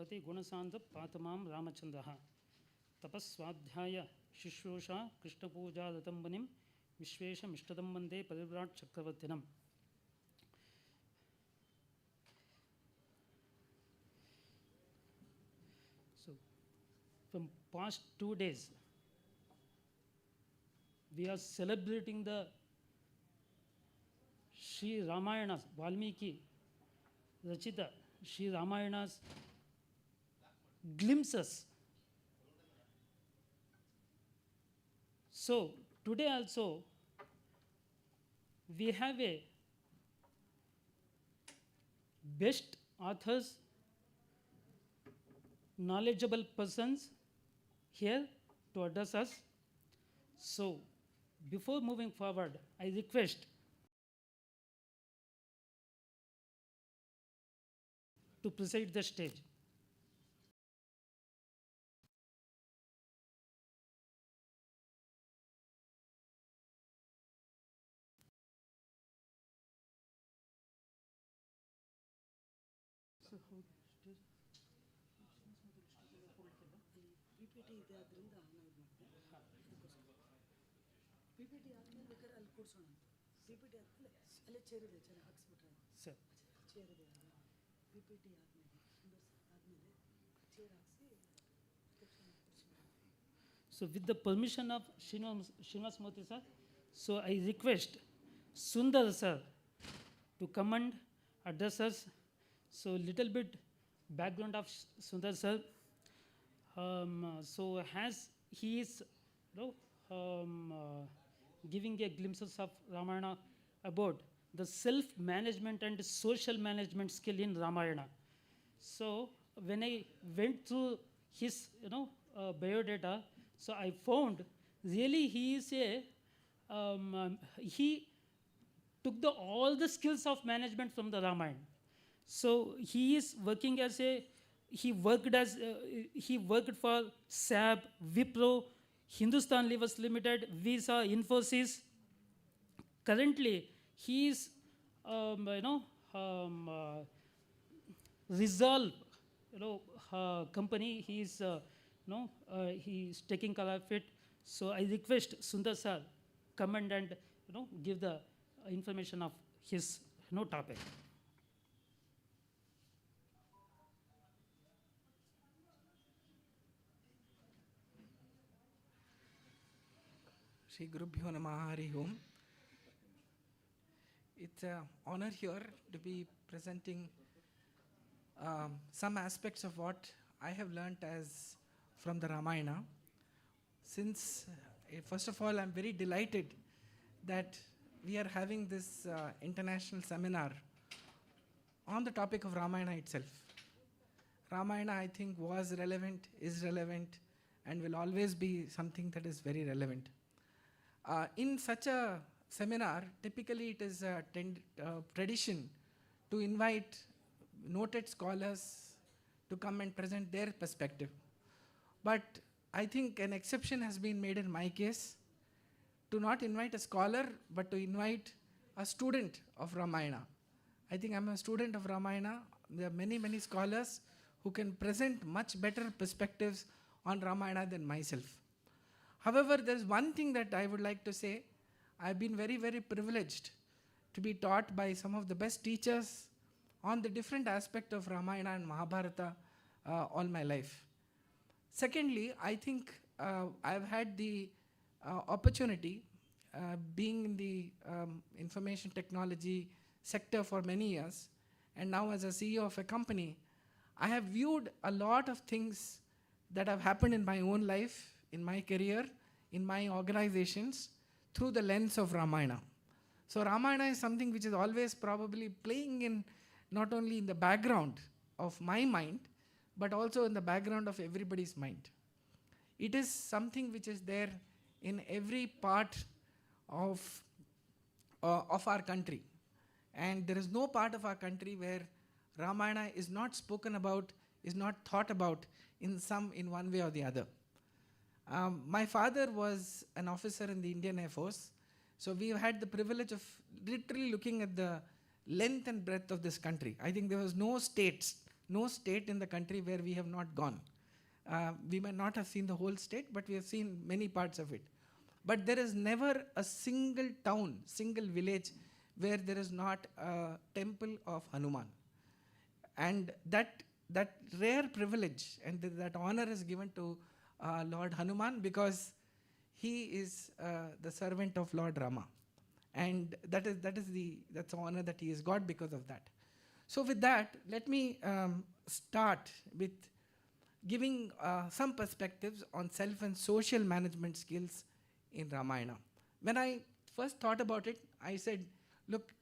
प्रति गुणसान्त पातमां रामचन्द्रः तपस्वाध्याय शुश्रूषा कृष्णपूजा रतम्बनिं विश्वेशमिष्टदं वन्दे परिव्राट् चक्रवर्तिनम्. So, from past 2 days, we are celebrating the Shri Ramayana, Valmiki Rachita Shri Ramayana's glimpses. So, today also, we have a best authors, knowledgeable persons here to address us. So, before moving forward, I request to preside the stage. PPT ಇದೆ ಅದರಿಂದ ನಾನು ಇದು ಮಾಡಿದೆ PPT ಆದಮೇಲೆ ಬೇಕಾದ್ರೆ ಅಲ್ಲಿ ಕೂರಿಸೋಣ PPT ಆದಮೇಲೆ ಅಲ್ಲೇ ಚೇರ್ ಇದೆ ಚೇರ್ ಹಾಕ್ಸ್ಬಿಟ್ರೆ ಸರ್ ಚೇರ್ ಇದೆ PPT ಆದಮೇಲೆ ಆದಮೇಲೆ ಚೇರ್ ಹಾಕ್ಸಿ So, with the permission of Srinivas Murthy sir, so I request Sundar sir to come and address us. So, little bit background of Sundar sir. So, as he is giving a glimpses of Ramayana about the self-management and social management skill in Ramayana. So, when I went through his biodata, so I found really he is he took all the skills of management from the Ramayana. So he is working as he worked for SAP, Wipro, Hindustan Levers Limited, Visa, Infosys. Currently, he is Resolve company. He is he is taking care of it. So I request Sundar sir come and give the information of his topic. Shri Gurubhyo Namaha Hari Om. It's an honor here to be presenting some aspects of what I have learnt as from the Ramayana. Since, first of all, I'm very delighted that we are having this international seminar on the topic of Ramayana itself. Ramayana, I think, was relevant, is relevant, and will always be something that is very relevant. In such a seminar, typically it is a tradition to invite noted scholars to come and present their perspective. But I think an exception has been made in my case to not invite a scholar, but to invite a student of Ramayana. I think I'm a student of Ramayana. There are many, many scholars who can present much better perspectives on Ramayana than myself. However, there's one thing that I would like to say. I've been very, very privileged to be taught by some of the best teachers on the different aspect of Ramayana and Mahabharata all my life. Secondly, I think I've had the opportunity, being in the information technology sector for many years, and now as a CEO of a company, I have viewed a lot of things that have happened in my own life, in my career, in my organizations, through the lens of Ramayana. So Ramayana is something which is always probably playing in not only in the background of my mind, but also in the background of everybody's mind. It is something which is there in every part of our country. And there is no part of our country where Ramayana is not spoken about, is not thought about in one way or the other. My father was an officer in the Indian Air Force, so we've had the privilege of literally looking at the length and breadth of this country. I think there was no states no state in the country where we have not gone. We may not have seen the whole state, but we have seen many parts of it. But there is never a single town, single village where there is not a temple of Hanuman. And that rare privilege and that honor is given to Lord Hanuman because he is the servant of Lord Rama. And that's the honor that he has got because of that. So with that, let me start with giving some perspectives on self and social management skills in Ramayana. When I first thought about it, I said, look,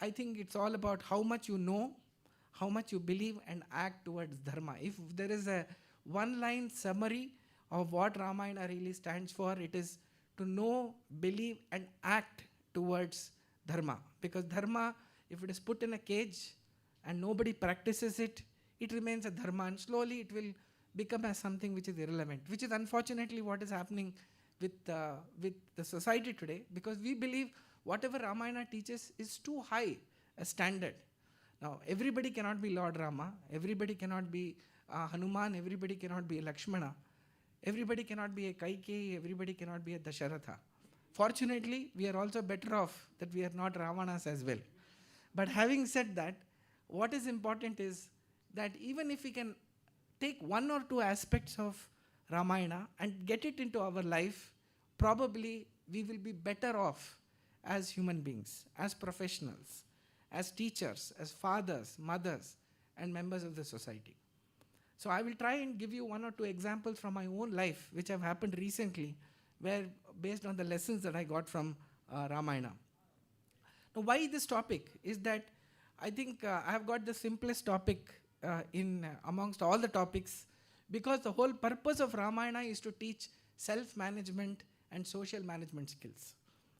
I think it's all about how much you know, how much you believe and act towards dharma. If there is a one-line summary of what Ramayana really stands for, it is to know, believe and act towards dharma. Because dharma, if it is put in a cage and nobody practices it, it remains a dharma and slowly it will become as something which is irrelevant, which is unfortunately what is happening with the society today, because we believe whatever Ramayana teaches is too high a standard. Now, everybody cannot be Lord Rama, everybody cannot be Hanuman, everybody cannot be a Lakshmana, everybody cannot be a Kaikeyi, everybody cannot be a Dasharatha. Fortunately, we are also better off that we are not Ravanas as well. But having said that, what is important is that even if we can take one or two aspects of Ramayana and get it into our life, probably we will be better off as human beings, as professionals, as teachers, as fathers, mothers, and members of the society. So I will try and give you one or two examples from my own life, which have happened recently, where based on the lessons that I got from Ramayana. Now, why this topic is that I think I have got the simplest topic amongst all the topics, because the whole purpose of Ramayana is to teach self-management and social management skills.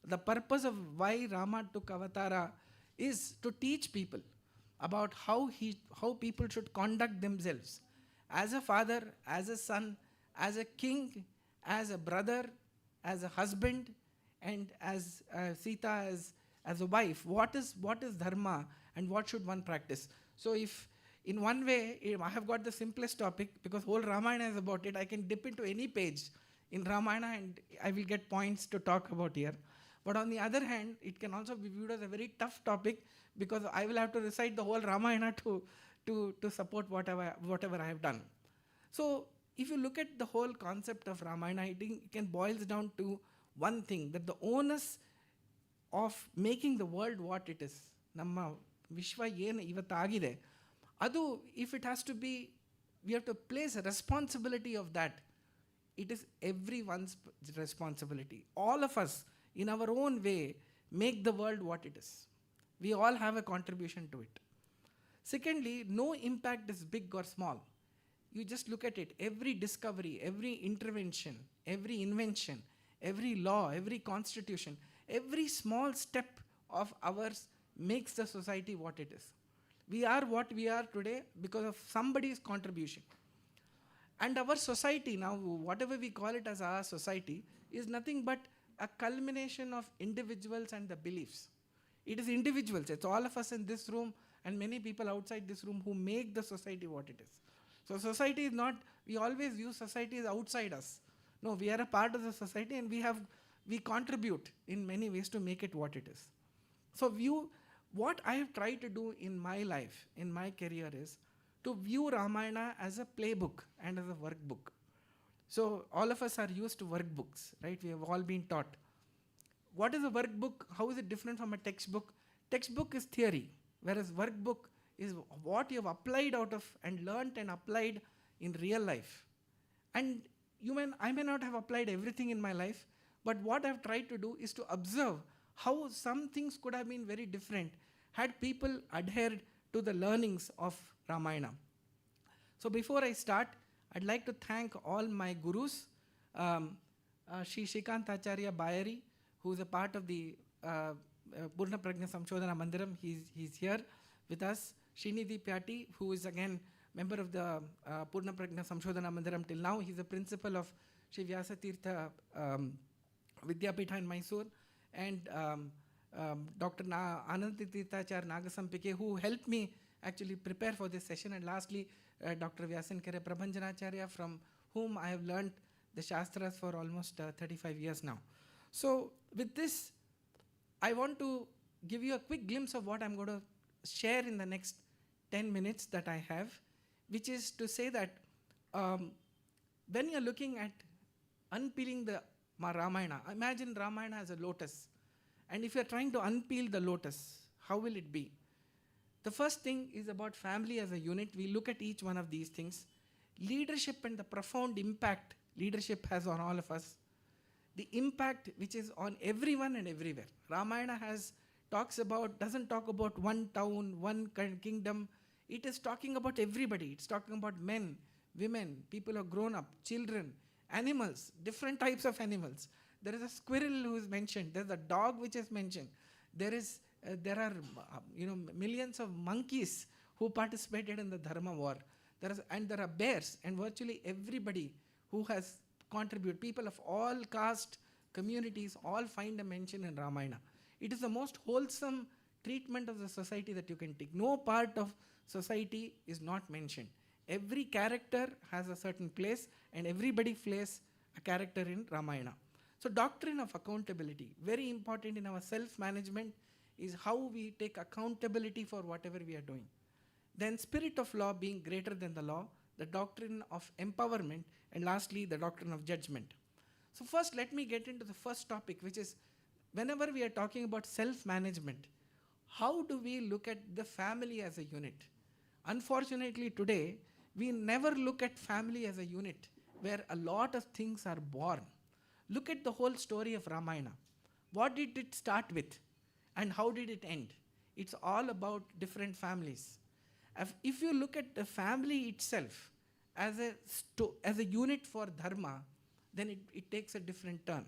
The purpose of why Rama took avatara is to teach people about how people should conduct themselves as a father, as a son, as a king, as a brother, as a husband, and as Sita as a wife. What is dharma and what should one practice? So if in one way, I have got the simplest topic because whole Ramayana is about it. I can dip into any page in Ramayana and I will get points to talk about here. But on the other hand, it can also be viewed as a very tough topic because I will have to recite the whole Ramayana to support whatever I have done. So if you look at the whole concept of Ramayana, I think it can boils down to one thing, that the onus of making the world what it is, Namma Vishwa yen ivatagide, adu, if it has to be, we have to place a responsibility of that. It is everyone's responsibility. All of us, in our own way, make the world what it is. We all have a contribution to it. Secondly, no impact is big or small. You just look at it. Every discovery, every intervention, every invention, every law, every constitution, every small step of ours makes the society what it is. We are what we are today because of somebody's contribution. And our society now, whatever we call it as our society, is nothing but a culmination of individuals and the beliefs. It is individuals. It's all of us in this room and many people outside this room who make the society what it is. So society is not, we always use society as outside us. No, we are a part of the society and we contribute in many ways to make it what it is. So what I have tried to do in my life, in my career, is to view Ramayana as a playbook and as a workbook. So all of us are used to workbooks, right? We have all been taught. What is a workbook? How is it different from a textbook? Textbook is theory, whereas workbook is what you have applied out of and learnt and applied in real life. And I may not have applied everything in my life, but what I've tried to do is to observe how some things could have been very different had people adhered to the learnings of Ramayana. So before I start, I'd like to thank all my gurus, Shri Shrikantacharya Bayari, who is a part of the Purna Prajna Samshodhana Mandiram. He's here with us. Srinidhi Pyati, who is again member of the Purna Prajna Samshodhana Mandiram till now. He's the principal of Shri Vyasatirtha Vidyapitha in Mysore. And Dr. Anantatirthachar Nagasampike, who helped me actually prepare for this session. And lastly, Dr. Vyasankara Prabhanjanacharya, from whom I have learned the Shastras for almost 35 years now. So with this, I want to give you a quick glimpse of what I'm going to share in the next 10 minutes that I have, which is to say that when you're looking at unpeeling the Ramayana, imagine Ramayana as a lotus. And if you're trying to unpeel the lotus, how will it be? The first thing is about family as a unit. We look at each one of these things. Leadership and the profound impact leadership has on all of us. The impact which is on everyone and everywhere. Ramayana doesn't talk about one town, one kingdom. It is talking about everybody. It's talking about men, women, people who are grown up, children, animals, different types of animals. There is a squirrel who is mentioned. There's a dog which is mentioned. There are millions of monkeys who participated in the Dharma war. There are bears, and virtually everybody who has contributed. People of all caste, communities, all find a mention in Ramayana. It is the most wholesome treatment of the society that you can take. No part of society is not mentioned. Every character has a certain place, and everybody plays a character in Ramayana. So doctrine of accountability, very important in our self-management, is how we take accountability for whatever we are doing. Then spirit of law being greater than the law, the doctrine of empowerment, and lastly, the doctrine of judgment. So first, let me get into the first topic, which is whenever we are talking about self-management, how do we look at the family as a unit? Unfortunately, today, we never look at family as a unit where a lot of things are born. Look at the whole story of Ramayana. What did it start with? And how did it end? It's all about different families. If you look at the family itself as a unit for dharma, then it takes a different turn.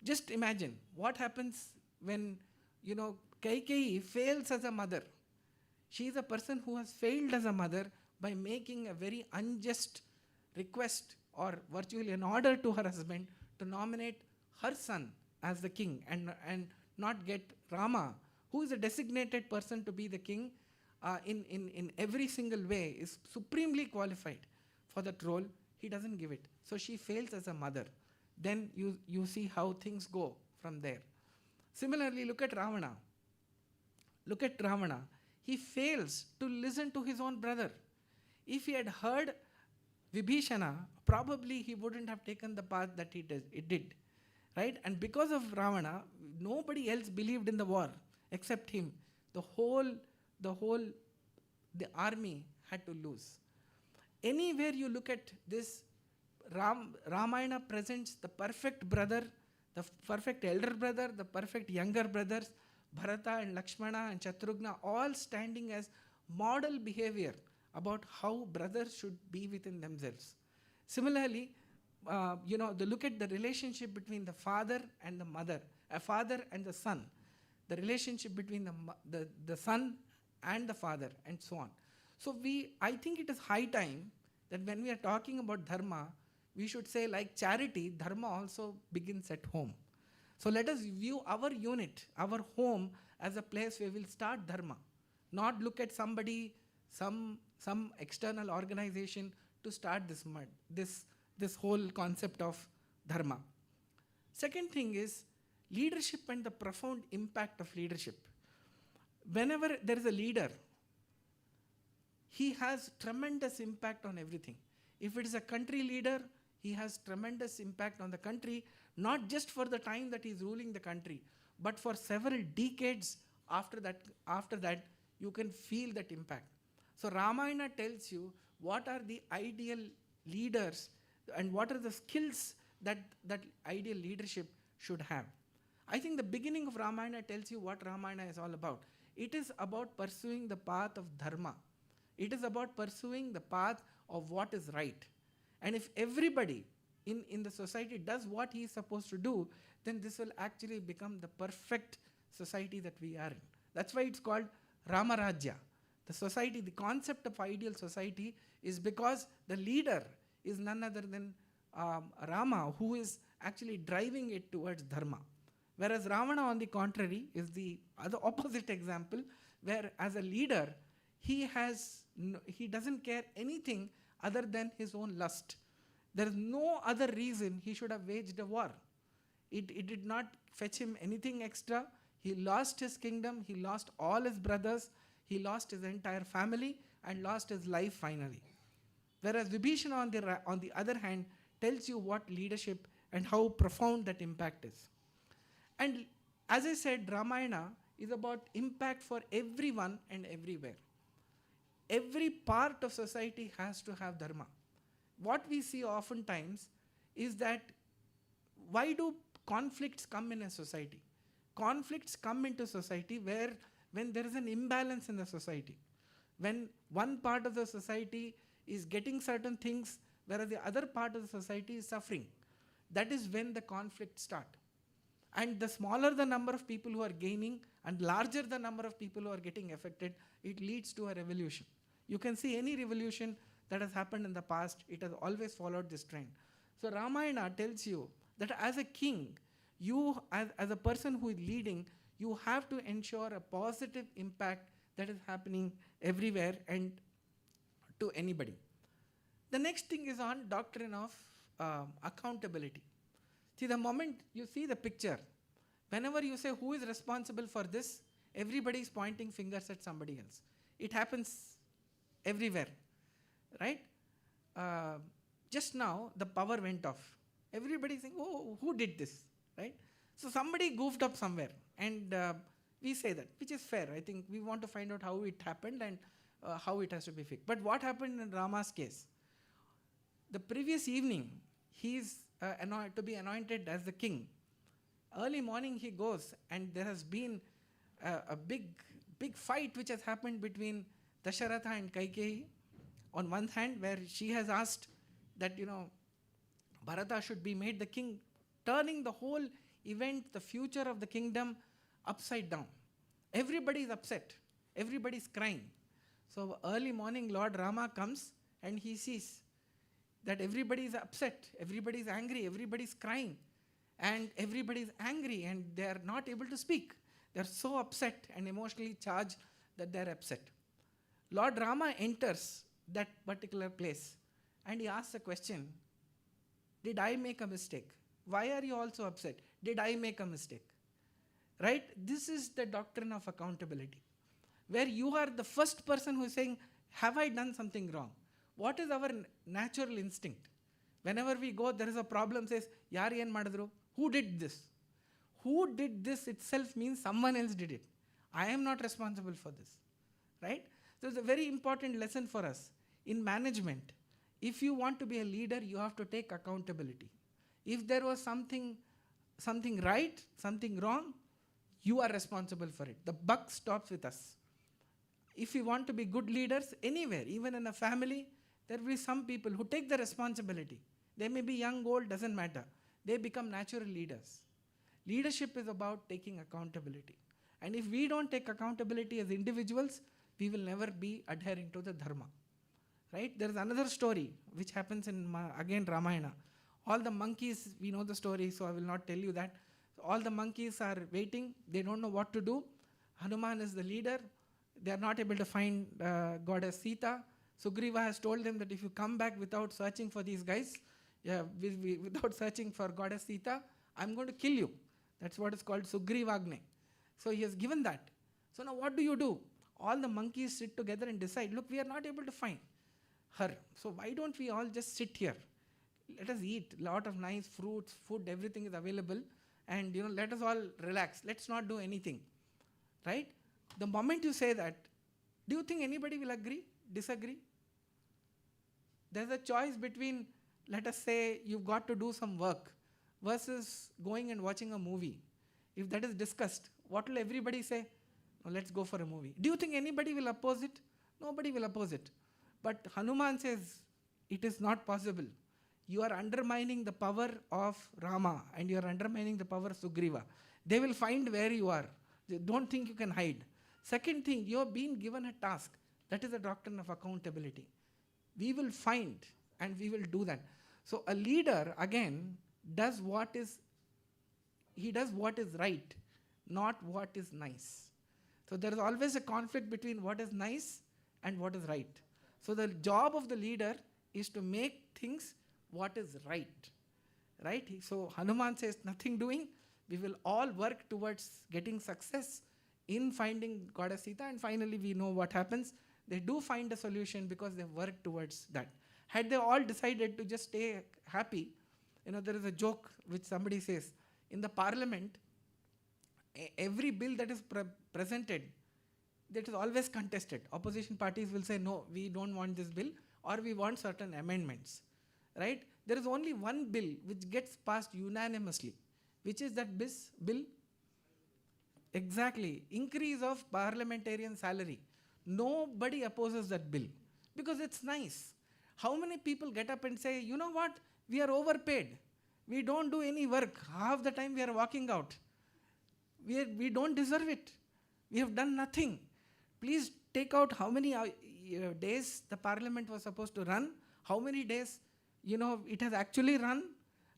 Just imagine what happens when Kaikeyi fails as a mother. She is a person who has failed as a mother by making a very unjust request or virtually an order to her husband to nominate her son as the king and not get Rama, who is a designated person to be the king in every single way, is supremely qualified for that role. He doesn't give it. So she fails as a mother. Then you see how things go from there. Similarly, look at Ravana. He fails to listen to his own brother. If he had heard Vibhishana, probably he wouldn't have taken the path that it did. Right? And because of Ravana, nobody else believed in the war except him. The army had to lose. Anywhere you look at this, Ramayana presents the perfect brother, the perfect elder brother, the perfect younger brothers, Bharata and Lakshmana and Shatrughna, all standing as model behavior about how brothers should be within themselves. Similarly, look at the relationship between the father and the mother, a father and the son, the relationship between the son and the father, and so on. So I think it is high time that when we are talking about dharma, we should say, like charity, dharma also begins at home. So let us view our unit, our home, as a place where we'll start dharma, not look at somebody, some external organization to start this whole concept of dharma. Second thing is leadership and the profound impact of leadership. Whenever there is a leader, he has tremendous impact on everything. If it is a country leader, he has tremendous impact on the country, not just for the time that he is ruling the country, but for several decades after that, you can feel that impact. So Ramayana tells you what are the ideal leaders and what are the skills that ideal leadership should have. I think the beginning of Ramayana tells you what Ramayana is all about. It is about pursuing the path of dharma. It is about pursuing the path of what is right. And if everybody in the society does what he is supposed to do, then this will actually become the perfect society that we are in. That's why it's called Ramarajya. The society, the concept of ideal society is because the leader is none other than Rama, who is actually driving it towards dharma. Whereas Ravana, on the contrary, is the other opposite example, where as a leader, he doesn't care anything other than his own lust. There is no other reason he should have waged a war. It did not fetch him anything extra. He lost his kingdom, he lost all his brothers, he lost his entire family, and lost his life finally. Whereas Vibhishana on the other hand tells you what leadership and how profound that impact is. And as I said, Ramayana is about impact for everyone and everywhere. Every part of society has to have dharma. What we see oftentimes is that why do conflicts come in a society? Conflicts come into society when there is an imbalance in the society. When one part of the society is getting certain things, whereas the other part of the society is suffering. That is when the conflicts start. And the smaller the number of people who are gaining and larger the number of people who are getting affected, it leads to a revolution. You can see any revolution that has happened in the past, it has always followed this trend. So Ramayana tells you that as a king, you as a person who is leading, you have to ensure a positive impact that is happening everywhere and to anybody. The next thing is on doctrine of accountability. See, the moment you see the picture, whenever you say who is responsible for this, everybody is pointing fingers at somebody else. It happens everywhere, right? Just now, the power went off. Everybody is saying, oh, who did this, right? So somebody goofed up somewhere, and we say that, which is fair. I think we want to find out how it happened and how it has to be fixed. But what happened in Rama's case? The previous evening, he is to be anointed as the king. Early morning he goes, and there has been a big fight which has happened between Dasharatha and Kaikeyi. On one hand, where she has asked that, Bharata should be made the king, turning the whole event, the future of the kingdom, upside down. Everybody is upset. Everybody is crying. So early morning, Lord Rama comes and he sees that everybody is upset, everybody is angry, everybody is crying, and everybody is angry and they are not able to speak. They are so upset and emotionally charged that they are upset. Lord Rama enters that particular place and he asks a question, did I make a mistake? Why are you all so upset? Did I make a mistake? Right? This is the doctrine of accountability, where you are the first person who is saying, have I done something wrong? What is our natural instinct? Whenever we go, there is a problem, says, Yaar yen madadru? Who did this? Who did this itself means someone else did it. I am not responsible for this. Right? So it's a very important lesson for us. In management, if you want to be a leader, you have to take accountability. If there was something right, something wrong, you are responsible for it. The buck stops with us. If you want to be good leaders anywhere, even in a family, there will be some people who take the responsibility. They may be young, old, doesn't matter. They become natural leaders. Leadership is about taking accountability. And if we don't take accountability as individuals, we will never be adhering to the dharma. Right? There is another story which happens in, again, Ramayana. All the monkeys, we know the story, so I will not tell you that. All the monkeys are waiting. They don't know what to do. Hanuman is the leader. They are not able to find goddess Sita. Sugriva has told them that if you come back without searching for these guys, without searching for goddess Sita, I'm going to kill you. That's what is called Sugrivagni. So he has given that. So now what do? All the monkeys sit together and decide, look, we are not able to find her. So why don't we all just sit here? Let us eat a lot of nice fruits, food, everything is available. And let us all relax. Let's not do anything. Right? The moment you say that, do you think anybody will agree, disagree? There's a choice between, let us say, you've got to do some work versus going and watching a movie. If that is discussed, what will everybody say? No, let's go for a movie. Do you think anybody will oppose it? Nobody will oppose it. But Hanuman says, it is not possible. You are undermining the power of Rama and you are undermining the power of Sugriva. They will find where you are. They don't think you can hide. Second thing, you have been given a task. That is the doctrine of accountability. We will find and we will do that. So a leader, again, does what is right, not what is nice. So there is always a conflict between what is nice and what is right. So the job of the leader is to make things what is right. Right? So Hanuman says, nothing doing. We will all work towards getting success in finding Goddess Sita, and finally we know what happens. They do find a solution because they work towards that. Had they all decided to just stay happy, there is a joke which somebody says, in the parliament, every bill that is presented, that is always contested. Opposition parties will say, no, we don't want this bill, or we want certain amendments. Right? There is only one bill which gets passed unanimously. Which is that bill? Exactly. Increase of parliamentarian salary. Nobody opposes that bill because it's nice. How many people get up and say, you know what, we are overpaid. We don't do any work. Half the time we are walking out. We don't deserve it. We have done nothing. Please take out how many days the parliament was supposed to run, how many days it has actually run,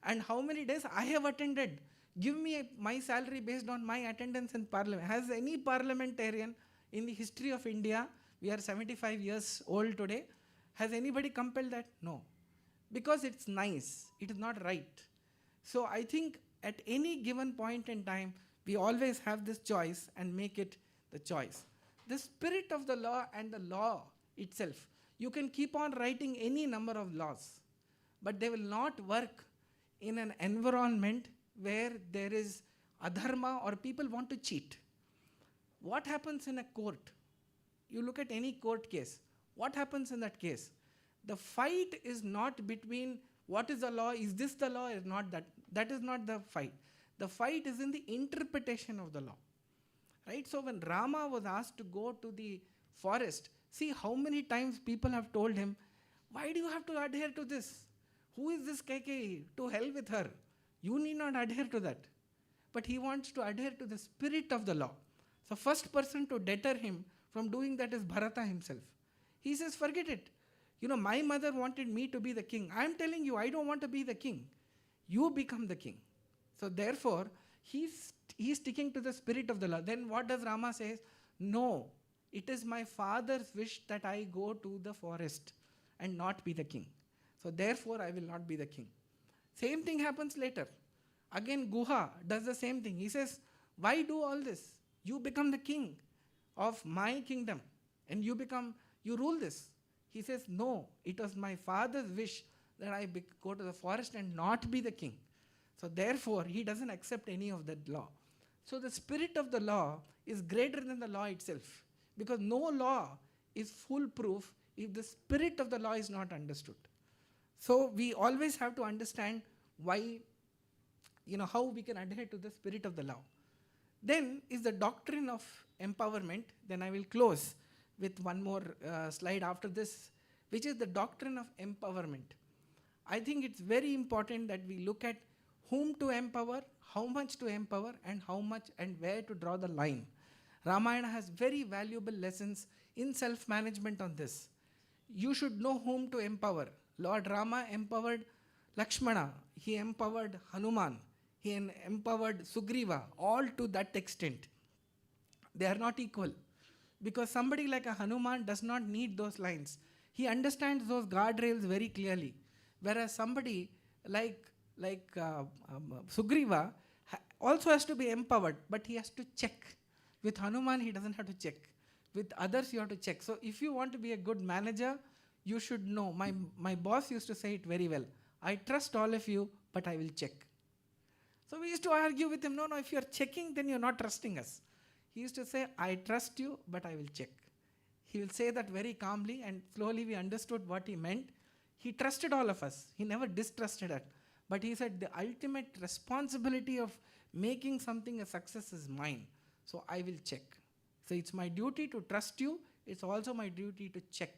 and how many days I have attended. Give me my salary based on my attendance in parliament. Has any parliamentarian in the history of India, we are 75 years old today, has anybody compelled that? No. Because it's nice. It is not right. So I think at any given point in time, we always have this choice and make it the choice. The spirit of the law and the law itself, you can keep on writing any number of laws, but they will not work in an environment where there is adharma or people want to cheat. What happens in a court? You look at any court case. What happens in that case? The fight is not between what is the law, is this the law, is not that. That is not the fight. The fight is in the interpretation of the law. Right? So when Rama was asked to go to the forest, see how many times people have told him, why do you have to adhere to this? Who is this K.K.? To hell with her. You need not adhere to that. But he wants to adhere to the spirit of the law. So first person to deter him from doing that is Bharata himself. He says, forget it. My mother wanted me to be the king. I am telling you, I don't want to be the king. You become the king. So therefore, he's sticking to the spirit of the law. Then what does Rama say? No, it is my father's wish that I go to the forest and not be the king. So therefore, I will not be the king. Same thing happens later. Again, Guha does the same thing. He says, why do all this? You become the king of my kingdom and you rule this. He says, no, it was my father's wish that I go to the forest and not be the king. So therefore, he doesn't accept any of that law. So the spirit of the law is greater than the law itself, because no law is foolproof if the spirit of the law is not understood. So we always have to understand why, how we can adhere to the spirit of the law. Then is the doctrine of empowerment. Then I will close with one more slide after this, which is the doctrine of empowerment. I think it's very important that we look at whom to empower, how much to empower, and how much and where to draw the line. Ramayana has very valuable lessons in self-management on this. You should know whom to empower. Lord Rama empowered Lakshmana, he empowered Hanuman, he empowered Sugriva, all to that extent. They are not equal. Because somebody like a Hanuman does not need those lines. He understands those guardrails very clearly. Whereas somebody like Sugriva also has to be empowered, but he has to check. With Hanuman, he doesn't have to check. With others, you have to check. So if you want to be a good manager, you should know. My boss used to say it very well. I trust all of you, but I will check. So we used to argue with him, no, if you're checking, then you're not trusting us. He used to say, I trust you, but I will check. He will say that very calmly, and slowly we understood what he meant. He trusted all of us. He never distrusted us. But he said, the ultimate responsibility of making something a success is mine. So I will check. So it's my duty to trust you. It's also my duty to check.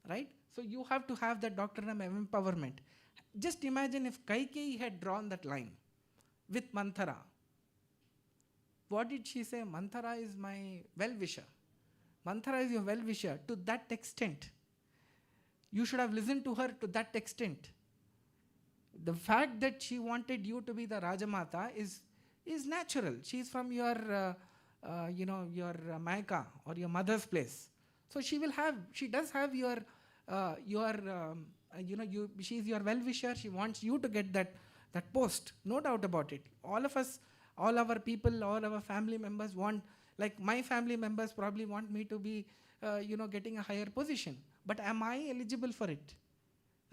Right? So you have to have that doctrine of empowerment. Just imagine if Kaikeyi had drawn that line with Manthara. What did she say? Manthara is my well-wisher. Manthara is your well-wisher to that extent. You should have listened to her to that extent. The fact that she wanted you to be the Rajamata is natural. She is from your Mayaka or your mother's place. So she does have she's your well-wisher. She wants you to get that post, no doubt about it. All of us, all our people, all our family members want, like my family members probably want me to be, getting a higher position. But am I eligible for it?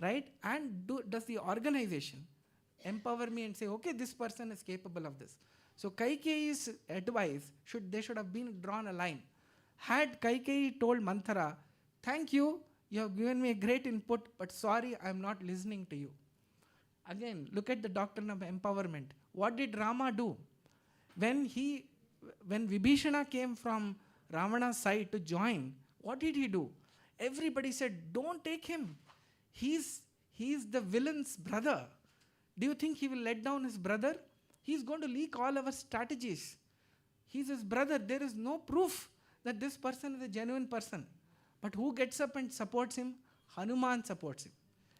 Right? And does the organization empower me and say, okay, this person is capable of this? So Kaikeyi's advice, they should have been drawn a line. Had Kaikeyi told Manthara, thank you, you have given me a great input, but sorry, I am not listening to you. Again, look at the doctrine of empowerment. What did Rama do? When Vibhishana came from Ravana's side to join, what did he do? Everybody said, don't take him. He's the villain's brother. Do you think he will let down his brother? He's going to leak all our strategies. He's his brother. There is no proof that this person is a genuine person. But who gets up and supports him? Hanuman supports him.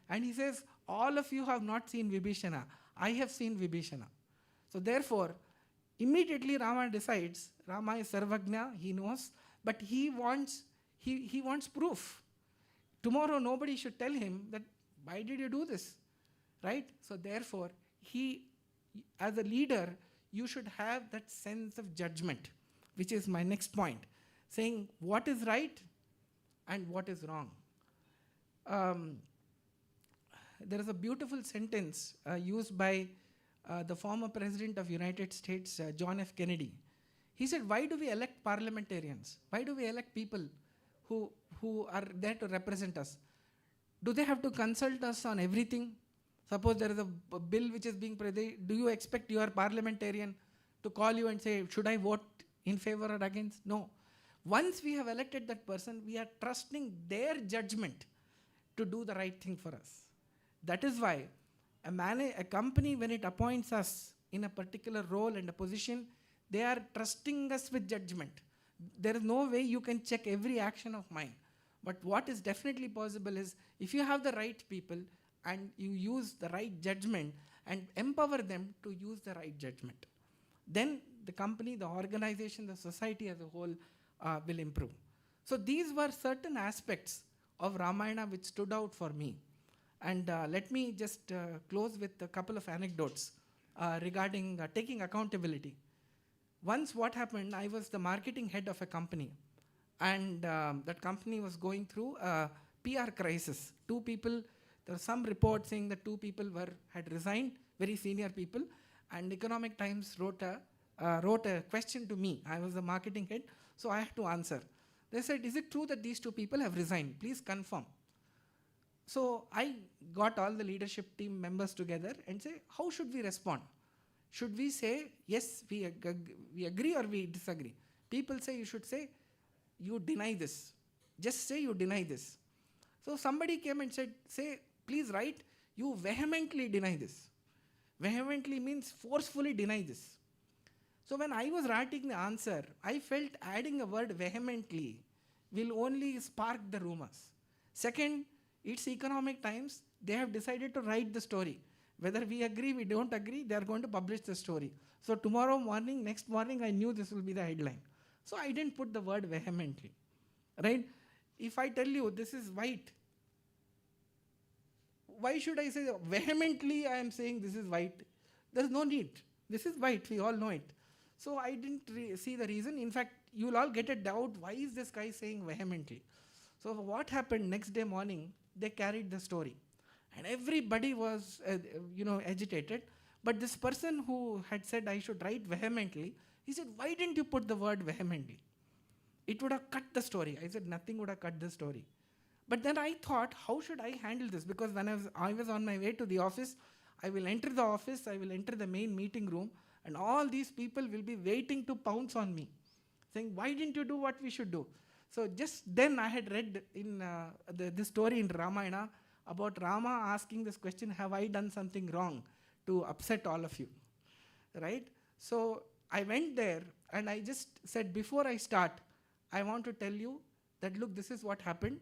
And he says, all of you have not seen Vibhishana. I have seen Vibhishana. So therefore, immediately Rama decides, Rama is Sarvagna, he knows, but he wants proof. Tomorrow nobody should tell him that, why did you do this? Right? So therefore, as a leader, you should have that sense of judgment, which is my next point, saying what is right and what is wrong. There is a beautiful sentence used by the former president of United States, John F. Kennedy. He said, why do we elect parliamentarians? Why do we elect people who are there to represent us? Do they have to consult us on everything? Suppose there is a bill which is being presented. Do you expect your parliamentarian to call you and say, should I vote in favor or against? No. Once we have elected that person, we are trusting their judgment to do the right thing for us. That is why a company, when it appoints us in a particular role and a position, they are trusting us with judgment. There is no way you can check every action of mine. But what is definitely possible is, if you have the right people and you use the right judgment and empower them to use the right judgment, then the company, the organization, the society as a whole will improve. So these were certain aspects of Ramayana which stood out for me. And let me just close with a couple of anecdotes regarding taking accountability. Once what happened, I was the marketing head of a company, and that company was going through a PR crisis. There was some report saying that 2 people had resigned, very senior people, and Economic Times wrote a question to me. I was the marketing head, so I had to answer. They said, is it true that these 2 people have resigned? Please confirm. So I got all the leadership team members together and say, how should we respond? Should we say, yes, we agree, or we disagree? People say you should say, you deny this. Just say you deny this. So somebody came and said, please write, you vehemently deny this. Vehemently means forcefully deny this. So when I was writing the answer, I felt adding a word vehemently will only spark the rumors. Second, it's Economic Times. They have decided to write the story. Whether we agree, we don't agree, they are going to publish the story. So tomorrow morning, next morning, I knew this will be the headline. So I didn't put the word vehemently. Right? If I tell you this is white, why should I say vehemently I am saying this is white? There is no need. This is white, we all know it. So I didn't see the reason. In fact, you will all get a doubt, why is this guy saying vehemently? So what happened next day morning, they carried the story. And everybody was agitated. But this person who had said I should write vehemently, he said, why didn't you put the word vehemently? It would have cut the story. I said, nothing would have cut the story. But then I thought, how should I handle this? Because when I was on my way to the office, I will enter the office, I will enter the main meeting room, and all these people will be waiting to pounce on me, saying, why didn't you do what we should do? So just then I had read in this story in Ramayana about Rama asking this question, have I done something wrong to upset all of you? Right? So I went there and I just said, before I start, I want to tell you that, look, this is what happened.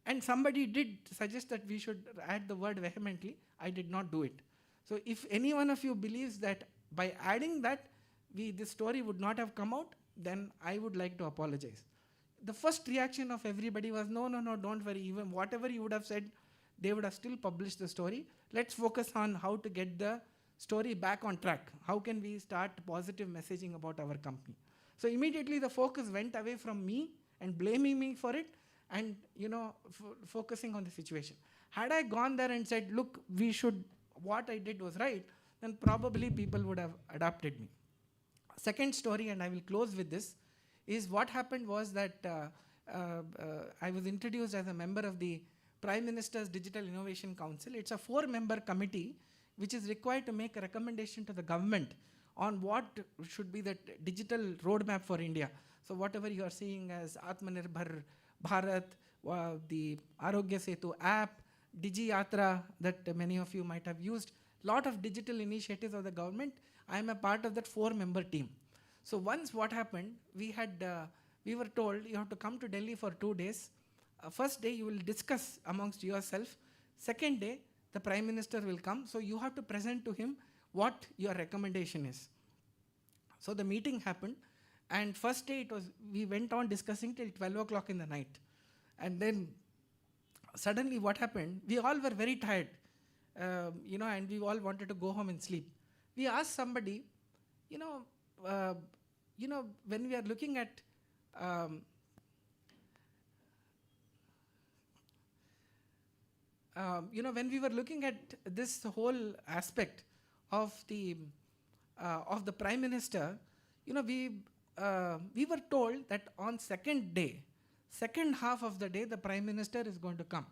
And somebody did suggest that we should add the word vehemently. I did not do it. So if any one of you believes that by adding that, this story would not have come out, then I would like to apologize. the first reaction of everybody was, no, no, no, don't worry. Even whatever you would have said, they would have still published the story. Let's focus on how to get the story back on track. How can we start positive messaging about our company? So immediately the focus went away from me and blaming me for it, and focusing on the situation. Had I gone there and said, look, what I did was right, then probably people would have adopted me. Second story, and I will close with this, is what happened was that I was introduced as a member of the Prime Minister's Digital Innovation Council. It's a 4-member committee which is required to make a recommendation to the government on what should be the digital roadmap for India. So whatever you are seeing as Atmanirbhar Bharat, the Arogya Setu app, Digi Yatra that many of you might have used, lot of digital initiatives of the government. I am a part of that 4-member team. So once what happened, we were told you have to come to Delhi for 2 days. First day you will discuss amongst yourself. Second day the Prime Minister will come. So you have to present to him what your recommendation is. So the meeting happened, and first day we went on discussing till 12 o'clock in the night. And then suddenly what happened, we all were very tired, and we all wanted to go home and sleep. We asked somebody, when we are looking at when we were looking at this whole aspect of the Prime Minister, we were told that on second half of the day, the Prime Minister is going to come.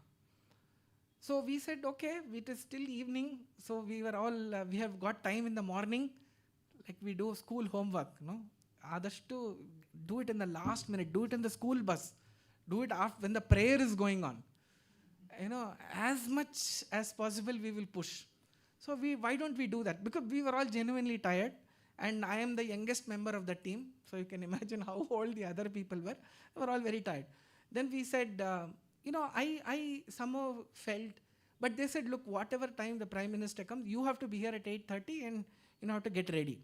So we said, okay, it is still evening, so we were all, we have got time in the morning, like we do school homework, Adhashtu, do it in the last minute, do it in the school bus, do it after when the prayer is going on. As much as possible we will push. So why don't we do that? Because we were all genuinely tired, and I am the youngest member of the team, so you can imagine how old the other people were. They were all very tired. Then we said, I somehow felt, but they said, look, whatever time the Prime Minister comes, you have to be here at 8:30 and you have to get ready.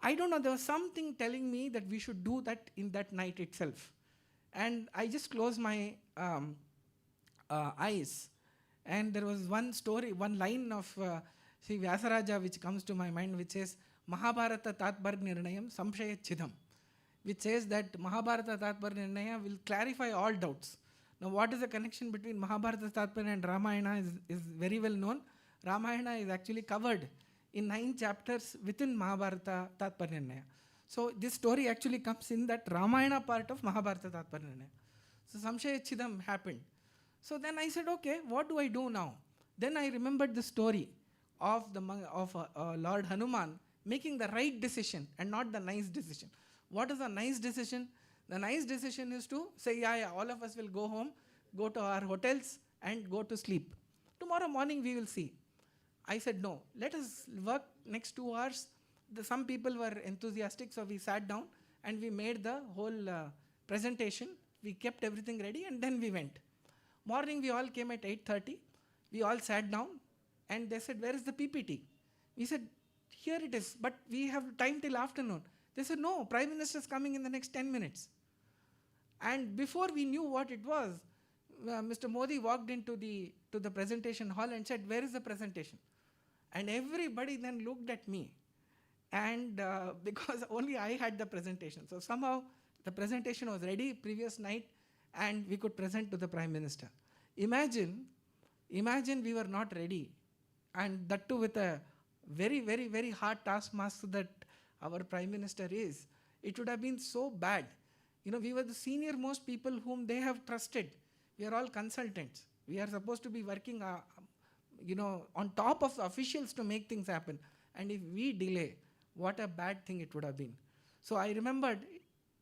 I don't know, there was something telling me that we should do that in that night itself. And I just closed my eyes, and there was one line of Sri Vyasaraja which comes to my mind, which says, Mahabharata Tatvar Nirnayam Samshayachidam, which says that Mahabharata Tatvar Nirnaya will clarify all doubts. Now what is the connection between Mahabharata Tatvar and Ramayana is very well known. Ramayana is actually covered in 9 chapters within Mahabharata Tatvar Nirnaya. So this story actually comes in that Ramayana part of Mahabharata Tatvar Nirnaya. So Samshayachidam happened. So then I said, okay, what do I do now? Then I remembered the story of Lord Hanuman making the right decision and not the nice decision. What is a nice decision? The nice decision is to say, yeah, all of us will go home, go to our hotels and go to sleep. Tomorrow morning we will see. I said, no, let us work next 2 hours. Some people were enthusiastic, so we sat down and we made the whole presentation. We kept everything ready and then we went. Morning we all came at 8:30. We all sat down and they said, where is the PPT? We said, here it is, but we have time till afternoon. They said, no, Prime Minister is coming in the next 10 minutes. And before we knew what it was, Mr. Modi walked into the presentation hall and said, where is the presentation? And everybody then looked at me, and because only I had the presentation. So somehow the presentation was ready previous night and we could present to the Prime Minister. Imagine we were not ready, and that too with a very, very, very hard taskmaster that our Prime Minister is. It would have been so bad. We were the senior most people whom they have trusted. We are all consultants. We are supposed to be working on top of the officials to make things happen. And if we delay, what a bad thing it would have been. So I remembered,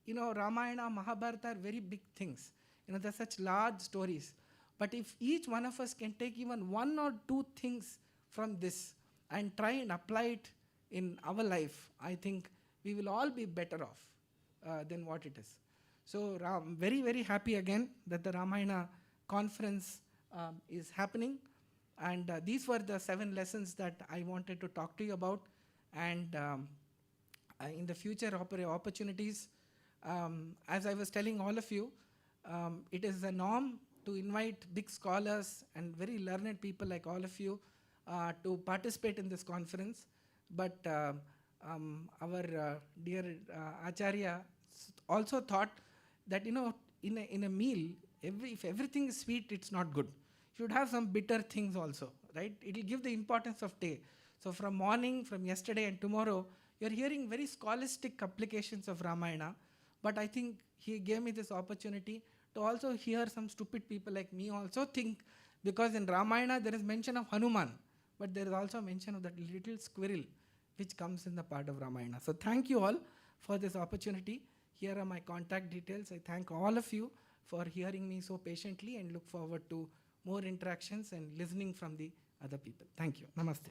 Ramayana, Mahabharata are very big things. They're such large stories. But if each one of us can take even 1 or 2 things from this and try and apply it in our life, I think we will all be better off than what it is. So I'm very, very happy again that the Ramayana conference is happening. And these were the 7 lessons that I wanted to talk to you about. And in the future opportunities, As I was telling all of you, it is a norm to invite big scholars and very learned people like all of you to participate in this conference. But our dear Acharya also thought that, in a meal, if everything is sweet, it's not good. You should have some bitter things also, right? It will give the importance of day. So from morning, from yesterday and tomorrow, you're hearing very scholastic applications of Ramayana. But I think he gave me this opportunity to also hear some stupid people like me also think, because in Ramayana there is mention of Hanuman, but there is also mention of that little squirrel which comes in the part of Ramayana. So thank you all for this opportunity. Here are my contact details. I thank all of you for hearing me so patiently and look forward to more interactions and listening from the other people. Thank you. Namaste.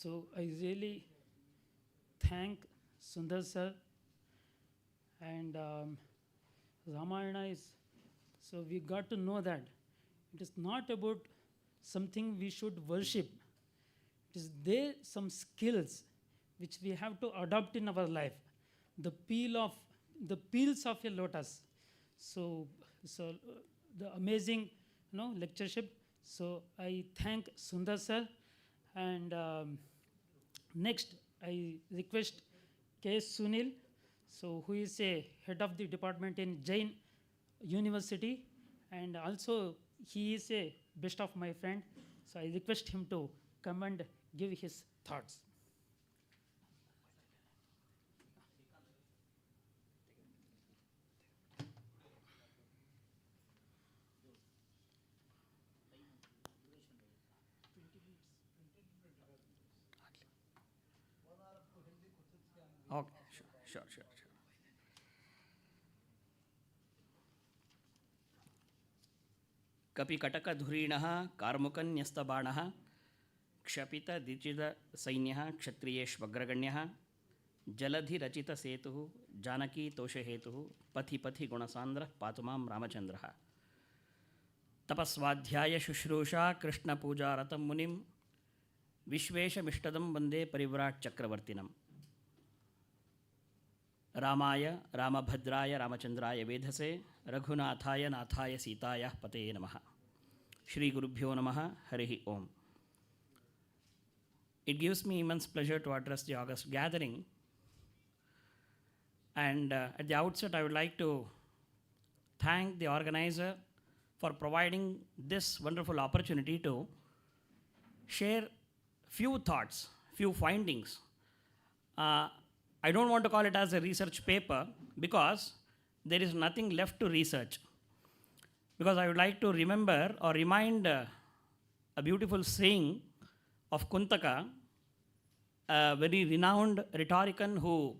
So I really thank Sundar sir, and Ramayana is, so we got to know that it is not about something we should worship. It is there some skills which we have to adopt in our life. The peels of a lotus. So the amazing lectureship. So I thank Sundar sir, and next I request K.S. Sunil, so who is a head of the department in Jain University, and also he is a best of my friend. So I request him to come and give his thoughts. Okay, sure. कपिकटकधुरीणः कार्मुकन्यस्तबाणः क्षपितदिचिदसैन्यः क्षत्रियेष्वग्रगण्यः जलधिरचितसेतुः जानकीतोषहेतुः पथि पथि गुणसान्द्रः पातु मां रामचन्द्रः तपस्वाध्यायशुश्रूषा कृष्णपूजारतं मुनिं विश्वेशमिष्टदं वन्दे परिव्राट्चक्रवर्तिनम् रामाय रामभद्राय रामचन्द्राय वेधसे रघुनाथाय नाथाय सीतायाः पतये नमः. श्रीगुरुभ्यो नमः. हरिः ओम्. It gives me immense pleasure to address the August gathering, and at the outset I would like to thank the organizer for providing this wonderful opportunity to share few thoughts, few findings. I don't want to call it as a research paper because there is nothing left to research. Because I would like to remember or remind a beautiful saying of Kuntaka, a very renowned rhetorician who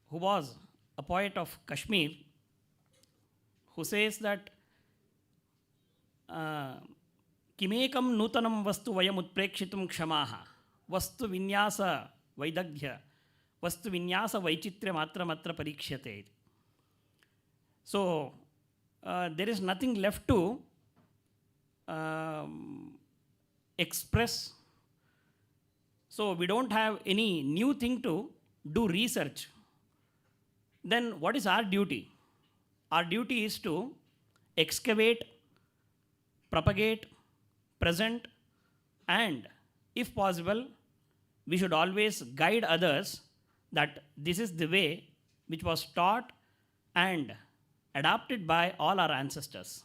was a poet of Kashmir, who says that कि किमेकं नूतनं वस्तु वयम् उत्प्रेक्षितुं क्षमाः वस्तु विन्यास वैदग्ध्य वस्तु विन्यास वैचित्र्यमात्रमत्र परीक्ष्यते. So there is nothing left to express. So we don't have any new thing to do research. Then what is our duty? Our duty is to excavate, propagate, present, and if possible, we should always guide others that this is the way which was taught and adopted by all our ancestors.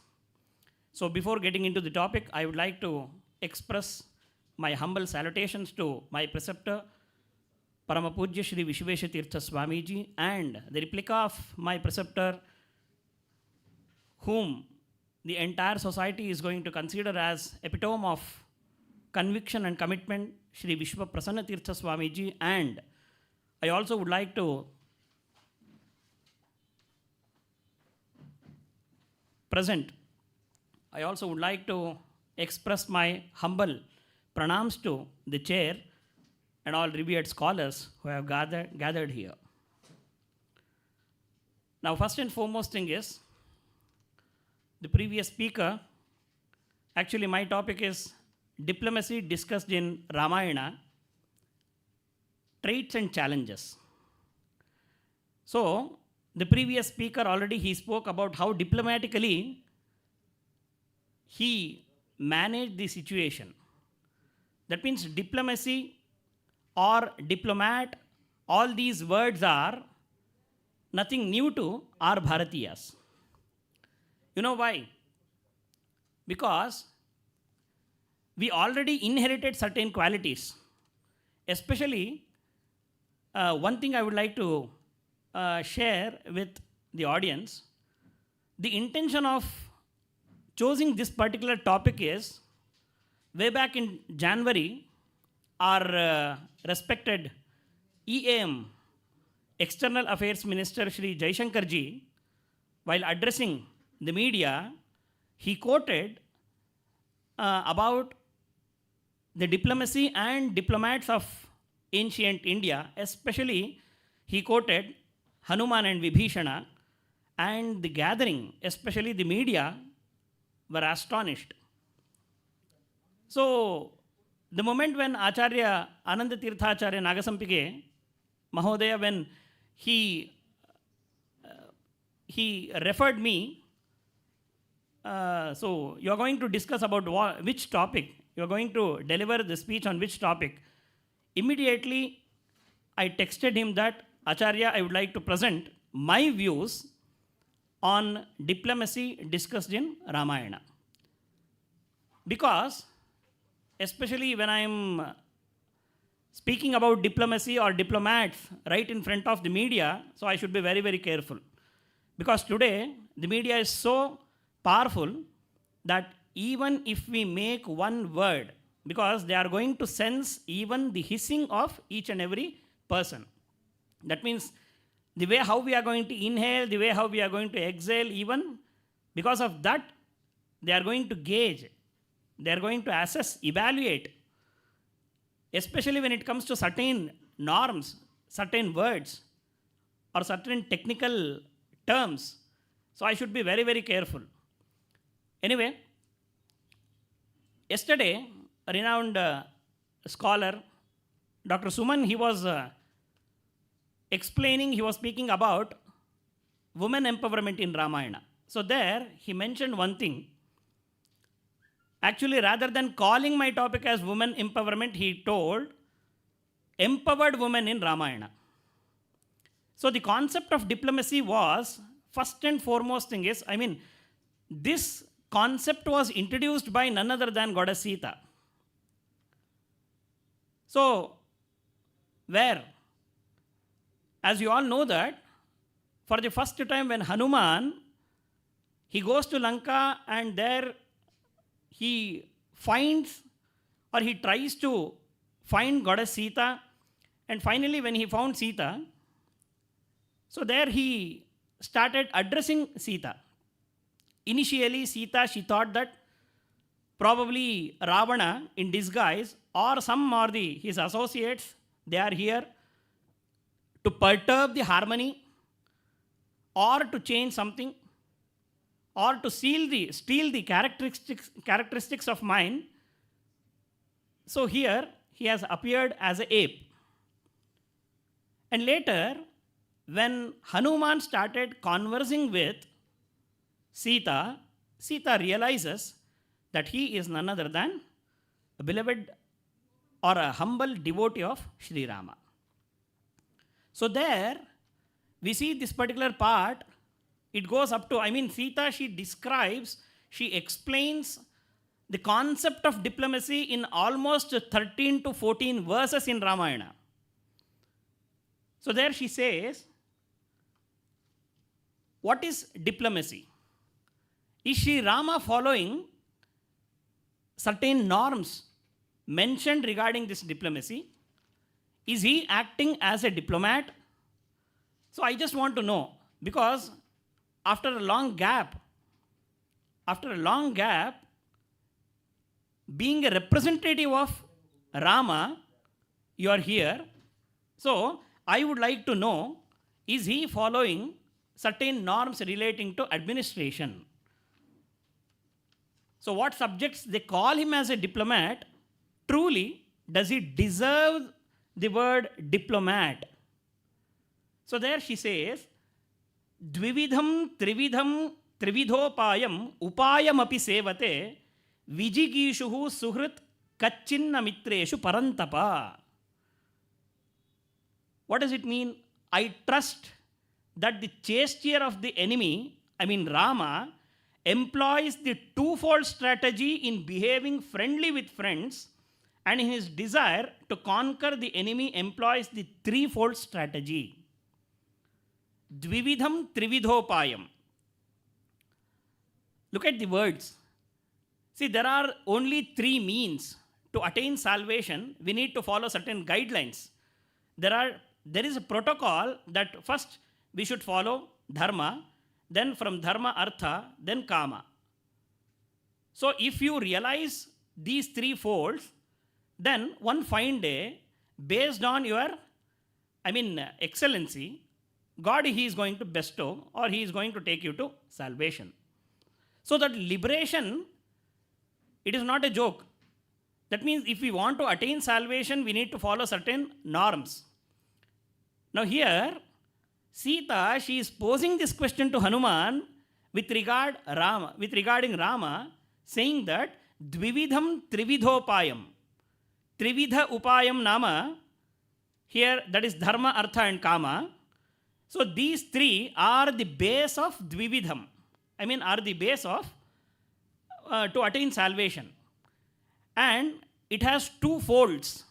So before getting into the topic, I would like to express my humble salutations to my preceptor, Paramapujya Shri Vishveshatirtha Swamiji, and the replica of my preceptor, whom the entire society is going to consider as epitome of conviction and commitment, Shri Vishwa Prasanna Tirtha Swamiji. And I also would like to express my humble pranams to the chair and all revered scholars who have gathered here. Now, first and foremost thing is, the previous speaker, actually my topic is diplomacy discussed in Ramayana, traits and challenges. So, the previous speaker already he spoke about how diplomatically he managed the situation. That means diplomacy or diplomat, all these words are nothing new to our Bharatiyas. You know why? Because we already inherited certain qualities. Especially, one thing I would like to share with the audience. The intention of choosing this particular topic is, way back in January, our respected EAM, External Affairs Minister Shri Jaishankar ji, while addressing the media, he quoted about the diplomacy and diplomats of ancient India. Especially, he quoted Hanuman and Vibhishana, and the gathering, especially the media, were astonished. So, the moment when Acharya Ananda Tirthacharya Nagasampige Mahodaya, when he referred me, so you are going to discuss about which topic, you are going to deliver the speech on which topic. Immediately, I texted him that, Acharya, I would like to present my views on diplomacy discussed in Ramayana. Because, especially when I am speaking about diplomacy or diplomats right in front of the media, so I should be very, very careful. Because today, the media is so powerful that even if we make one word, because they are going to sense even the hissing of each and every person. That means the way how we are going to inhale, the way how we are going to exhale, even because of that, they are going to gauge, they are going to assess, evaluate, especially when it comes to certain norms, certain words, or certain technical terms. So I should be very, very careful. Anyway, yesterday, a renowned scholar, Dr. Suman, he was explaining, he was speaking about women empowerment in Ramayana. So there, he mentioned one thing. Actually, rather than calling my topic as women empowerment, he told empowered women in Ramayana. So the concept of diplomacy was, first and foremost thing is, this concept was introduced by none other than Goddess Sita. So, where, as you all know that, for the first time when Hanuman, he goes to Lanka and there he finds, or he tries to find Goddess Sita, and finally when he found Sita, so there he started addressing Sita. Initially, Sita, she thought that probably Ravana in disguise, or some or his associates, they are here to perturb the harmony, or to change something, or to steal the characteristics of mind. So here he has appeared as an ape. And later, when Hanuman started conversing with Sita, Sita realizes that he is none other than a beloved or a humble devotee of Sri Rama. So there, we see this particular part, it goes up to, Sita, she explains the concept of diplomacy in almost 13 to 14 verses in Ramayana. So there she says, what is diplomacy? Is Sri Rama following certain norms mentioned regarding this diplomacy? Is he acting as a diplomat? So I just want to know, because after a long gap, being a representative of Rama, you are here. So I would like to know, is he following certain norms relating to administration? So what subjects they call him as a diplomat, truly does he deserve the word diplomat? So there she says, Dvividham trividham trividhopayam upayam api sevate vijigishuhu suhrit kachinna mitreshu parantapa. What does it mean? I trust that the chastier of the enemy, Rama, employs the twofold strategy in behaving friendly with friends, and in his desire to conquer the enemy employs the threefold strategy. Dvividham trividhopayam. Look at the words. See, there are only three means to attain salvation. We need to follow certain guidelines. There is a protocol that first we should follow dharma, then from dharma artha, then kama. So if you realize these three folds, then one fine day, based on your excellency, God he is going to bestow, or he is going to take you to salvation. So that liberation, it is not a joke. That means if we want to attain salvation, we need to follow certain norms. Now here, Sita, she is posing this question to Hanuman regarding Rama, saying that Dvividham trividhopayam. Trividha upayam nama, here that is dharma, artha and kama. So these three are the base of Dvividham. Are the base of to attain salvation. And it has two folds.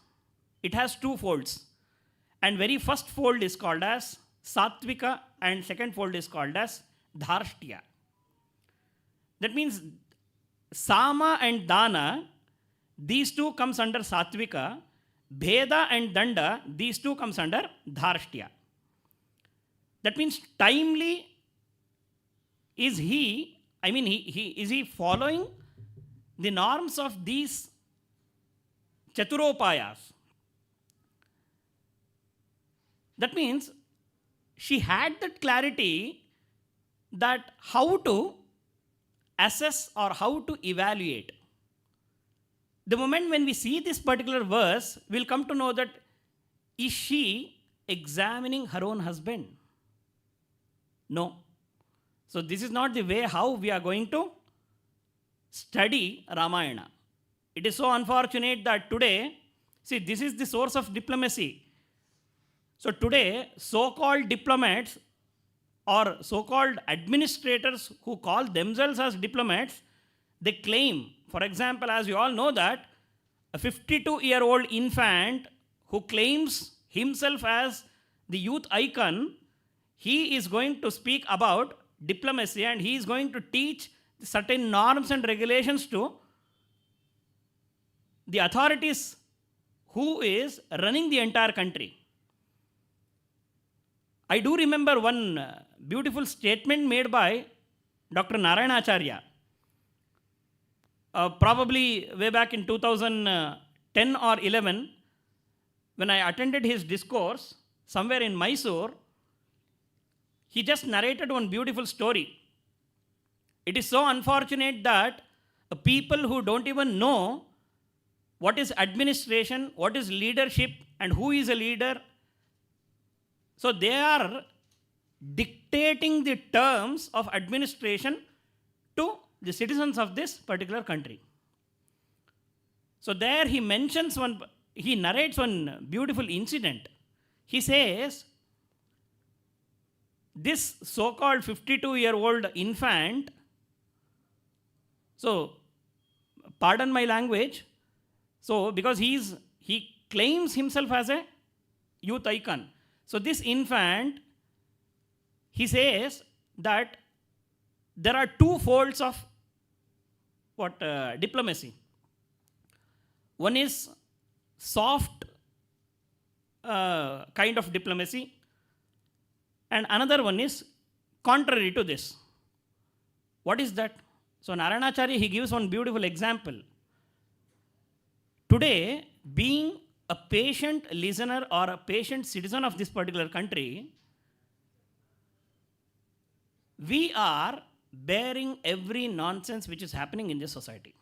And very first fold is called as Sattvika, and second fold is called as Dharshtiya. That means Sama and Dana, these two comes under Sattvika. Bheda and Danda, these two comes under Dharshtiya. That means timely is he following the norms of these Chaturopayas. That means she had that clarity that how to assess or how to evaluate. The moment when we see this particular verse, we'll come to know that is she examining her own husband? No. So this is not the way how we are going to study Ramayana. It is so unfortunate that today, see, this is the source of diplomacy. So today, so-called diplomats or so-called administrators who call themselves as diplomats, they claim, for example, as you all know that, a 52-year-old infant who claims himself as the youth icon, he is going to speak about diplomacy and he is going to teach certain norms and regulations to the authorities who is running the entire country. I do remember one beautiful statement made by Dr. Narayanacharya. probably way back in 2010 or 11, when I attended his discourse somewhere in Mysore, he just narrated one beautiful story. It is so unfortunate that people who don't even know what is administration, what is leadership, and who is a leader, so they are dictating the terms of administration to the citizens of this particular country. So there he narrates one beautiful incident. He says, this so-called 52-year-old infant, so pardon my language, so because he claims himself as a youth icon. So this infant, he says that there are two folds of diplomacy. One is soft kind of diplomacy, and another one is contrary to this. What is that? So Narayanacharya, he gives one beautiful example. Today, being a patient listener or a patient citizen of this particular country, we are bearing every nonsense which is happening in this society.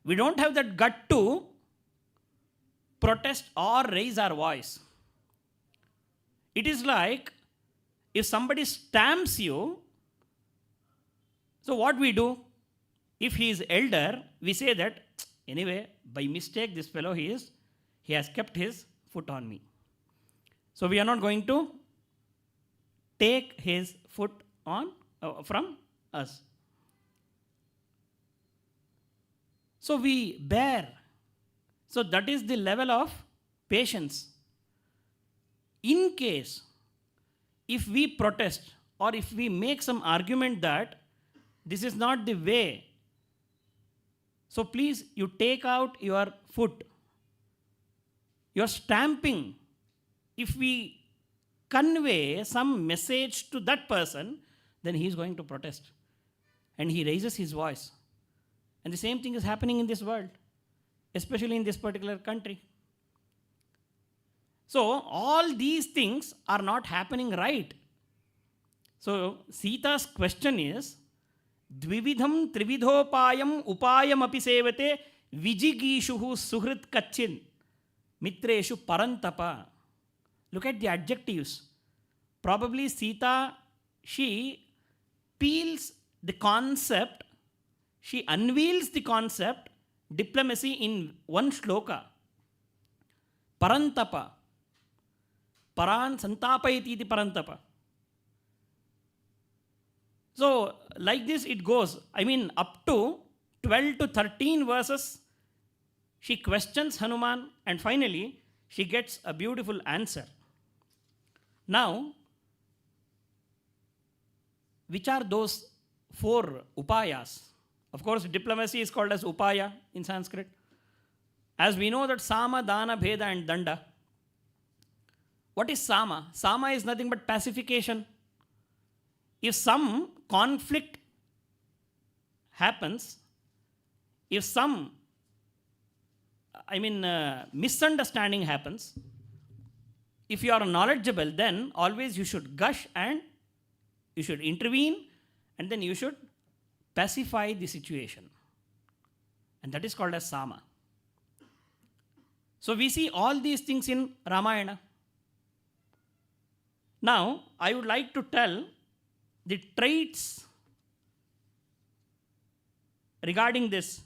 We don't have that gut to protest or raise our voice. It is like if somebody stamps you, so what we do? If he is elder, we say that, anyway, by mistake, this fellow he has kept his foot on me. So we are not going to take his foot on from us. So we bear. So that is the level of patience. In case, if we protest or if we make some argument that this is not the way, so please, you take out your foot. You're stamping. If we convey some message to that person, then he is going to protest. And he raises his voice. And the same thing is happening in this world, especially in this particular country. So all these things are not happening right. So Sita's question is, Dvividham trividhopayam upayam api sevate vijigishuhu suhrit kachin mitreshu parantapa. Look at the adjectives. Probably Sita, she peels the concept, she unveils the concept, diplomacy in one shloka. Parantapa. Paran santapayati iti parantapa. So, like this it goes. I mean, up to 12 to 13 verses, she questions Hanuman and finally she gets a beautiful answer. Now, which are those 4 upayas? Of course, diplomacy is called as upaya in Sanskrit. As we know that Sama, Dana, Bheda and Danda. What is Sama? Sama is nothing but pacification. If some conflict happens, if some, misunderstanding happens, if you are knowledgeable, then always you should gush and you should intervene and then you should pacify the situation. And that is called as Sama. So we see all these things in Ramayana. Now, I would like to tell the traits regarding this,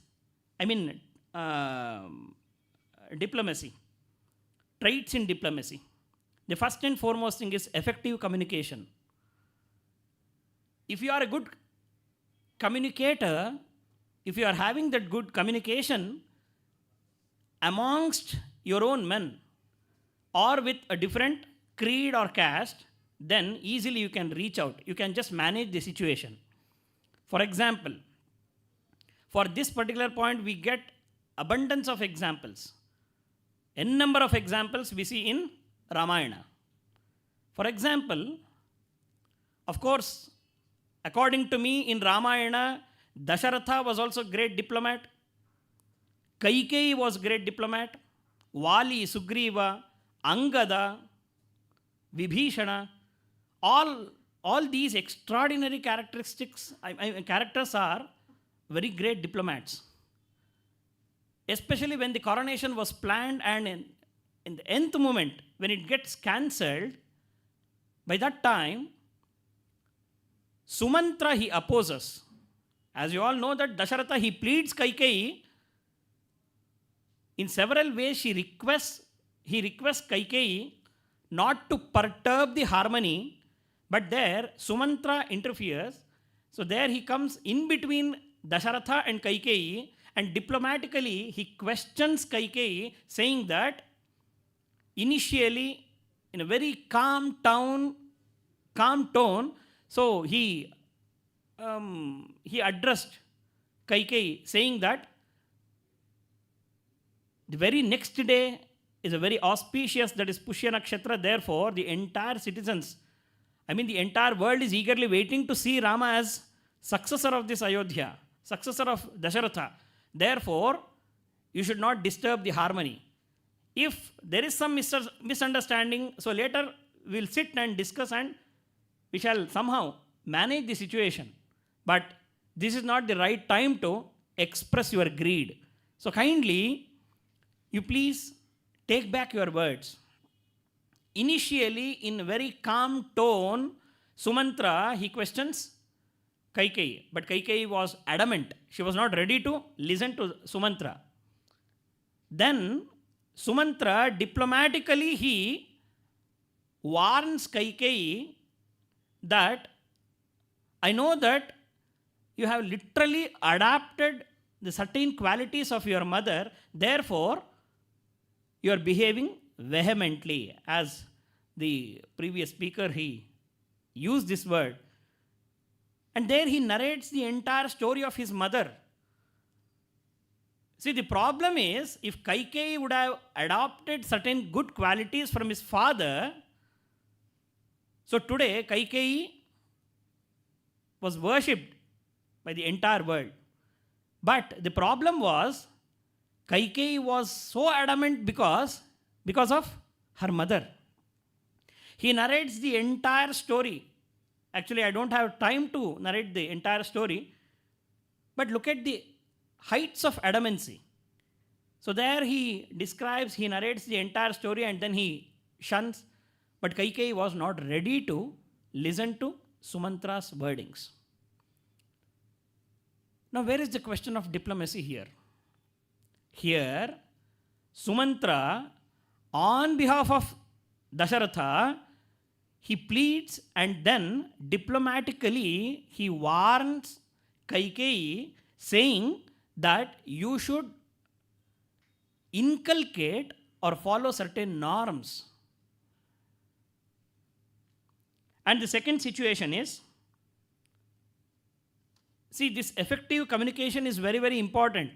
diplomacy. Traits in diplomacy. The first and foremost thing is effective communication. If you are a good communicator, if you are having that good communication amongst your own men or with a different creed or caste, then easily you can reach out. You can just manage the situation. For example, for this particular point, we get abundance of examples. N number of examples we see in Ramayana. For example, of course, according to me, in Ramayana, Dasharatha was also great diplomat. Kaikeyi was great diplomat. Vali, Sugriva, Angada, Vibhishana, all these extraordinary characteristics, characters are very great diplomats. Especially when the coronation was planned and in the nth moment, when it gets cancelled, by that time, Sumantra he opposes. As you all know that Dasharatha, he pleads Kaikeyi. In several ways, he requests Kaikeyi not to perturb the harmony, but there Sumantra interferes. So there he comes in between Dasharatha and Kaikeyi, and diplomatically he questions Kaikeyi, saying that initially in a very calm tone, so he addressed Kaikeyi, saying that the very next day is a very auspicious, that is Pushya Nakshatra, therefore the entire citizens, the entire world is eagerly waiting to see Rama as successor of this Ayodhya, successor of Dasharatha. Therefore, you should not disturb the harmony. If there is some misunderstanding, so later we'll sit and discuss and we shall somehow manage the situation. But this is not the right time to express your greed. So kindly, you please take back your words. Initially, in a very calm tone, Sumantra, he questions Kaikeyi. But Kaikeyi was adamant. She was not ready to listen to Sumantra. Then, Sumantra, diplomatically, he warns Kaikeyi that I know that you have literally adapted the certain qualities of your mother, therefore, you are behaving vehemently. As the previous speaker, he used this word. And there he narrates the entire story of his mother. See, the problem is, if Kaikeyi would have adopted certain good qualities from his father, so today Kaikeyi was worshipped by the entire world. But the problem was, Kaikeyi was so adamant because of her mother. He narrates the entire story. Actually, I don't have time to narrate the entire story. But look at the heights of adamancy. So there he narrates the entire story and then he shuns. But Kaikeyi was not ready to listen to Sumantra's wordings. Now, where is the question of diplomacy here? Here, Sumantra, on behalf of Dasharatha, he pleads and then diplomatically he warns Kaikeyi, saying that you should inculcate or follow certain norms. And the second situation is, see, this effective communication is very, very important.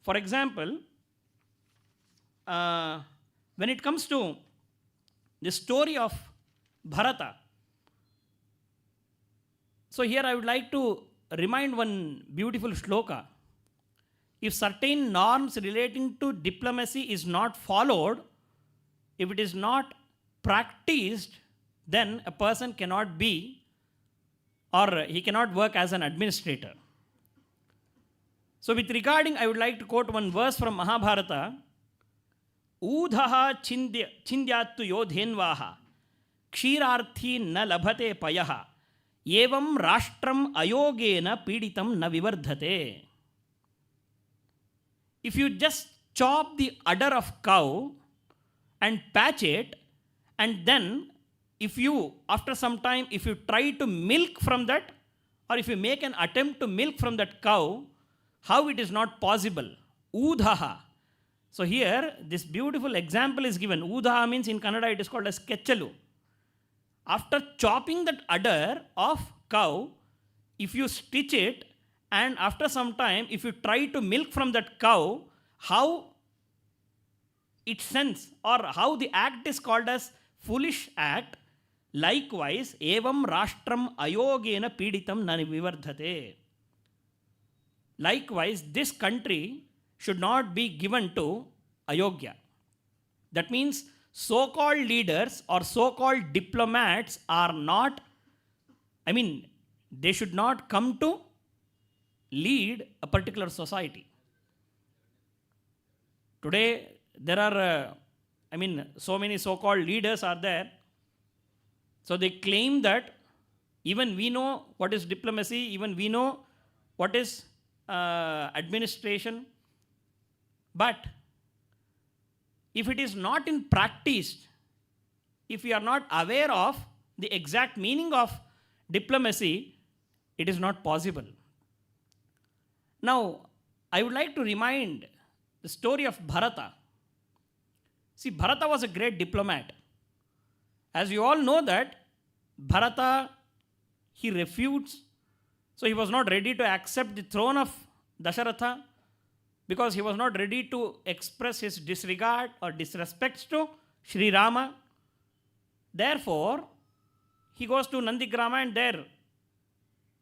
For example, when it comes to the story of Bharata, so here I would like to remind one beautiful shloka. If certain norms relating to diplomacy is not followed, if it is not practiced, then a person cannot be, or he cannot work as an administrator. So with regarding, I would like to quote one verse from Mahabharata. Udhaha chindyattu yodhenvaha kshirarthi na labhate payaha evam rashtram ayogena piditam na vivardhate. If you just chop the udder of cow and patch it, and then after some time, if you try to milk from that, or if you make an attempt to milk from that cow, how it is not possible? Udhaha. So here, this beautiful example is given. Udhaha means in Kannada it is called as kechalu. After chopping that udder of cow, if you stitch it, and after some time, if you try to milk from that cow, how it sends, or how the act is called as foolish act, Likewise, evam rashtram ayogena piditam na vivardhate. Likewise, this country should not be given to ayogya. That means so-called leaders or so-called diplomats are not, they should not come to lead a particular society. Today, there are, so many so-called leaders are there. So they claim that even we know what is diplomacy, even we know what is administration. But if it is not in practice, if we are not aware of the exact meaning of diplomacy, it is not possible. Now, I would like to remind the story of Bharata. See, Bharata was a great diplomat. As you all know that Bharata, he refused. So he was not ready to accept the throne of Dasharatha because he was not ready to express his disregard or disrespect to Sri Rama. Therefore, he goes to Nandigrama and there,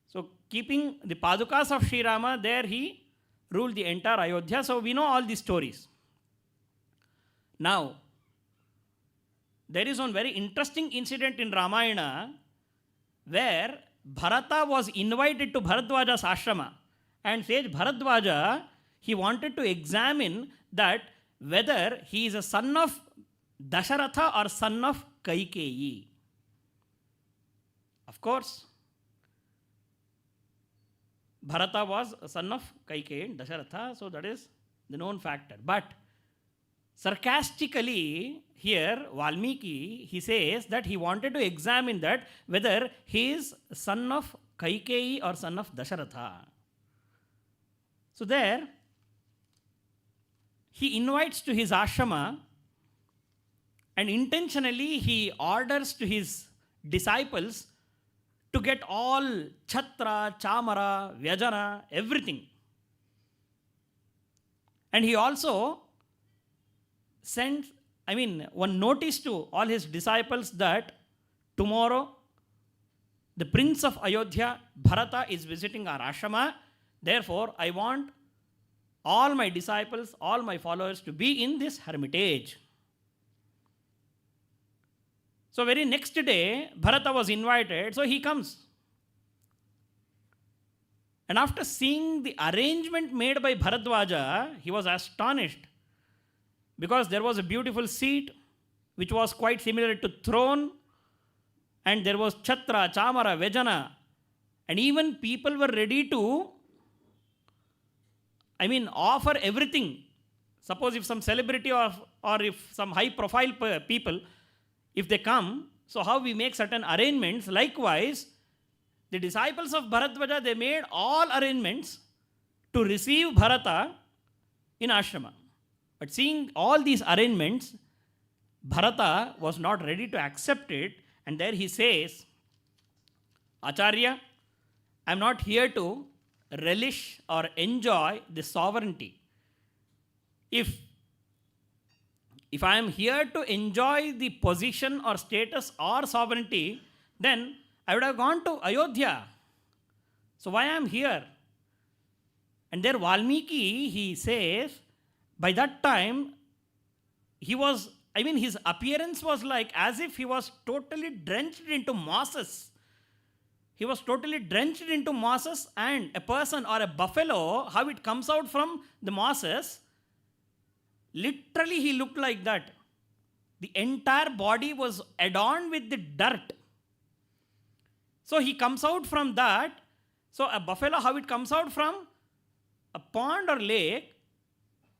so keeping the Padukas of Sri Rama, there he ruled the entire Ayodhya. So we know all these stories. Now, there is one very interesting incident in Ramayana where Bharata was invited to Bharadwaja's ashrama, and sage Bharadwaja, he wanted to examine that whether he is a son of Dasharatha or son of Kaikeyi. Of course, Bharata was a son of Kaikeyi and Dasharatha, so that is the known factor. But sarcastically, here Valmiki, he says that he wanted to examine that whether he is son of Kaikeyi or son of Dasharatha. So there, he invites to his ashrama and intentionally he orders to his disciples to get all chhatra, chamara, vyajana, everything. And he also sent, one notice to all his disciples that tomorrow the prince of Ayodhya, Bharata, is visiting our ashrama. Therefore, I want all my disciples, all my followers to be in this hermitage. So very next day, Bharata was invited, so he comes. And after seeing the arrangement made by Bharadwaja, he was astonished because there was a beautiful seat which was quite similar to throne, and there was chhatra, chamara, vejana, and even people were ready to offer everything. Suppose if some celebrity or if some high profile people, if they come, so how we make certain arrangements. Likewise, the disciples of Bharadwaja, they made all arrangements to receive Bharata in ashrama. But seeing all these arrangements, Bharata was not ready to accept it, and there he says, Acharya, I am not here to relish or enjoy the sovereignty. If I am here to enjoy the position or status or sovereignty, then I would have gone to Ayodhya. So why I am here? And there Valmiki, he says, by that time, he was, his appearance was like as if he was totally drenched into mosses. He was totally drenched into mosses, and a person or a buffalo, how it comes out from the mosses, literally he looked like that. The entire body was adorned with the dirt. So he comes out from that. So a buffalo, how it comes out from a pond or lake,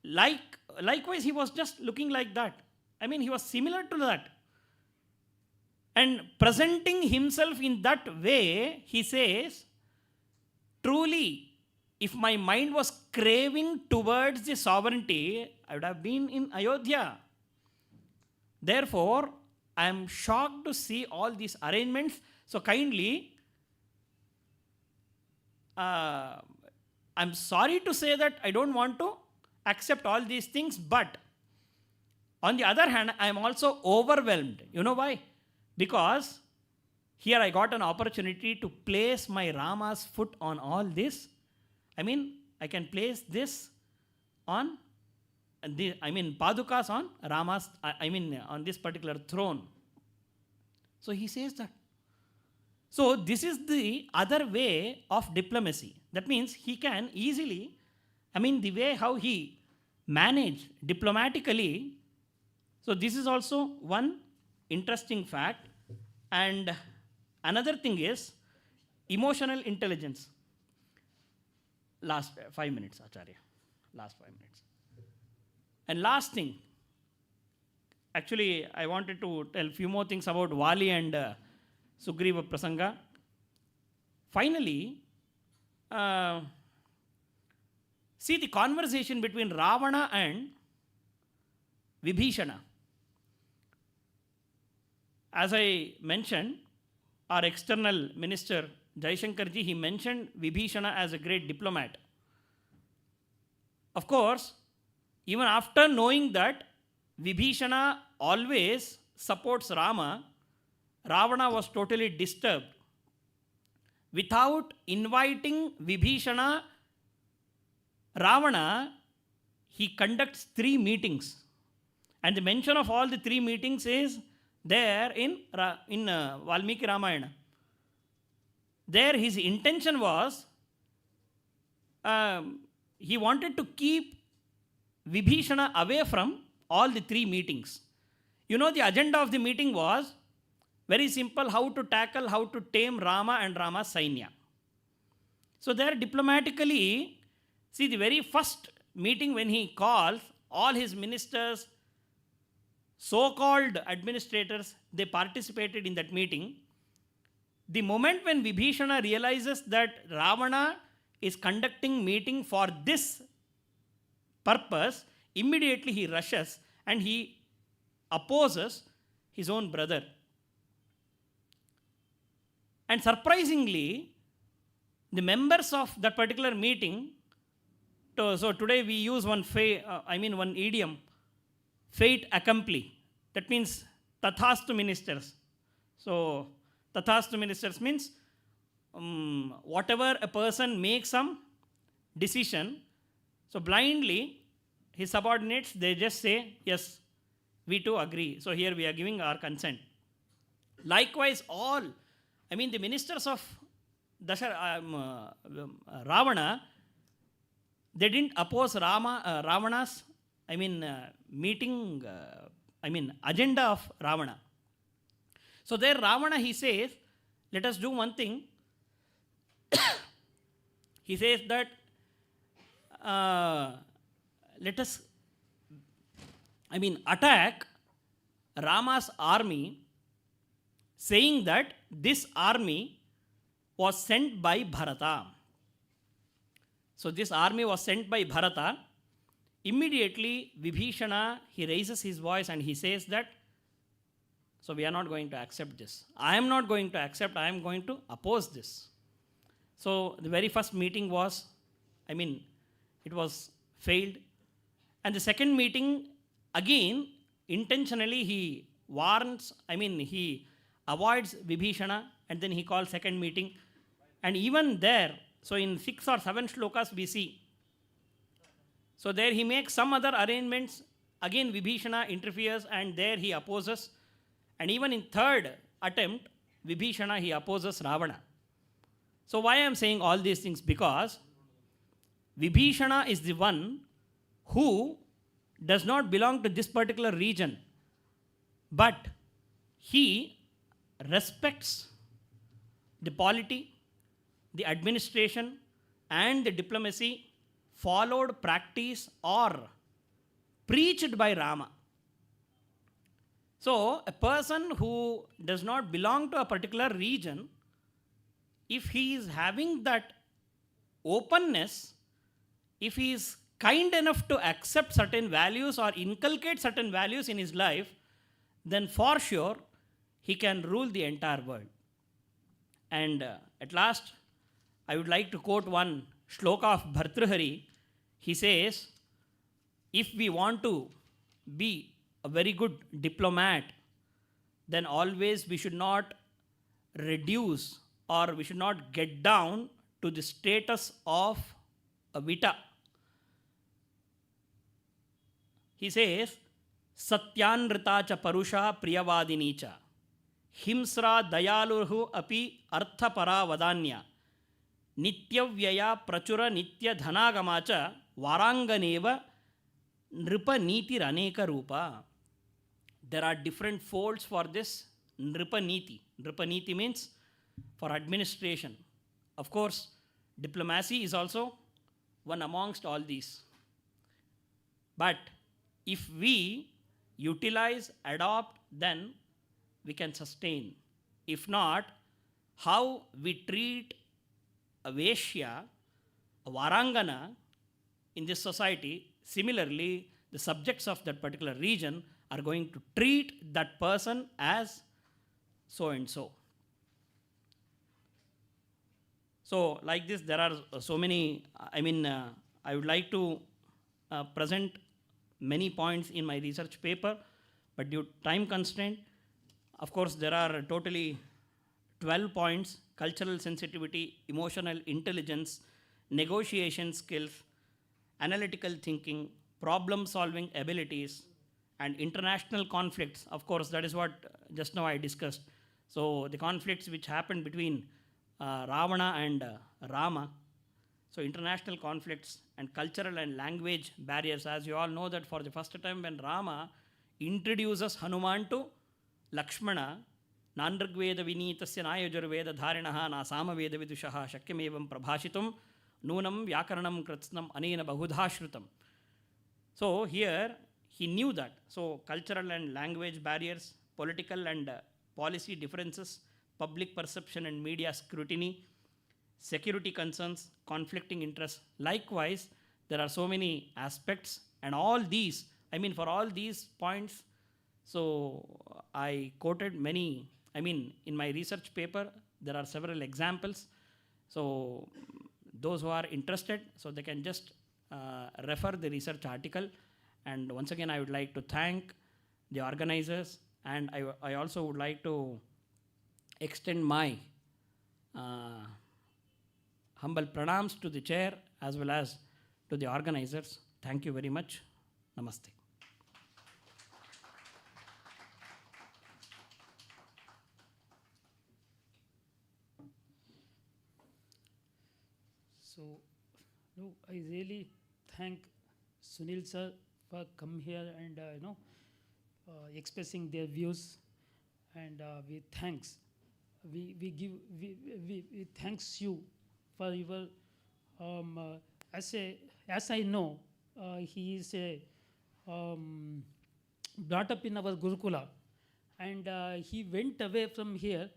likewise he was just looking like that. He was similar to that. And presenting himself in that way, he says, truly, if my mind was craving towards the sovereignty, I would have been in Ayodhya. Therefore, I am shocked to see all these arrangements. So kindly, I'm sorry to say that I don't want to accept all these things, but on the other hand, I am also overwhelmed. You know why? Because here I got an opportunity to place my Rama's foot on all this. I mean, I can place this on, Padukas on Rama's, on this particular throne. So he says that. So this is the other way of diplomacy. That means he can easily, the way how he managed diplomatically. So this is also one interesting fact. And another thing is emotional intelligence. Last 5 minutes, Acharya. Last 5 minutes. And last thing, actually, I wanted to tell a few more things about Vali and Sugriva Prasanga. Finally, see the conversation between Ravana and Vibhishana. As I mentioned, our external minister, Jaishankarji, he mentioned Vibhishana as a great diplomat. Of course, even after knowing that Vibhishana always supports Rama, Ravana was totally disturbed. Without inviting Vibhishana, Ravana, he conducts 3 meetings. And the mention of all the 3 meetings is there in Valmiki Ramayana. There his intention was, he wanted to keep Vibhishana away from all the 3 meetings. You know, the agenda of the meeting was very simple: how to tackle, how to tame Rama and Rama's Sainya. So there diplomatically, see the very first meeting when he calls all his ministers, so-called administrators, they participated in that meeting. The moment when Vibhishana realizes that Ravana is conducting meeting for this purpose, immediately he rushes and he opposes his own brother. And surprisingly, the members of that particular meeting, so today we use one idiom, fate accompli. That means tathastu ministers. So tathastu ministers means whatever a person makes some decision, so blindly his subordinates, they just say, yes, we too agree. So here we are giving our consent. Likewise, all, the ministers of Ravana, they didn't oppose Ravana's, meeting, agenda of Ravana. So there Ravana, he says, let us do one thing. He says that, let us, attack Rama's army, saying that this army was sent by Bharata. So this army was sent by Bharata. Immediately, Vibhishana, he raises his voice and he says that, so we are not going to accept this. I am not going to accept, I am going to oppose this. So the very first meeting was, it was failed. And the second meeting, again, intentionally he warns, he avoids Vibhishana, and then he calls second meeting. And even there, so in 6 or 7 shlokas we see, so there he makes some other arrangements, again Vibhishana interferes and there he opposes. And even in third attempt, Vibhishana, he opposes Ravana. So why I am saying all these things? Because Vibhishana is the one who does not belong to this particular region, but he respects the polity, the administration, and the diplomacy followed, practiced, or preached by Rama. So, a person who does not belong to a particular region, if he is having that openness, if he is kind enough to accept certain values or inculcate certain values in his life, then for sure he can rule the entire world. And at last, I would like to quote one shloka of Bhartrihari. He says, if we want to be a very good diplomat, then always we should not reduce or we should not get down to the status of a vita. He says, Satyanrita cha parusha priyavadini cha himsra dayaluhu api arthapara vadanya nityavyaya prachura nitya dhanagama cha varanganeva nripa niti raneka rupa. There are different folds for this nripa niti. Nripa niti means for administration. Of course, diplomacy is also one amongst all these. But if we utilize, adopt, then we can sustain. If not, how we treat a Vaishya, a Varangana in this society, similarly, the subjects of that particular region are going to treat that person as so and so. So, like this, there are so many. I would like to present many points in my research paper, but due to time constraint, of course, there are totally 12 points: cultural sensitivity, emotional intelligence, negotiation skills, analytical thinking, problem solving abilities, and international conflicts. Of course, that is what just now I discussed. So, the conflicts which happened between Ravana and Rama. So, international conflicts and cultural and language barriers. As you all know, that for the first time when Rama introduces Hanuman to Lakshmana, Nandrigveda Vinitasya Nayajurveda Dharinaha Na Samaveda Vidushaha Shakyamevam Prabhashitum Nunam Vyakaranam Kratsnam Anena Bahudha Shrutam. So, here he knew that. So, cultural and language barriers, political and policy differences, public perception and media scrutiny, security concerns, conflicting interests. Likewise, there are so many aspects, and all these, for all these points, so I quoted many, in my research paper, there are several examples. So, those who are interested, so they can just refer the research article. And once again, I would like to thank the organizers, and I also would like to extend my humble pranams to the chair as well as to the organizers. Thank you very much. Namaste. So, no, I really thank Sunil sir for come here and expressing their views, and we thanks you for your as I know he is brought up in our Gurukula, and he went away from here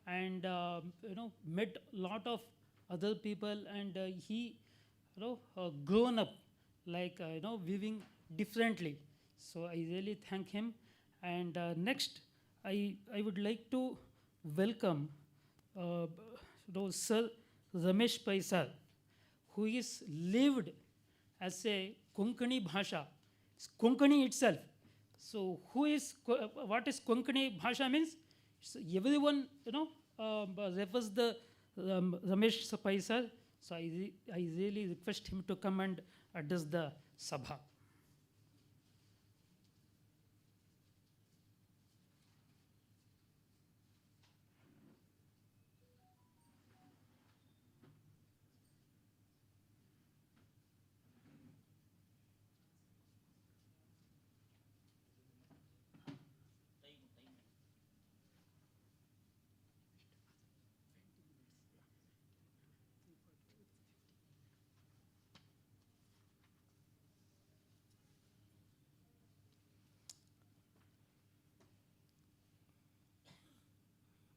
and met lot of other people, and he grown up like living differently. So I really thank him. And next I would like to welcome Sir Ramesh Pai sir, who is lived as a Konkani Bhasha, Konkani itself. So what is Konkani Bhasha means? So everyone refers the Ramesh Pai sir. So I really request him to come and address the Sabha.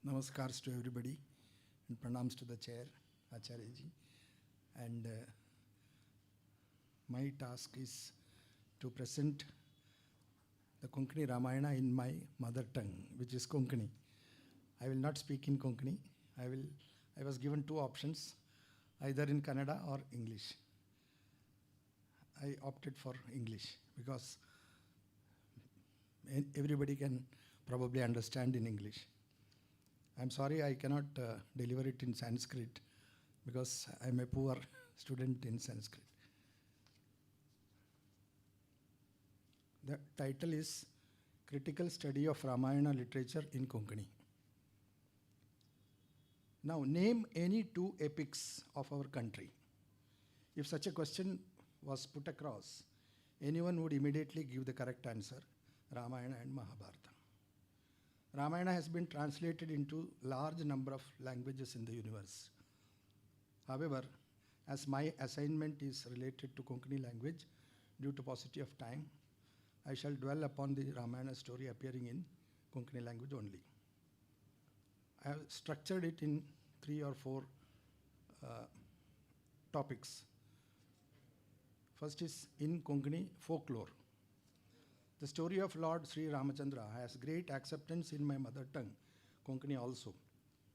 Namaskars to everybody, and pranams to the chair, Acharya ji. And my task is to present the Konkani Ramayana in my mother tongue, which is Konkani. I will not speak in Konkani. I was given two options, either in Kannada or English. I opted for English because everybody can probably understand in English. I'm sorry I cannot deliver it in Sanskrit because I'm a poor student in Sanskrit. The title is Critical Study of Ramayana Literature in Konkani. Now, name any two epics of our country. If such a question was put across, anyone would immediately give the correct answer, Ramayana and Mahabharata. Ramayana has been translated into large number of languages in the universe. However, as my assignment is related to Konkani language, due to paucity of time, I shall dwell upon the Ramayana story appearing in Konkani language only. I have structured it in 3 or 4 topics. First is in Konkani folklore. The story of Lord Sri Ramachandra has great acceptance in my mother tongue, Konkani also.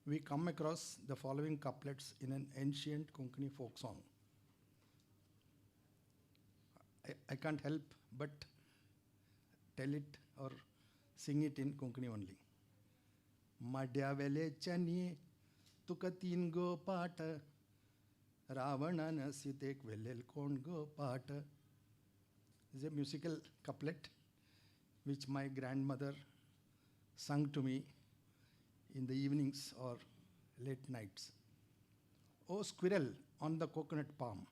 We come across the following couplets in an ancient Konkani folk song. I can't help but tell it or sing it in Konkani only. Madhya vele chani tukatin go pata Ravana na sitek velel kon go pata. This is a musical couplet which my grandmother sung to me in the evenings or late nights. O squirrel on the coconut palm,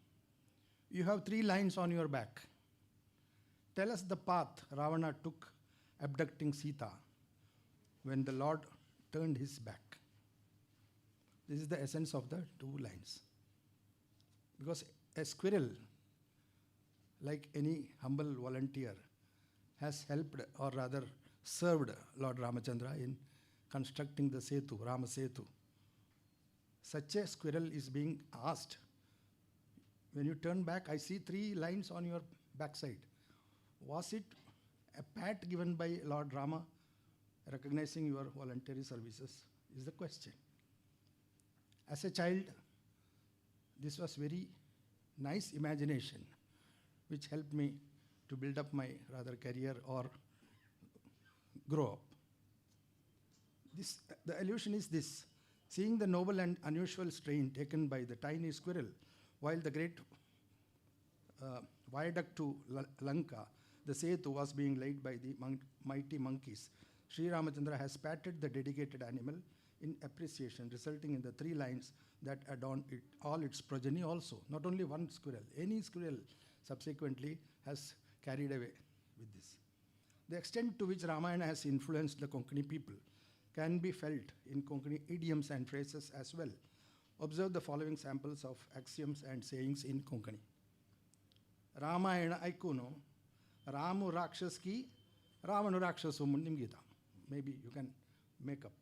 you have 3 lines on your back. Tell us the path Ravana took abducting Sita when the Lord turned his back. This is the essence of the 2 lines. Because a squirrel, like any humble volunteer, has helped or rather served Lord Ramachandra in constructing the Setu, Rama Setu. Such a squirrel is being asked, when you turn back, I see 3 lines on your backside. Was it a pat given by Lord Rama recognizing your voluntary services is the question. As a child, this was very nice imagination which helped me to build up my rather career or grow up. The allusion is this: seeing the noble and unusual strain taken by the tiny squirrel while the great viaduct to Lanka, the Setu, was being laid by the mighty monkeys, Sri Ramachandra has patted the dedicated animal in appreciation, resulting in the 3 lines that adorn it, all its progeny also. Not only one squirrel, any squirrel subsequently has carried away with this. The extent to which Ramayana has influenced the Konkani people can be felt in Konkani idioms and phrases as well. Observe the following samples of axioms and sayings in Konkani. Ramayana aikuno, Ramu Rakshas Ravanu Rakshasu Mundim Gita. Maybe you can make up.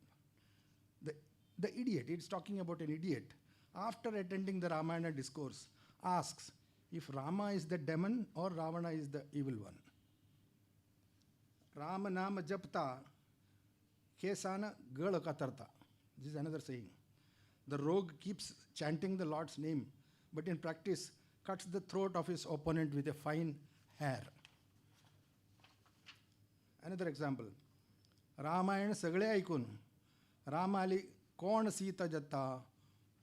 The idiot, it's talking about an idiot, after attending the Ramayana discourse, asks if Rama is the demon or Ravana is the evil one. Rama nama japta kesana gala katarta. This is another saying. The rogue keeps chanting the Lord's name, but in practice cuts the throat of his opponent with a fine hair. Another example. Ramayana sagle aikun. Ramali kon Sita jatta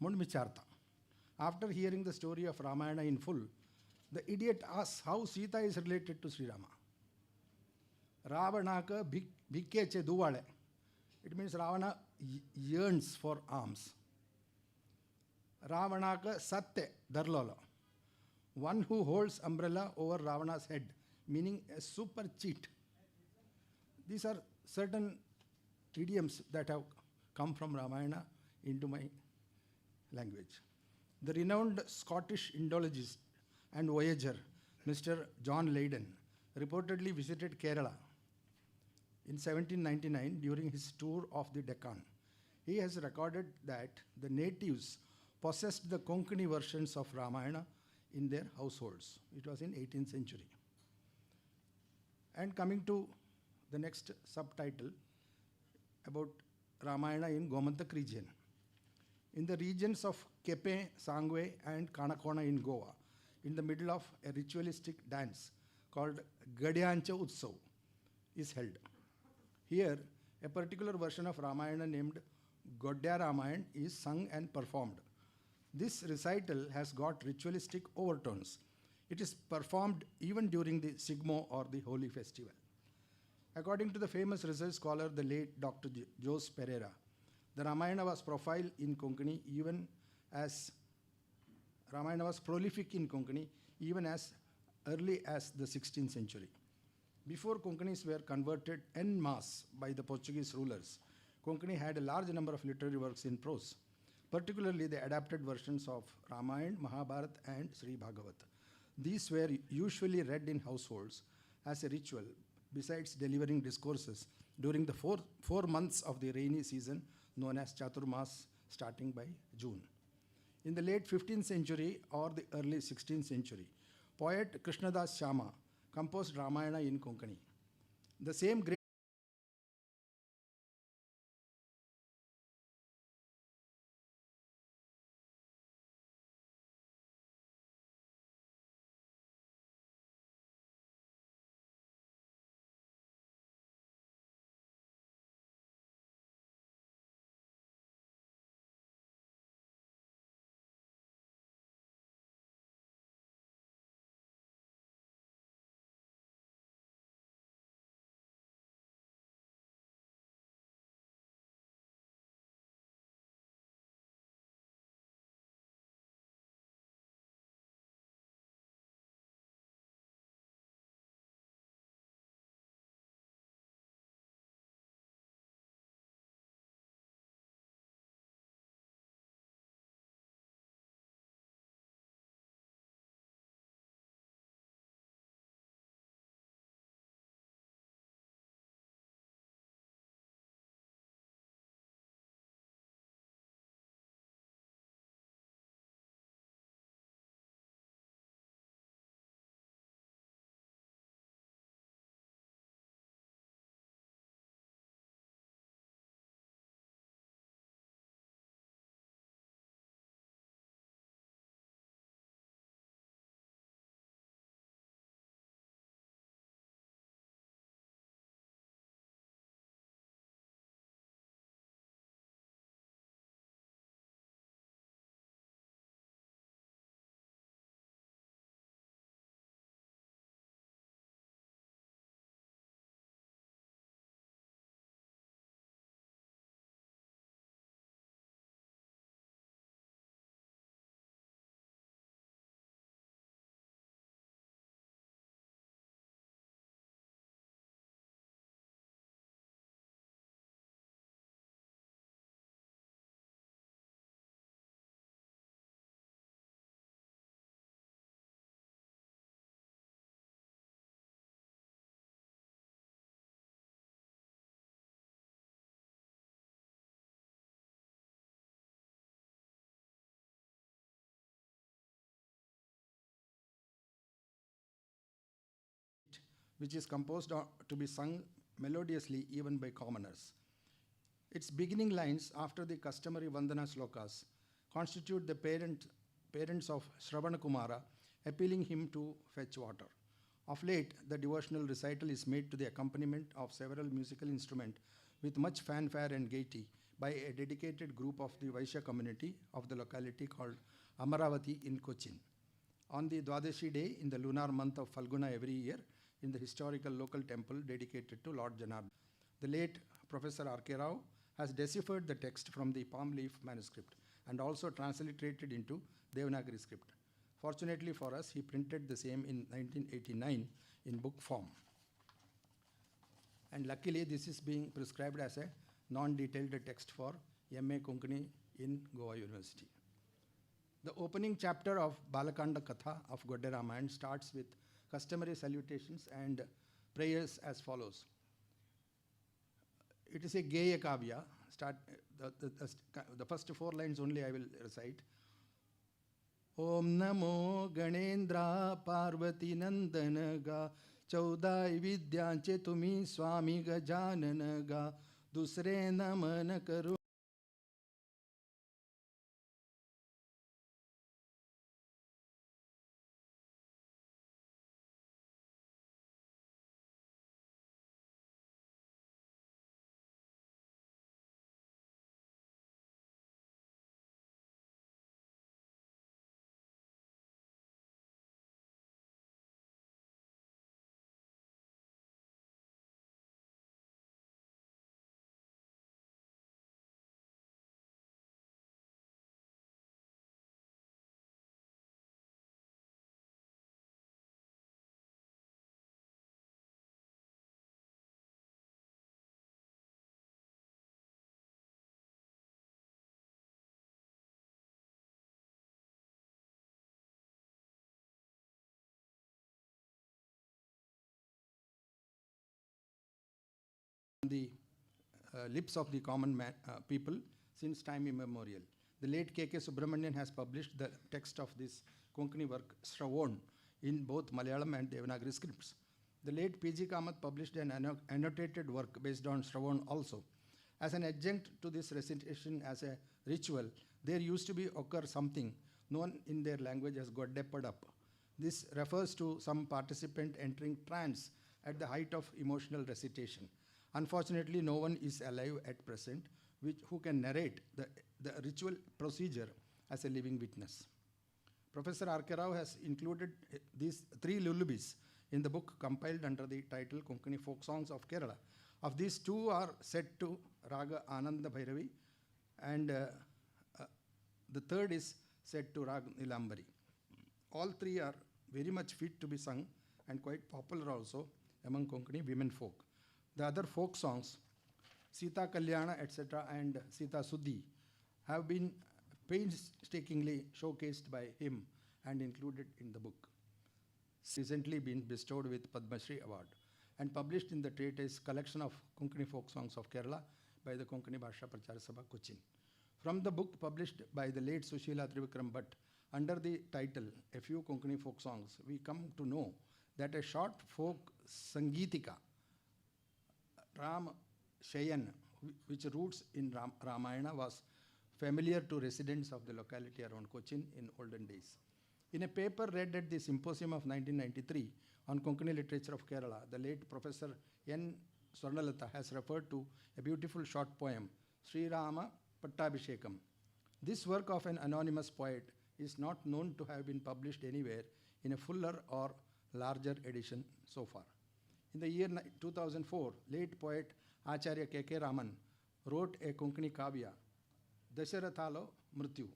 mund vicharta. After hearing the story of Ramayana in full, the idiot asks how Sita is related to Sri Rama. Ravanaka bhikkeche duvale. It means Ravana yearns for alms. Ravanaka Satya darlolo. One who holds umbrella over Ravana's head, meaning a super cheat. These are certain idioms that have come from Ramayana into my language. The renowned Scottish Indologist and voyager, Mr. John Leyden, reportedly visited Kerala in 1799 during his tour of the Deccan. He has recorded that the natives possessed the Konkani versions of Ramayana in their households. It was in 18th century. And coming to the next subtitle about Ramayana in Gomantak region. In the regions of Kepe, Sangwe and Kanakona in Goa, in the middle of a ritualistic dance called Gadyancha Utsav is held. Here, a particular version of Ramayana named Godya Ramayana is sung and performed. This recital has got ritualistic overtones. It is performed even during the Sigmo or the Holy Festival. According to the famous research scholar, the late Dr. Jose Pereira, the Ramayana was profiled in Konkani even as Ramayana was prolific in Konkani even as early as the 16th century. Before Konkanis were converted en masse by the Portuguese rulers, Konkani had a large number of literary works in prose, particularly the adapted versions of Ramayana, Mahabharata, and Sri Bhagavat. These were usually read in households as a ritual, besides delivering discourses during the four months of the rainy season known as Chaturmas, starting by June. In the late 15th century or the early 16th century, poet Krishnadas Sharma composed Ramayana in Konkani. The same great which is composed to be sung melodiously even by commoners. Its beginning lines, after the customary Vandana slokas, constitute the parents of Shravana Kumara, appealing him to fetch water. Of late, the devotional recital is made to the accompaniment of several musical instruments with much fanfare and gaiety by a dedicated group of the Vaishya community of the locality called Amaravati in Cochin. On the Dwadashi day in the lunar month of Falguna every year, in the historical local temple dedicated to Lord Janardhan. The late Professor R.K. Rao has deciphered the text from the palm leaf manuscript and also transliterated into Devanagari script. Fortunately for us, he printed the same in 1989 in book form. And luckily, this is being prescribed as a non-detailed text for M.A. Konkani in Goa University. The opening chapter of Balakanda Katha of Godya Ramayana starts with customary salutations and prayers as follows. It is a Geya Kavya. The first four lines only I will recite. Om Namo Ganendra Parvati Nandanaga Chaudai Vidyanche Tumi Swami Gajananaga Dusre Namana Karu the lips of the common people since time immemorial. The late K.K. Subramanian has published the text of this Konkani work, Shravan, in both Malayalam and Devanagari scripts. The late P.G. Kamath published an annotated work based on Shravan also. As an adjunct to this recitation as a ritual, there used to be occur something known in their language as Godabarisha. This refers to some participant entering trance at the height of emotional recitation. Unfortunately, no one is alive at present who can narrate the ritual procedure as a living witness. Professor R.K. Rao has included these 3 lullabies in the book compiled under the title Konkani Folk Songs of Kerala. Of these, 2 are set to Raga Ananda Bhairavi, and the third is set to Rag Nilambari. All 3 are very much fit to be sung and quite popular also among Konkani women folk. The other folk songs, Sita Kalyana, etc., and Sita Suddhi, have been painstakingly showcased by him and included in the book. Recently been bestowed with Padma Shri Award and published in the treatise Collection of Konkani Folk Songs of Kerala by the Konkani Bhasha Prachar Sabha, Cochin. From the book published by the late Sushila Trivikram Bhatt under the title A Few Konkani Folk Songs, we come to know that a short folk Sangeetika, Ram Shayan, which roots in Ramayana, was familiar to residents of the locality around Cochin in olden days. In a paper read at the Symposium of 1993 on Konkani literature of Kerala, the late Professor N. Swarnalatha has referred to a beautiful short poem, Sri Rama Pattabhishekam. This work of an anonymous poet is not known to have been published anywhere in a fuller or larger edition so far. In the year 2004, late poet Acharya K.K. Raman wrote a Konkani Kavya, Dasharathalo Mrityu,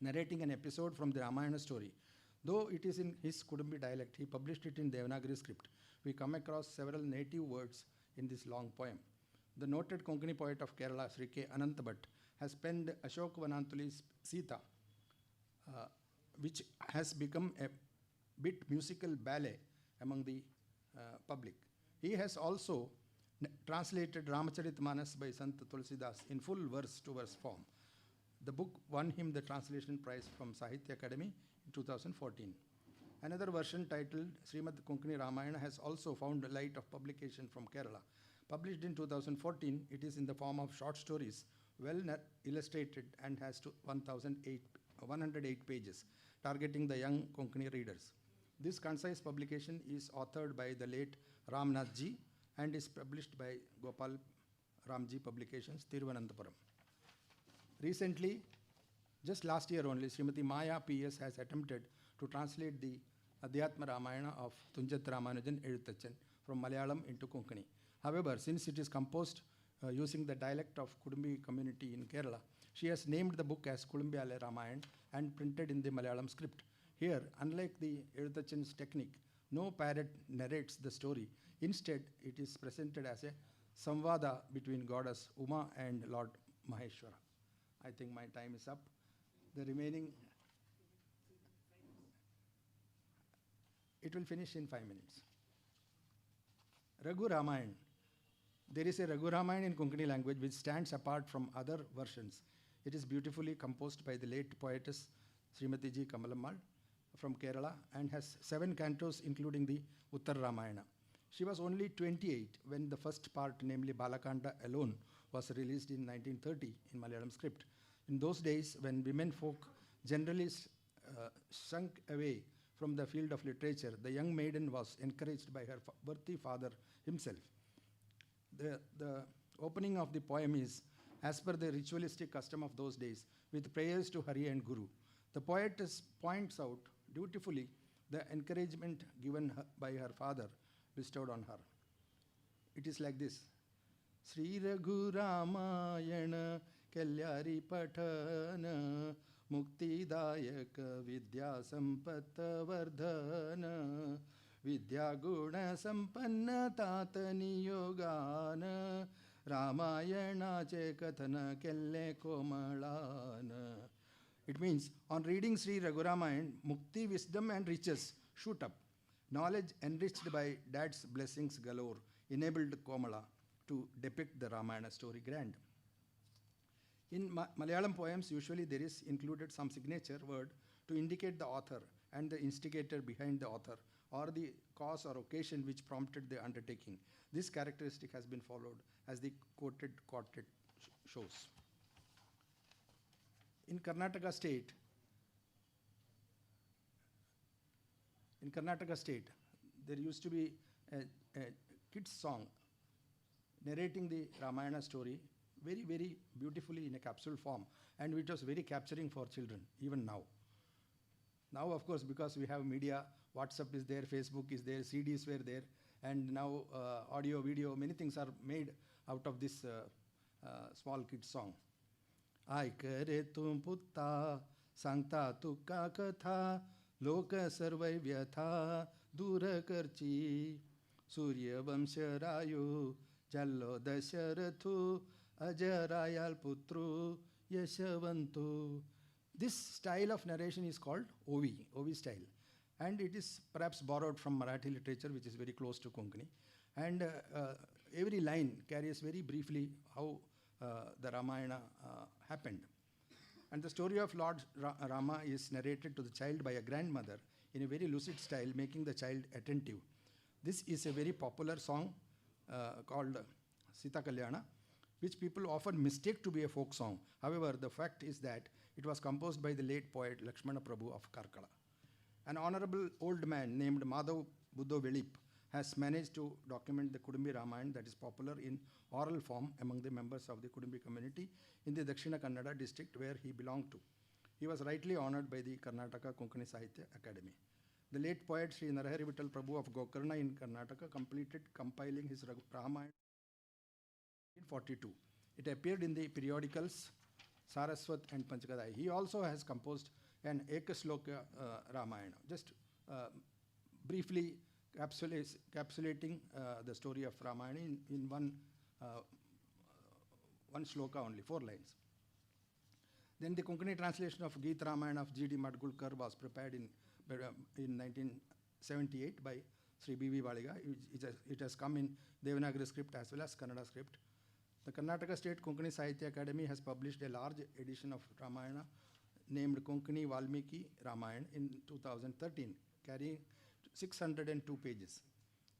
narrating an episode from the Ramayana story. Though it is in his Kudumbi dialect, he published it in Devanagari script. We come across several native words in this long poem. The noted Konkani poet of Kerala, Sri K. Ananthabhat, has penned Ashok Vanantuli's Sita, which has become a bit musical ballet among the public. He has also translated Ramcharitmanas by Sant Tulsidas in full verse-to-verse form. The book won him the translation prize from Sahitya Academy in 2014. Another version titled Srimad Konkani Ramayana has also found the light of publication from Kerala. Published in 2014, it is in the form of short stories, well illustrated, and has 108 pages, targeting the young Konkani readers. This concise publication is authored by the late Ramnath Ji and is published by Gopal Ramji Publications, Thiruvananthapuram. Recently, just last year only, Srimati Maya P.S. has attempted to translate the Adhyaksha Ramayana of Tunjat Ramanujan Ezhuthachan from Malayalam into Konkani. However, since it is composed using the dialect of Kudumbi community in Kerala, she has named the book as Kudumbiale Ramayana and printed in the Malayalam script. Here, unlike the Ezhuthachan's technique, no parrot narrates the story. Instead, it is presented as a samvada between goddess Uma and Lord Maheshwara. I think my time is up. The remaining, it will finish in 5 minutes. Raghu Ramayana. There is a Raghu Ramayana in Konkani language which stands apart from other versions. It is beautifully composed by the late poetess Srimati G. Kamalammal from Kerala and has 7 cantos including the Uttar Ramayana. She was only 28 when the first part, namely Balakanda alone, was released in 1930 in Malayalam script. In those days, when women folk generally sunk away from the field of literature, the young maiden was encouraged by her worthy father himself. The opening of the poem is as per the ritualistic custom of those days, with prayers to Hari and Guru. The poetess points out dutifully the encouragement given by her father bestowed on her. It is like this. Sri Raghu Ramayana Kalyari Patana Muktidayaka Vidya Sampatta Vardhana Vidya Guna Sampanna Tatani Yogana Ramayana Chekathana Kelle Komalana. It means, on reading Sri Raghu Ramayana, Mukti, wisdom and riches shoot up. Knowledge enriched by dad's blessings galore enabled Komala to depict the Ramayana story grand. In Malayalam poems, usually there is included some signature word to indicate the author and the instigator behind the author, or the cause or occasion which prompted the undertaking. This characteristic has been followed as the quoted quartet shows. In Karnataka state, there used to be a kids song narrating the Ramayana story very, very beautifully in a capsule form, and which was very capturing for children, even now. Now, of course, because we have media, WhatsApp is there, Facebook is there, CDs were there, and now audio, video, many things are made out of this small kid song. Ai kare tum putta sangta tukka katha loka sarvai vyatha dura karchi surya vamsha rayu jallo dasharathu ajarayal putru yashavantu. This style of narration is called OV style, and it is perhaps borrowed from Marathi literature, which is very close to Konkani. And every line carries very briefly how the Ramayana happened. And the story of Lord Rama is narrated to the child by a grandmother in a very lucid style, making the child attentive. This is a very popular song called Sita Kalyana, which people often mistake to be a folk song. However, the fact is that it was composed by the late poet Lakshmana Prabhu of Karkala. An honorable old man named Madhav Buddho Velip has managed to document the Kudumbi Ramayana that is popular in oral form among the members of the Kudumbi community in the Dakshina Kannada district where he belonged to. He was rightly honored by the Karnataka Konkani Sahitya Academy. The late poet Sri Narahari Vittal Prabhu of Gokarna in Karnataka completed compiling his Ramayana in 1942. It appeared in the periodicals Saraswat and Panchakadai. He also has composed an Ekasloka Ramayana, just briefly capsulating the story of Ramayana in one shloka only, 4 lines. Then the Konkani translation of Geet Ramayana of G.D. Madgulkar was prepared in 1978 by Sri B.V. Baliga. It has come in Devanagari script as well as Kannada script. The Karnataka State Konkani Sahitya Academy has published a large edition of Ramayana named Konkani Valmiki Ramayana in 2013, carrying 602 pages.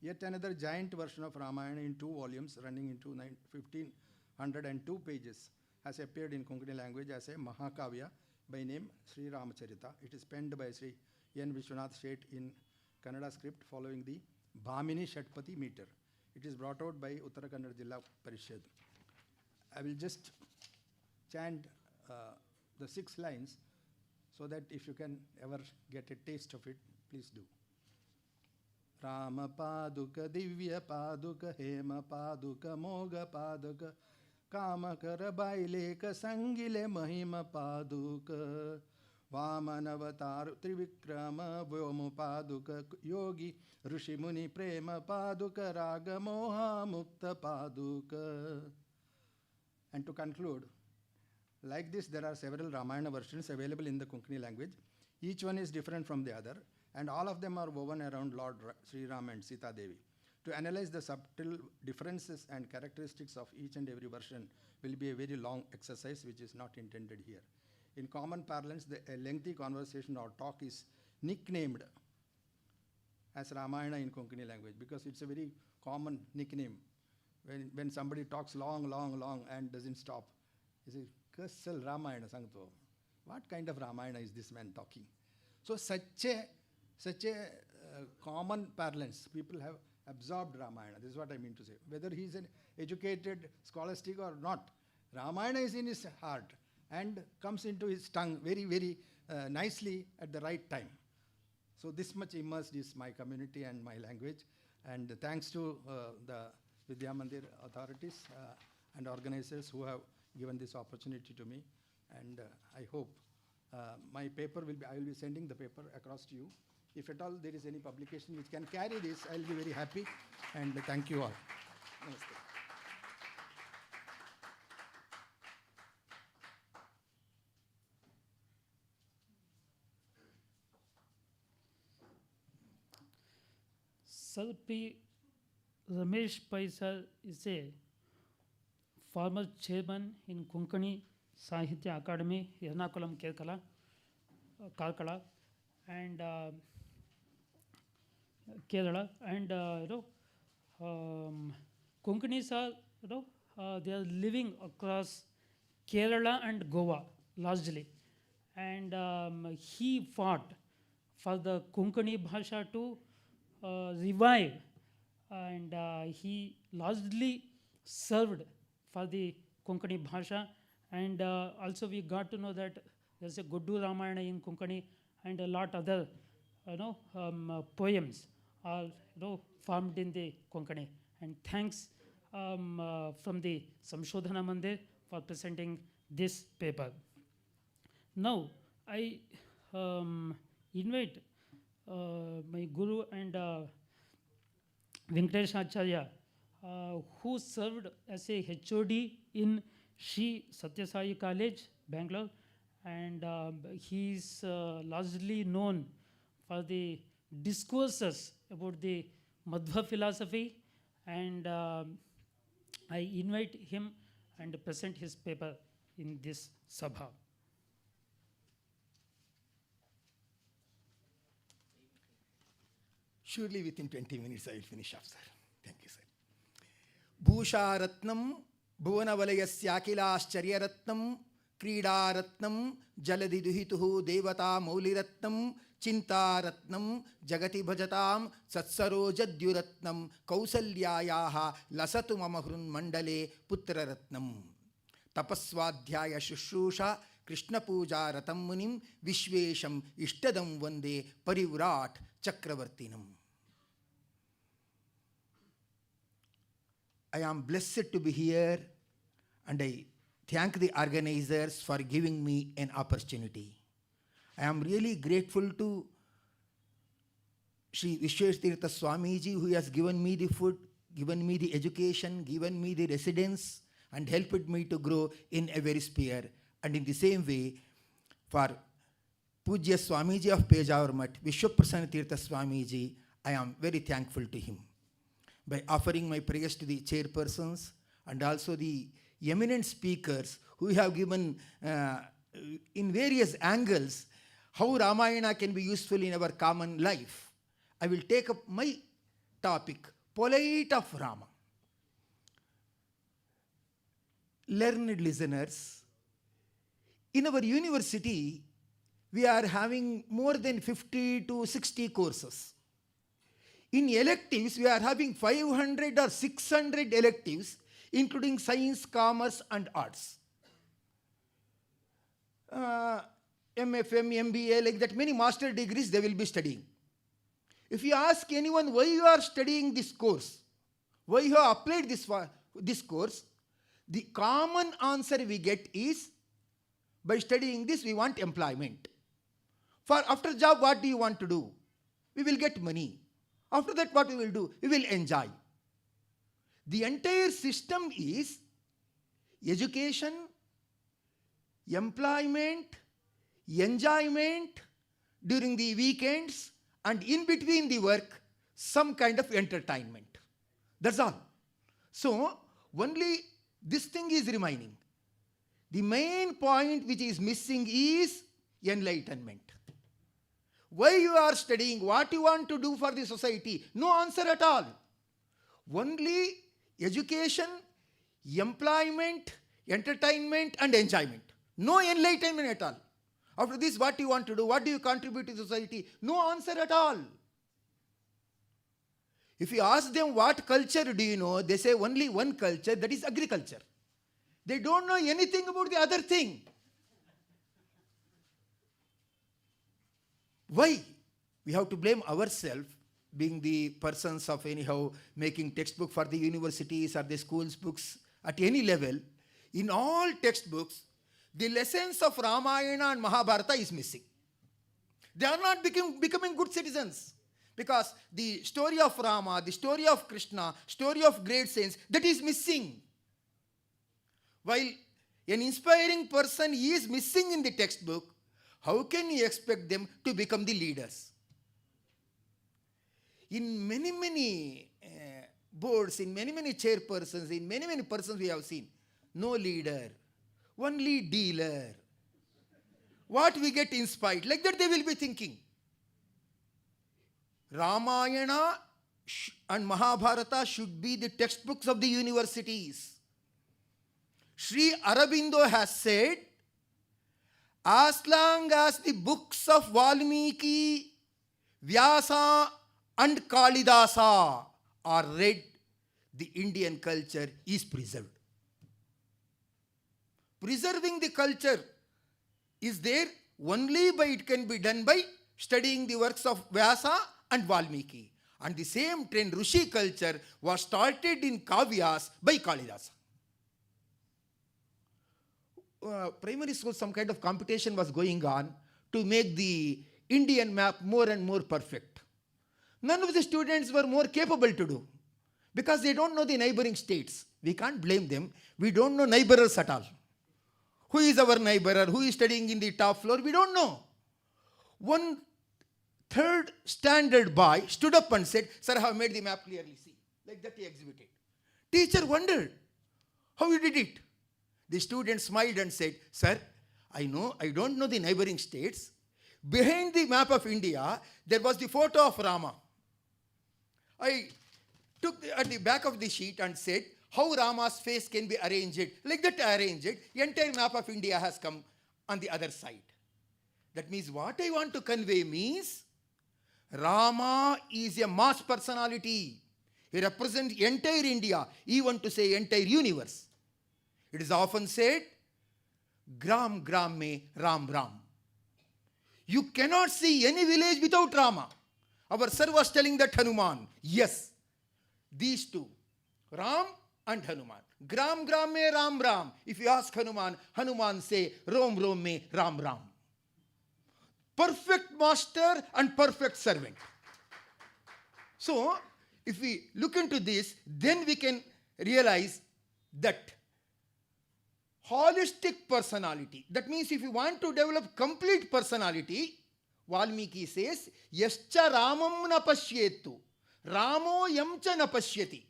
Yet another giant version of Ramayana in 2 volumes running into 1502 pages has appeared in Konkani language as a Mahakavya by name Sri Ramacharita. It is penned by Sri N. Vishwanath Shet in Kannada script following the Bhamini Shatpati meter. It is brought out by Uttara Kannada Jilla Parishad. I will just chant the 6 lines so that if you can ever get a taste of it, please do. Rama Paduka Divya Paduka Hema Paduka Moga Paduka Kamakara Baileka Sangile Mahima Paduka Vamanavatar Trivikrama Vyomu Paduka Yogi Rishi Muni Prema Paduka Raga Moha Mukta Paduka. And to conclude, like this, there are several Ramayana versions available in the Konkani language. Each one is different from the other, and all of them are woven around Lord Sri Ram and Sita Devi. To analyze the subtle differences and characteristics of each and every version will be a very long exercise, which is not intended here. In common parlance, a lengthy conversation or talk is nicknamed as Ramayana in Konkani language because it's a very common nickname. When somebody talks long and doesn't stop, you say, Kassal Ramayana Sangto. What kind of Ramayana is this man talking? So such a common parlance, people have absorbed Ramayana. This is what I mean to say. Whether he is an educated, scholastic or not, Ramayana is in his heart and comes into his tongue very, very nicely at the right time. So this much immersed is my community and my language. And thanks to the Vidya Mandir authorities and organizers who have given this opportunity to me. And I hope my paper I will be sending the paper across to you. If at all there is any publication which can carry this, I'll be very happy. And thank you all. Namaste. Sir P. Ramesh Paisa is a former chairman in Konkani Sahitya Academy, Ernakulam, Kalkala, and Kerala, and Konkanis are they are living across Kerala and Goa largely, and he fought for the Konkani Bhasha to revive, and he largely served for the Konkani Bhasha, and also we got to know that there's a Ramayana in Konkani, and a lot other poems are formed in the Konkani. And thanks from the Samshodhana Mandir for presenting this paper. Now I invite my Guru and Venkatesh Acharya, who served as a HOD in Sri Satya Sai College, Bangalore, and he is largely known for the discourses about the Madhva philosophy, and I invite him and present his paper in this Sabha. Surely within 20 minutes I will finish up, sir. Thank you, sir. Bhusharatnam Bhuvanavalayasyakilascharyaratnam Kridaratnam Jaladiduhituhu Devata Mauliratnam Chintaratnam Jagati Bhajatam Satsarojadyuratnam Kausalyayaha Lasatu Mamahrun Mandale Putraratnam Tapaswadhyaya Shushusha Krishna Puja Ratam Munim Vishvesham Ishtadam Vande Parivrat Chakravartinam. I am blessed to be here, and I thank the organizers for giving me an opportunity. I am really grateful to Sri Vishweshtirtha Swamiji, who has given me the food, given me the education, given me the residence, and helped me to grow in a very sphere. And in the same way, for Pujya Swamiji of Pejawar Mutt, Vishwaprasana Tirtha Swamiji, I am very thankful to him. By offering my prayers to the chairpersons and also the eminent speakers who have given in various angles how Ramayana can be useful in our common life, I will take up my topic, Polite of Rama. Learned listeners, in our university, we are having more than 50 to 60 courses. In electives, we are having 500 or 600 electives, including science, commerce, and arts. MFM, MBA, like that, many master degrees they will be studying. If you ask anyone why you are studying this course, why you have applied this course, the common answer we get is, by studying this, we want employment. For after job, what do you want to do? We will get money. After that, what we will do? We will enjoy. The entire system is education, employment, enjoyment during the weekends, and in between the work, some kind of entertainment. That's all. So, only this thing is remaining. The main point which is missing is enlightenment. Why you are studying, what you want to do for the society? No answer at all. Only education, employment, entertainment, and enjoyment. No enlightenment at all. After this, what you want to do? What do you contribute to society? No answer at all. If you ask them what culture do you know, they say only one culture, that is agriculture. They don't know anything about the other thing. Why? We have to blame ourselves, being the persons of anyhow making textbook for the universities or the schools books at any level. In all textbooks, the lessons of Ramayana and Mahabharata is missing. They are not becoming good citizens. Because the story of Rama, the story of Krishna, story of great saints, that is missing. While an inspiring person is missing in the textbook, how can you expect them to become the leaders? In many boards, in many chairpersons, in many persons we have seen, no leader, only dealer. What we get inspired, like that they will be thinking. Ramayana and Mahabharata should be the textbooks of the universities. Sri Aurobindo has said, as long as the books of Valmiki, Vyasa and Kalidasa are read, the Indian culture is preserved. Preserving the culture is there only by it can be done by studying the works of Vyasa and Valmiki. And the same trend, Rishi culture, was started in Kavyas by Kalidasa. Primary school, some kind of competition was going on to make the Indian map more and more perfect. None of the students were more capable to do because they don't know the neighboring states. We can't blame them. We don't know neighbors at all. Who is our neighbor? Who is studying in the top floor? We don't know. One third standard boy stood up and said, "Sir, I have made the map clearly. See." Like that he exhibited. Teacher wondered, how you did it? The student smiled and said, "Sir, I don't know the neighboring states. Behind the map of India, there was the photo of Rama. I took at the back of the sheet and said, how Rama's face can be arranged. Like that I arranged it. The entire map of India has come on the other side." That means what I want to convey means Rama is a mass personality. He represents entire India, even to say entire universe. It is often said, Gram Gram me Ram Ram. You cannot see any village without Rama. Our sir was telling that Hanuman. Yes, these two, Ram and Hanuman. Gram Gram me Ram Ram. If you ask Hanuman, Hanuman say, Rom Rom me Ram Ram. Perfect master and perfect servant. So, if we look into this, then we can realize that holistic personality. That means if you want to develop complete personality, Valmiki says, Yascha Ramam na pashyetu, Ramo yamcha na pashyati.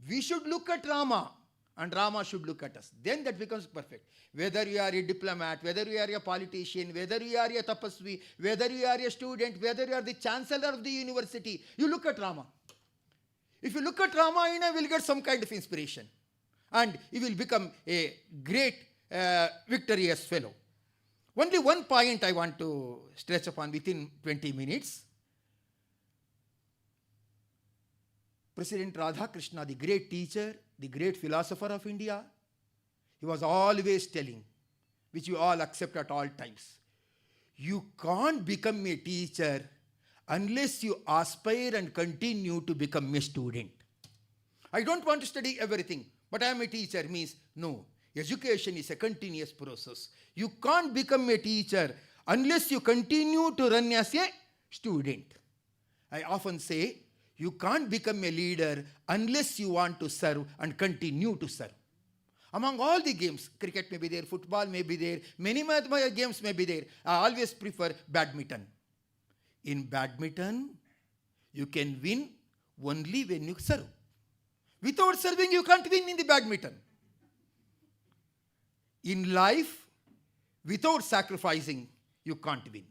We should look at Rama and Rama should look at us. Then that becomes perfect. Whether you are a diplomat, whether you are a politician, whether you are a tapasvi, whether you are a student, whether you are the chancellor of the university, you look at Rama. If you look at Ramayana, you will get some kind of inspiration. And you will become a great victorious fellow. Only one point I want to stretch upon within 20 minutes. President Radhakrishna, the great teacher, the great philosopher of India, he was always telling, which you all accept at all times, you can't become a teacher unless you aspire and continue to become a student. I don't want to study everything, but I am a teacher means no. Education is a continuous process. You can't become a teacher unless you continue to run as a student. I often say, you can't become a leader unless you want to serve and continue to serve. Among all the games, cricket may be there, football may be there, many games may be there. I always prefer badminton. In badminton, you can win only when you serve. Without serving, you can't win in the badminton. In life, without sacrificing, you can't win.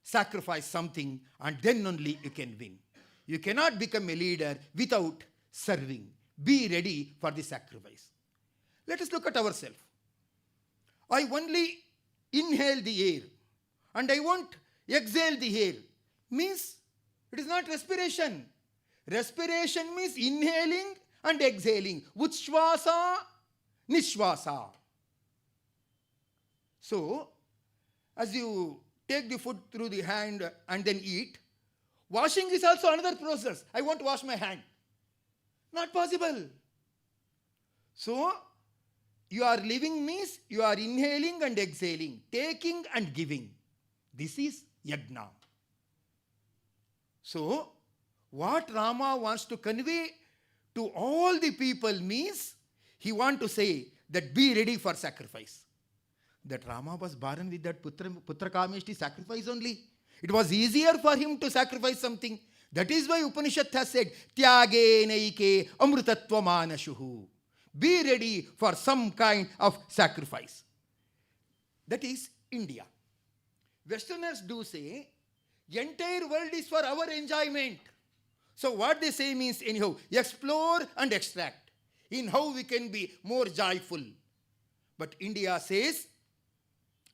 Sacrifice something and then only you can win. You cannot become a leader without serving. Be ready for the sacrifice. Let us look at ourselves. I only inhale the air and I won't exhale the air. Means it is not respiration. Respiration means inhaling and exhaling. Uchshvasa, nishvasa. So, as you take the food through the hand and then eat, washing is also another process. I want to wash my hand. Not possible. So, you are living means you are inhaling and exhaling, taking and giving. This is yajna. So, what Rama wants to convey to all the people means he wants to say that be ready for sacrifice. That Rama was born with that putra kameshti sacrifice only. It was easier for him to sacrifice something. That is why Upanishad has said, Tyage naike amrutatva manashuhu. Be ready for some kind of sacrifice. That is India. Westerners do say, entire world is for our enjoyment. So what they say means, anyhow, explore and extract in how we can be more joyful. But India says,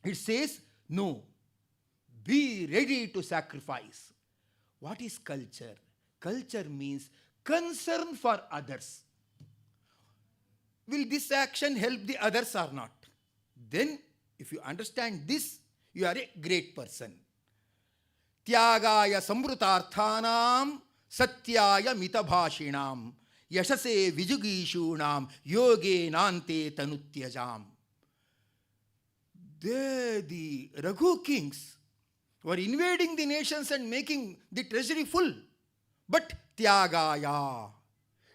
it says, no, be ready to sacrifice. What is culture? Culture means concern for others. Will this action help the others or not? Then, if you understand this, you are a great person. Tyagaya samrutarthanam satyaya mitabhashinam yashase vijugishunam yoge nante tanutyajam. The Raghu kings were invading the nations and making the treasury full. But Tyagaya,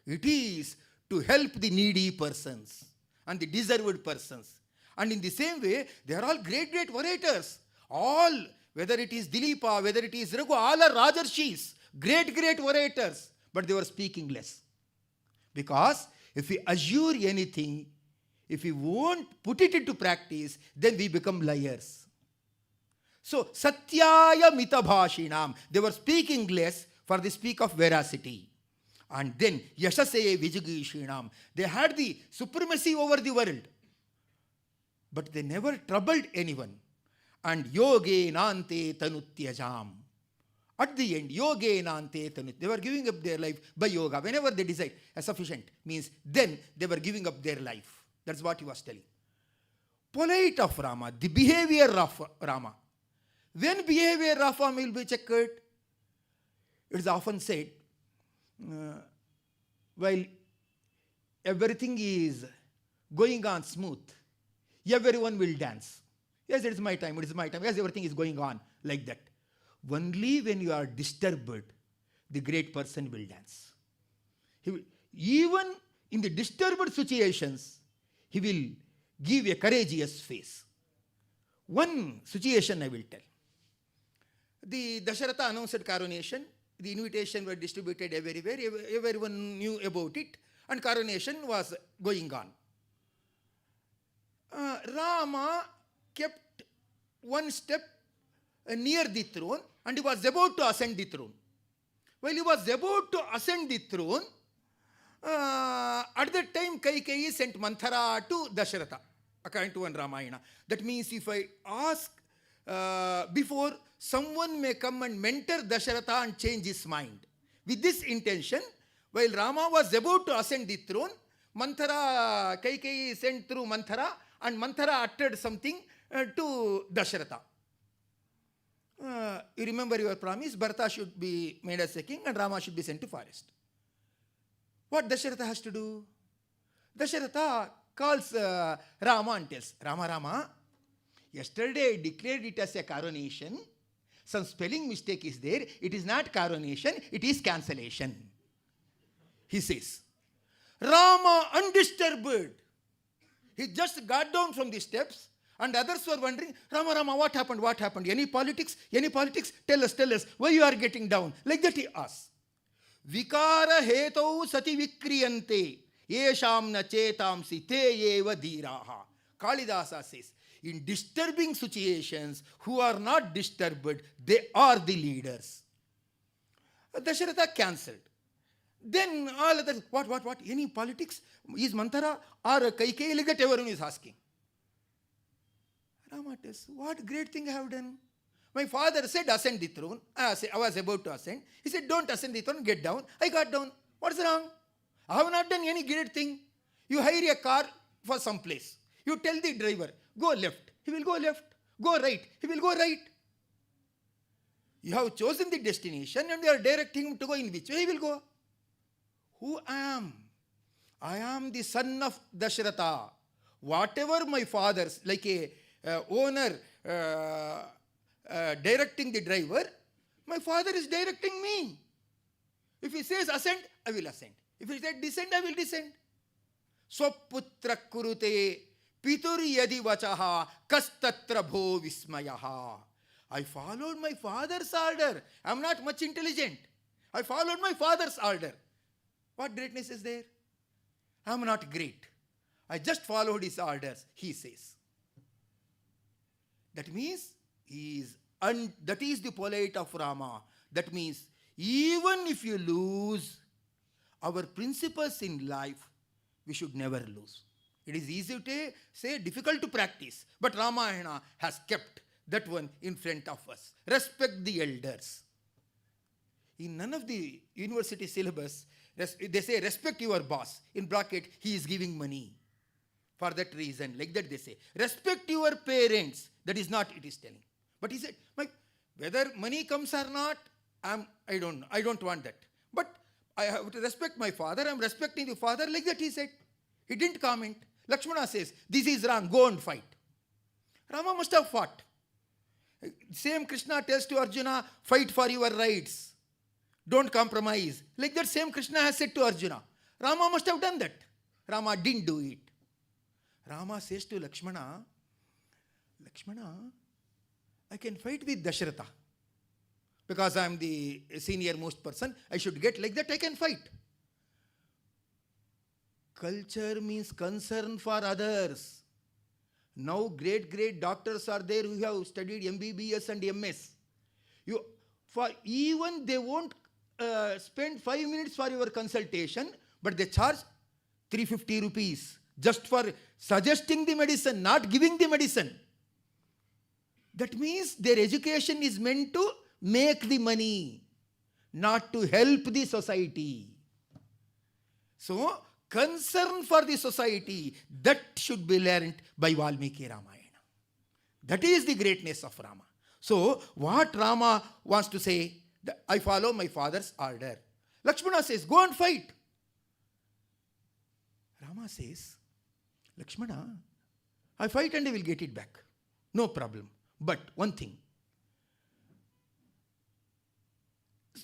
it is to help the needy persons and the deserved persons. And in the same way, they are all great, great orators. All, whether it is Dilipa, whether it is Raghu, all are Rajarshis, great, great orators. But they were speaking less. Because if we assure anything, if we won't put it into practice, then we become liars. So, Satyaya mitabhashinam, they were speaking less for the speak of veracity. And then, Yashase vijagishinam, they had the supremacy over the world. But they never troubled anyone. And yoge nante tanutyajam. At the end, yoge nante tanut, they were giving up their life by yoga. Whenever they decide, sufficient, means then they were giving up their life. That's what he was telling. Polite of Rama, the behavior of Rama. When behavior of Rama will be checked, it is often said, while everything is going on smooth, everyone will dance. Yes, it is my time, it is my time. Yes, everything is going on like that. Only when you are disturbed, the great person will dance. Even in the disturbed situations, he will give a courageous face. One situation I will tell. The Dasharatha announced coronation. The invitation were distributed everywhere. Everyone knew about it. And coronation was going on. Rama kept one step near the throne and he was about to ascend the throne. While he was about to ascend the throne, at that time Kaikeyi sent Manthara to Dasharatha, according to one Ramayana. That means if I ask before, someone may come and mentor Dasharatha and change his mind. With this intention, while Rama was about to ascend the throne, Manthara, Kaikeyi sent through Manthara, and Manthara uttered something to Dasharatha. You remember your promise, Bharata should be made as a king and Rama should be sent to forest. What Dasharatha has to do? Dasharatha calls Rama and tells, Rama, yesterday I declared it as a coronation. Some spelling mistake is there. It is not coronation, it is cancellation. He says, Rama undisturbed. He just got down from the steps and others were wondering, Rama, what happened? What happened? Any politics? Any politics? Tell us, why you are getting down? Like that he asked. Vikara hetau sati vikriyante yesham na chetamsi te eva dhiraha. Kalidasa says, in disturbing situations, who are not disturbed, they are the leaders. Dasharatha cancelled. Then all others, what? Any politics? Is Manthara or Kaikeyi? Like that everyone is asking. Rama tells, what great thing I have done? My father said, ascend the throne. I was about to ascend. He said, don't ascend the throne, get down. I got down. What's wrong? I have not done any great thing. You hire a car for some place. You tell the driver, go left. He will go left. Go right. He will go right. You have chosen the destination and you are directing him to go in which way he will go. Who I am? I am the son of Dasharatha. Whatever my father's, like a owner directing the driver, my father is directing me. If he says ascend, I will ascend. If he says descend, I will descend. Swaputra kurute pitur yadi vachaha kastatra bho vismayaha. I followed my father's order. I am not much intelligent. I followed my father's order. What greatness is there? I am not great. I just followed his orders, he says. That means that is the polite of Rama. That means even if you lose our principles in life, we should never lose. It is easy to say, difficult to practice, but Ramayana has kept that one in front of us. Respect the elders. In none of the university syllabus, they say respect your boss. In bracket, he is giving money. For that reason, like that they say. Respect your parents. That is not it is telling. But he said, whether money comes or not, I don't want that. But I have to respect my father. I am respecting the father. Like that he said. He didn't comment. Lakshmana says, this is wrong. Go and fight. Rama must have fought. Same Krishna tells to Arjuna, fight for your rights. Don't compromise. Like that same Krishna has said to Arjuna. Rama must have done that. Rama didn't do it. Rama says to Lakshmana, I can fight with Dasharatha. Because I am the senior most person, I should get like that, I can fight. Culture means concern for others. Now great doctors are there who have studied MBBS and MS. Even they won't spend 5 minutes for your consultation, but they charge 350 rupees just for suggesting the medicine, not giving the medicine. That means their education is meant to make the money, not to help the society. So, concern for the society, that should be learnt by Valmiki Ramayana. That is the greatness of Rama. So, what Rama wants to say, I follow my father's order. Lakshmana says, go and fight. Rama says, Lakshmana, I fight and I will get it back. No problem. But one thing.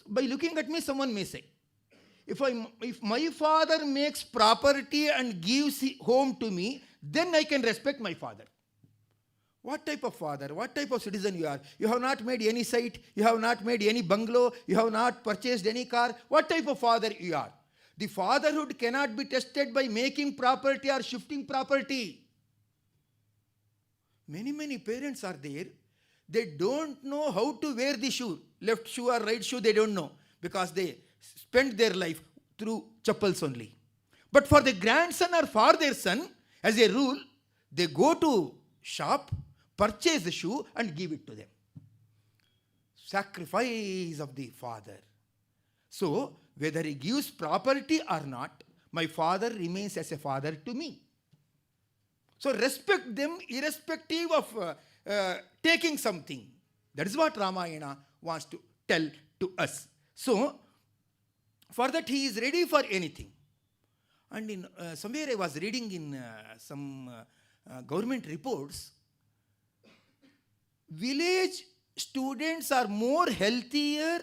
By looking at me, someone may say, if my father makes property and gives home to me, then I can respect my father. What type of father? What type of citizen you are? You have not made any site. You have not made any bungalow. You have not purchased any car. What type of father you are? The fatherhood cannot be tested by making property or shifting property. Many parents are there. They don't know how to wear the shoe. Left shoe or right shoe, they don't know. Because they spend their life through chappals only. But for the grandson or for their son, as a rule, they go to shop, purchase the shoe and give it to them. Sacrifice of the father. So, whether he gives property or not, my father remains as a father to me. So, respect them irrespective of taking something. That is what Ramayana wants to tell to us. So, for that he is ready for anything. And in somewhere I was reading in some government reports, village students are more healthier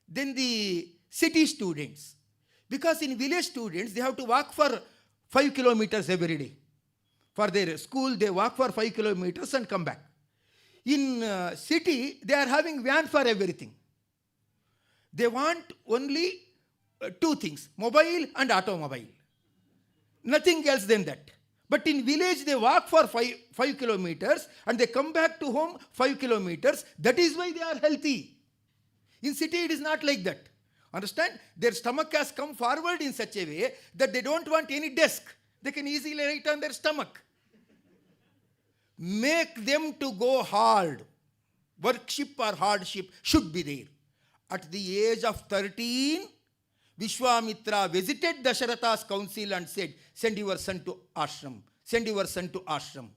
than the city students. Because in village students, they have to walk for 5 kilometers every day. For their school, they walk for 5 kilometers and come back. In city, they are having van for everything. They want only two things, mobile and automobile. Nothing else than that. But in village, they walk for 5 kilometers and they come back to home 5 kilometers. That is why they are healthy. In city, it is not like that. Understand? Their stomach has come forward in such a way that they don't want any desk. They can easily write on their stomach. Make them to go hard. Workship or hardship should be there. At the age of 13, Vishwamitra visited Dasharatha's council and said, send your son to ashram. Send your son to ashram.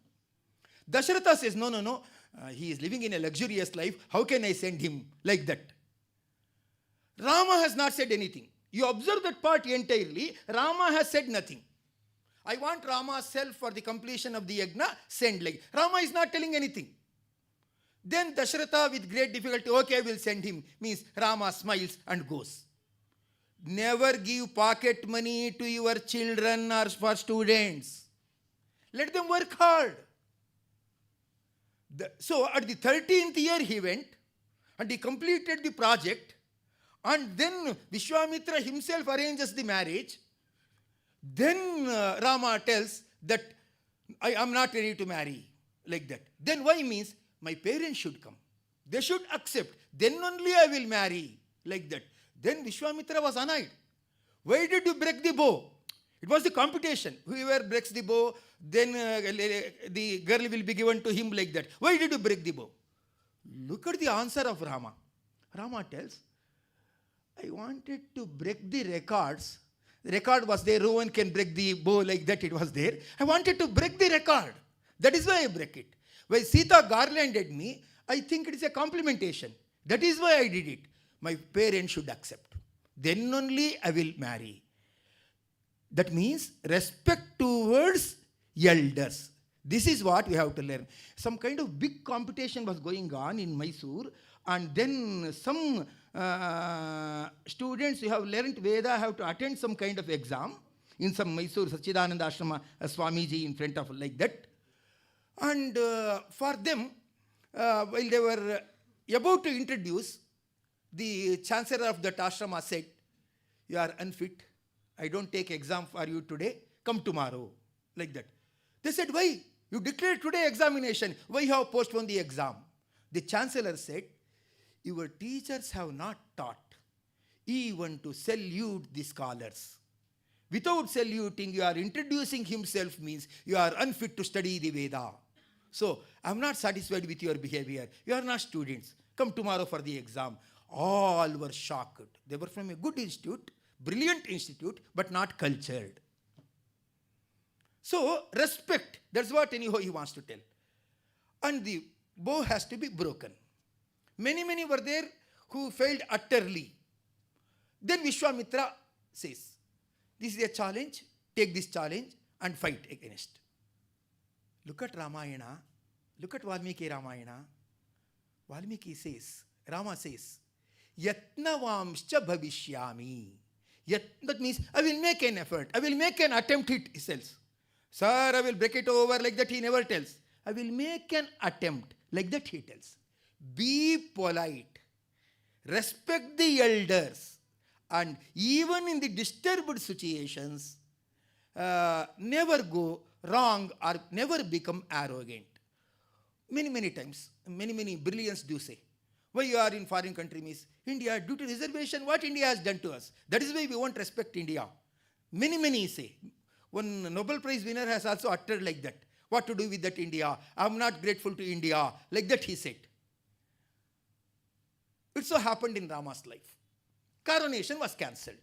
Dasharatha says, no. He is living in a luxurious life. How can I send him like that? Rama has not said anything. You observe that part entirely. Rama has said nothing. I want Rama's self for the completion of the yajna. Send like. Rama is not telling anything. Then Dasharatha with great difficulty, okay, I will send him. Means Rama smiles and goes. Never give pocket money to your children or for students. Let them work hard. So at the 13th year he went and he completed the project, and then Vishwamitra himself arranges the marriage. Then Rama tells that I am not ready to marry, like that. Then why means my parents should come. They should accept. Then only I will marry, like that. Then Vishwamitra was annoyed. Why did you break the bow? It was the competition. Whoever breaks the bow, then the girl will be given to him, like that. Why did you break the bow? Look at the answer of Rama. Rama tells, I wanted to break the records. The record was there. No one can break the bow like that. It was there. I wanted to break the record. That is why I break it. When Sita garlanded me, I think it is a complimentation. That is why I did it. My parents should accept. Then only I will marry. That means respect towards elders. This is what we have to learn. Some kind of big competition was going on in Mysore, and then some students who have learnt Veda have to attend some kind of exam in some Mysore Sacchidananda Ashrama Swamiji in front of like that. And for them, while they were about to introduce, the chancellor of that ashrama said, you are unfit. I don't take exam for you today. Come tomorrow. Like that. They said, why? You declared today examination. Why you have postponed the exam? The chancellor said, your teachers have not taught even to salute the scholars. Without saluting, you are introducing himself means you are unfit to study the Veda. So, I am not satisfied with your behavior. You are not students. Come tomorrow for the exam. All were shocked. They were from a good institute, brilliant institute, but not cultured. So, respect. That's what anyhow he wants to tell. And the bow has to be broken. Many were there who failed utterly. Then Vishwamitra says, this is a challenge. Take this challenge and fight against. Look at Ramayana. Look at Valmiki Ramayana. Valmiki says, Rama says, Yatnavamscha bhavishyami. That means I will make an effort. I will make an attempt, he says. Sir, I will break it over, like that he never tells. I will make an attempt, like that he tells. Be polite. Respect the elders. And even in the disturbed situations, never go wrong or never become arrogant. Many times, many brilliants do say, why you are in foreign country means India, due to reservation, what India has done to us. That is why we won't respect India. Many say. One Nobel Prize winner has also uttered like that. What to do with that India? I am not grateful to India. Like that he said. It so happened in Rama's life. Coronation was cancelled.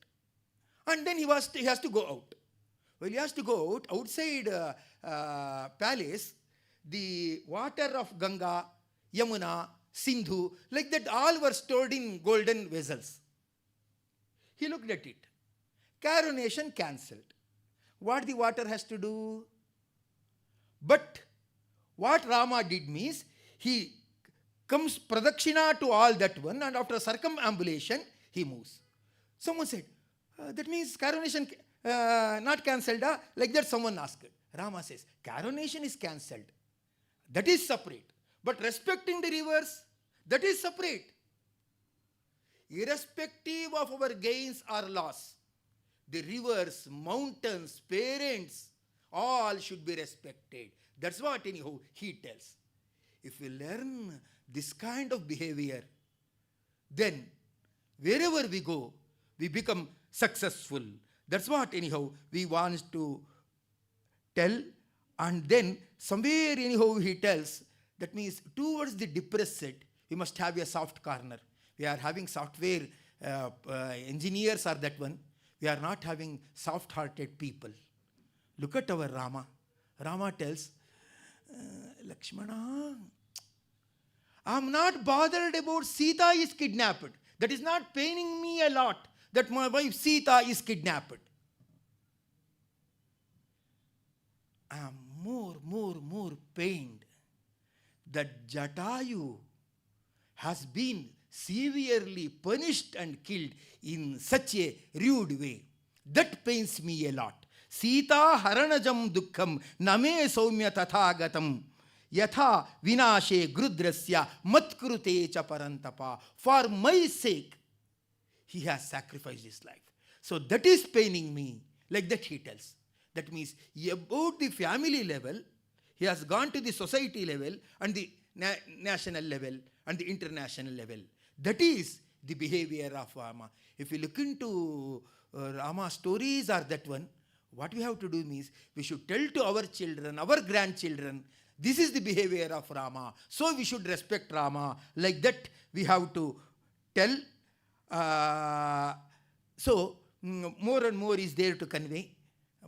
And then he has to go out. Well, he has to go out. Outside palace, the water of Ganga, Yamuna, Sindhu, like that all were stored in golden vessels. He looked at it. Coronation cancelled. What the water has to do? But what Rama did means, he comes pradakshina to all that one, and after circumambulation, he moves. Someone said, that means coronation not cancelled. Like that someone asked. Rama says, coronation is cancelled. That is separate. But respecting the rivers, that is separate. Irrespective of our gains or loss, the rivers, mountains, parents, all should be respected. That's what anyhow he tells. If we learn this kind of behavior, then wherever we go, we become successful. That's what anyhow we want to tell. And then somewhere anyhow he tells, that means towards the depressed, we must have a soft corner. We are having software engineers are that one. We are not having soft-hearted people. Look at our Rama. Rama tells, Lakshmana, I am not bothered about Sita is kidnapped. That is not paining me a lot, that my wife Sita is kidnapped. I am more pained that Jatayu has been severely punished and killed in such a rude way. That pains me a lot. Sita haranajam dukkham name saumya tathagatam yatha vinashe grudrasya matkrute cha parantapa. For my sake, he has sacrificed his life. So that is paining me. Like that he tells. That means about the family level, he has gone to the society level and the national level and the international level. That is the behavior of Rama. If you look into Rama stories or that one, what we have to do means we should tell to our children, our grandchildren, this is the behavior of Rama. So we should respect Rama. Like that we have to tell. So more and more is there to convey,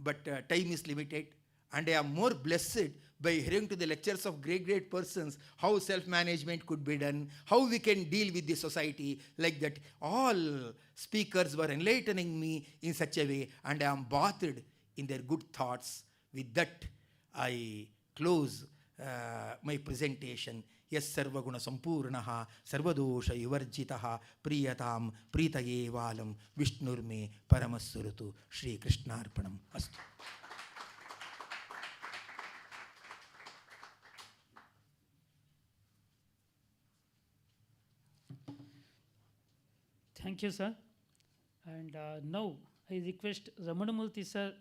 but time is limited. And I am more blessed by hearing to the lectures of great persons how self-management could be done, how we can deal with the society. Like that, all speakers were enlightening me in such a way, and I am bathed in their good thoughts. With that, I close my presentation. Yes, sarvaguna sampurnaha, sarvadosha vivarjitaha, priyatam pritaye valam, vishnurme paramassurutu, Shri Krishnarpanam astu. Thank you, sir. And now I request Ramanamurthy sir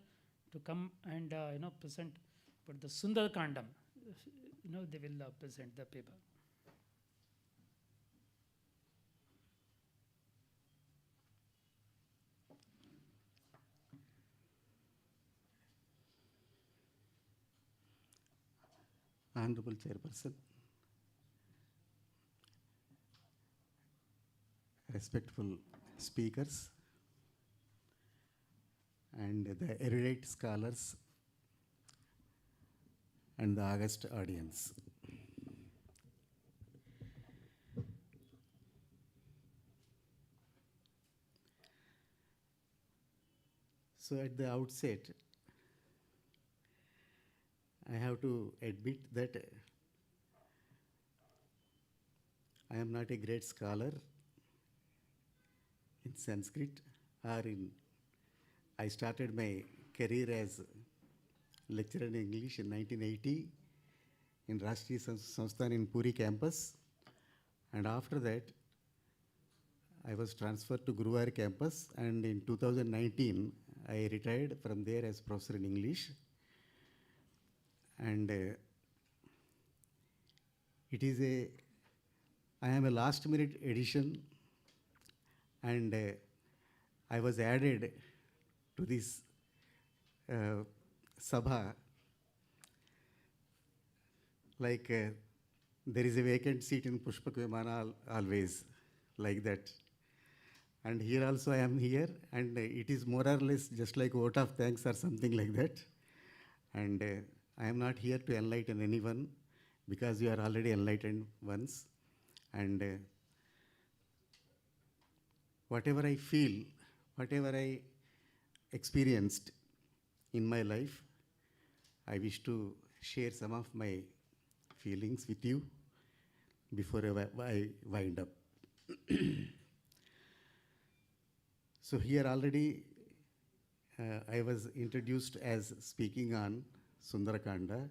to come and present for the Sundar Kandam. They will present the paper. Honorable Chairperson, respectful speakers, and the erudite scholars, and the august audience. So at the outset, I have to admit that I am not a great scholar in Sanskrit I started my career as lecturer in English in 1980 in Rashtriya Sansthan in Puri campus, and after that I was transferred to Guruvayur campus, and in 2019 I retired from there as professor in English. And I am a last minute addition, and I was added to this Sabha like there is a vacant seat in Pushpak Vimana always, like that. And here also I am here, and it is more or less just like vote of thanks or something like that. And I am not here to enlighten anyone, because you are already enlightened once. And whatever I feel, whatever I experienced in my life, I wish to share some of my feelings with you before I wind up. So here already I was introduced as speaking on Sundarakanda,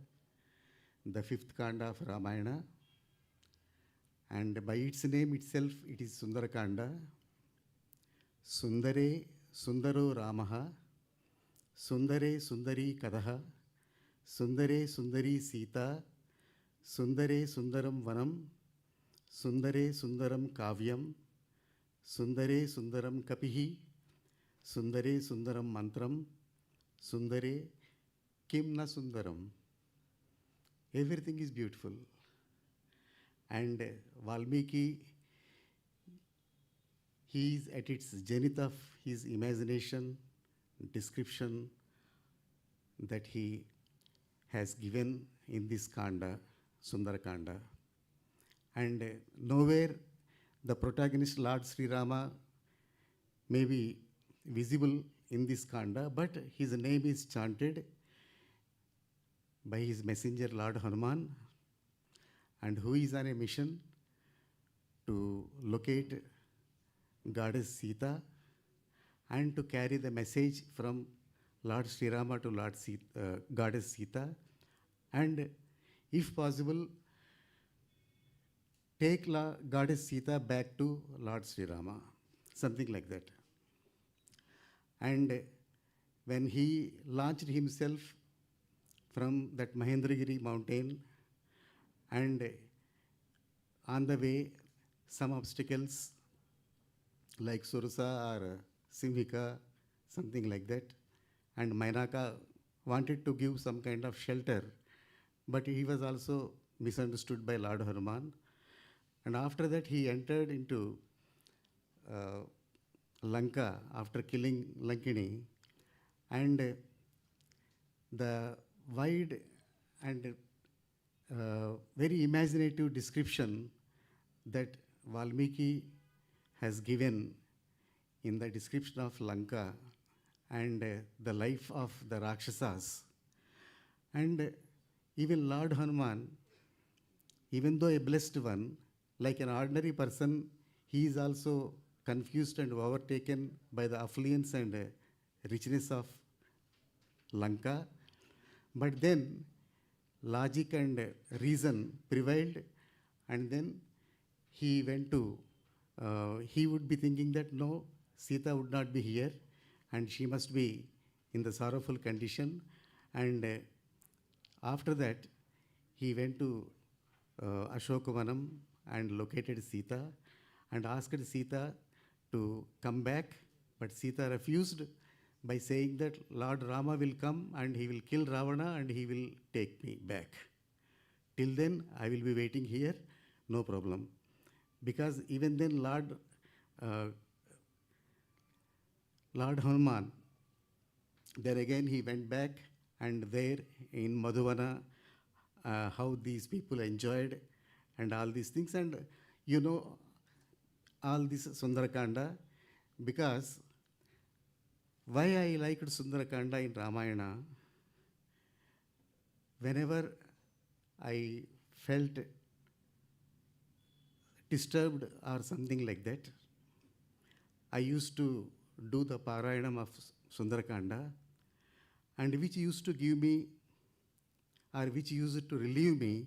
the fifth Kanda of Ramayana, and by its name itself it is Sundarakanda. Sundare Sundaro Ramaha, Sundare Sundari Kadaha, Sundare Sundari Sita, Sundare Sundaram Vanam, Sundare Sundaram Kavyam, Sundare Sundaram Kapihi, Sundare Sundaram Mantram, Sundare Kim Na Sundaram. Everything is beautiful. And Valmiki, he is at its zenith of his imagination, description that he has given in this Kanda, Sundarakanda. And nowhere the protagonist Lord Sri Rama may be visible in this Kanda, but his name is chanted by his messenger Lord Hanuman, and who is on a mission to locate Goddess Sita and to carry the message from Lord Sri Rama to Goddess Sita, and if possible, take Goddess Sita back to Lord Sri Rama, something like that. And when he launched himself from that Mahendragiri mountain, and on the way some obstacles like Sursa or Simhika, something like that, and Mainaka wanted to give some kind of shelter, but he was also misunderstood by Lord Hanuman. And after that he entered into Lanka after killing Lankini, and the wide and very imaginative description that Valmiki has given in the description of Lanka and the life of the Rakshasas. And even Lord Hanuman, even though a blessed one, like an ordinary person, he is also confused and overtaken by the affluence and richness of Lanka. But then logic and reason prevailed, and then he went to, he would be thinking that no, Sita would not be here and she must be in the sorrowful condition. And after that, he went to Ashokavanam and located Sita and asked Sita to come back, but Sita refused by saying that Lord Rama will come and he will kill Ravana and he will take me back. Till then, I will be waiting here, no problem. Because even then, Lord Hanuman, there again he went back, and there in Madhuvana, how these people enjoyed and all these things. And you know, all this Sundarakanda, because why I liked Sundarakanda in Ramayana, whenever I felt disturbed or something like that, I used to do the Parayanam of Sundarakanda, and which used to give me, or which used to relieve me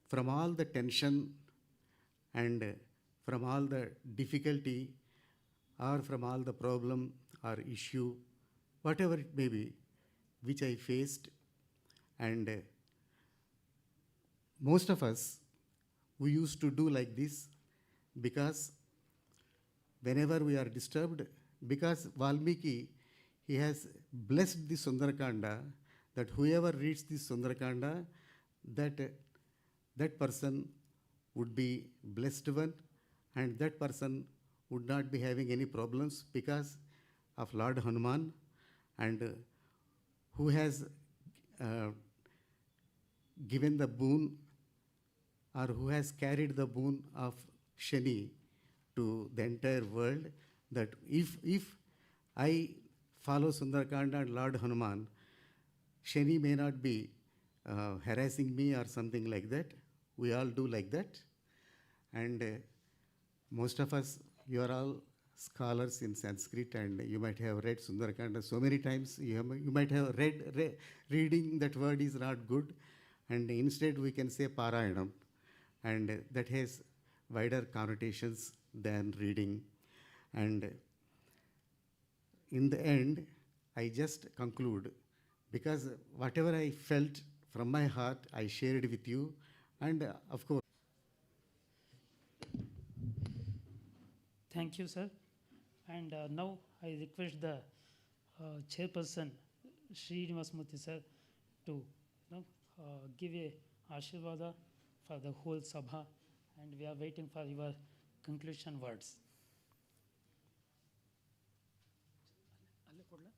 from all the tension and from all the difficulty or from all the problem or issue, whatever it may be, which I faced. And most of us, we used to do like this because whenever we are disturbed, because Valmiki, he has blessed the Sundarakanda, that whoever reads this Sundarakanda, that person would be blessed one, and that person would not be having any problems because of Lord Hanuman, and who has given the boon, or who has carried the boon of Shani to the entire world, that if I follow Sundarakanda and Lord Hanuman, Shani may not be harassing me or something like that. We all do like that. And most of us, you are all scholars in Sanskrit, and you might have read Sundarakanda so many times. You might have reading that word is not good, and instead we can say Parayanam, and that has wider connotations than reading. And in the end, I just conclude, because whatever I felt from my heart, I shared with you, and of course. Thank you, sir. And now I request the chairperson, Srinivasmurthy sir, to give a Ashirvada for the whole Sabha, and we are waiting for your conclusion words. ಅಲ್ಲೇ ಕೊಡ್ಲಾ?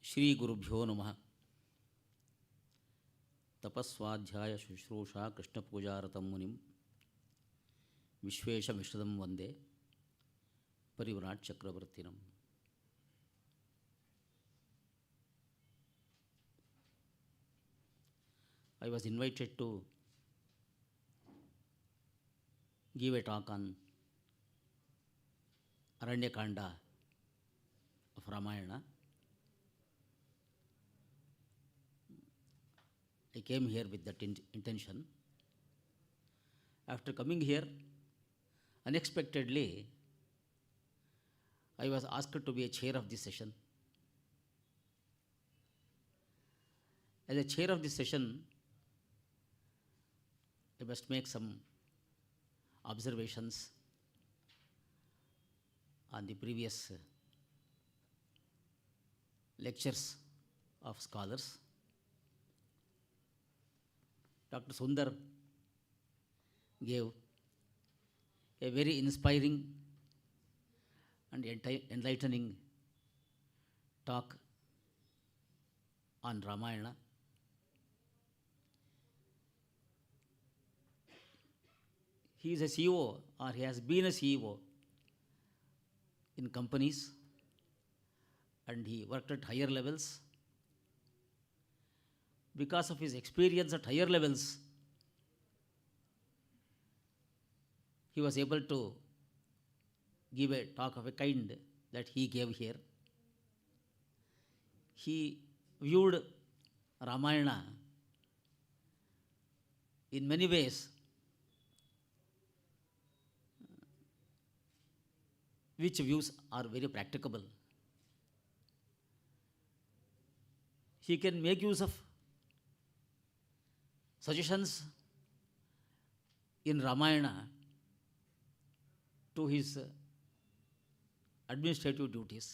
ಶ್ರೀ ಗುರುಭ್ಯೋ ನಮಃ. ತಪಸ್ವಾಧ್ಯಾಯ ಶುಶ್ರೂಷಾ ಕೃಷ್ಣಪೂಜಾರತಂ ಮುನಿಂ Vishwesha ಮಿಶ್ರದಂ Vande ಪರಿವ್ರಾಟ್ ಚಕ್ರವರ್ತಿನಂ. I was invited to give a talk on Aranyakanda of Ramayana. I came here with that intention. After coming here, unexpectedly, I was asked to be a chair of this session. As a chair of this session, I must make some observations on the previous lectures of scholars. Dr. Sundar gave a very inspiring and enlightening talk on Ramayana. He is a CEO, or he has been a CEO in companies, and he worked at higher levels. Because of his experience at higher levels, he was able to give a talk of a kind that he gave here. He viewed Ramayana in many ways which views are very practicable. He can make use of suggestions in Ramayana to his administrative duties.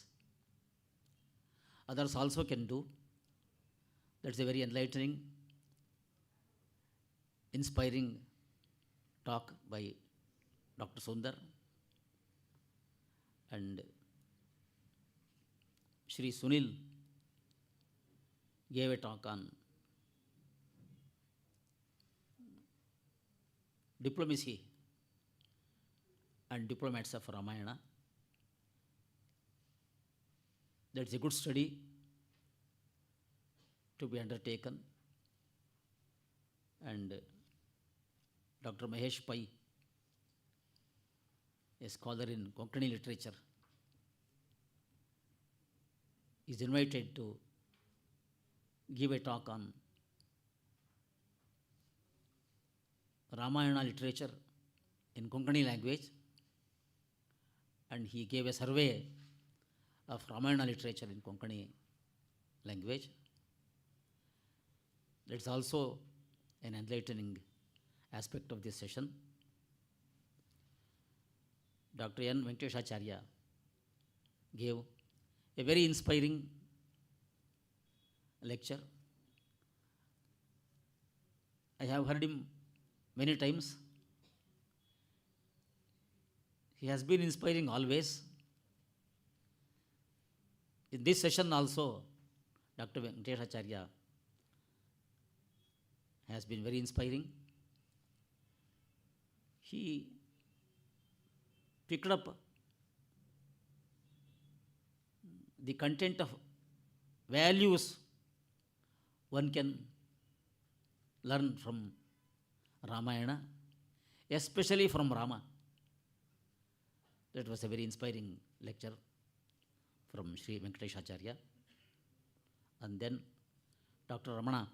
Others also can do. That's a very enlightening, inspiring talk by Dr. Sundar. And Shri Sunil gave a talk on diplomacy and diplomats of Ramayana. That's a good study to be undertaken. And Dr. Mahesh Pai, a scholar in Konkani literature, is invited to give a talk on Ramayana literature in Konkani language, and he gave a survey of Ramayana literature in Konkani language. That's also an enlightening aspect of this session. Dr. N. Venkatesacharya gave a very inspiring lecture. I have heard him many times. He has been inspiring always. In this session also, Dr. Venkatesacharya has been very inspiring. He picked up the content of values one can learn from Ramayana, especially from Rama. That was a very inspiring lecture from Sri Venkatesacharya. And then Dr. Ramana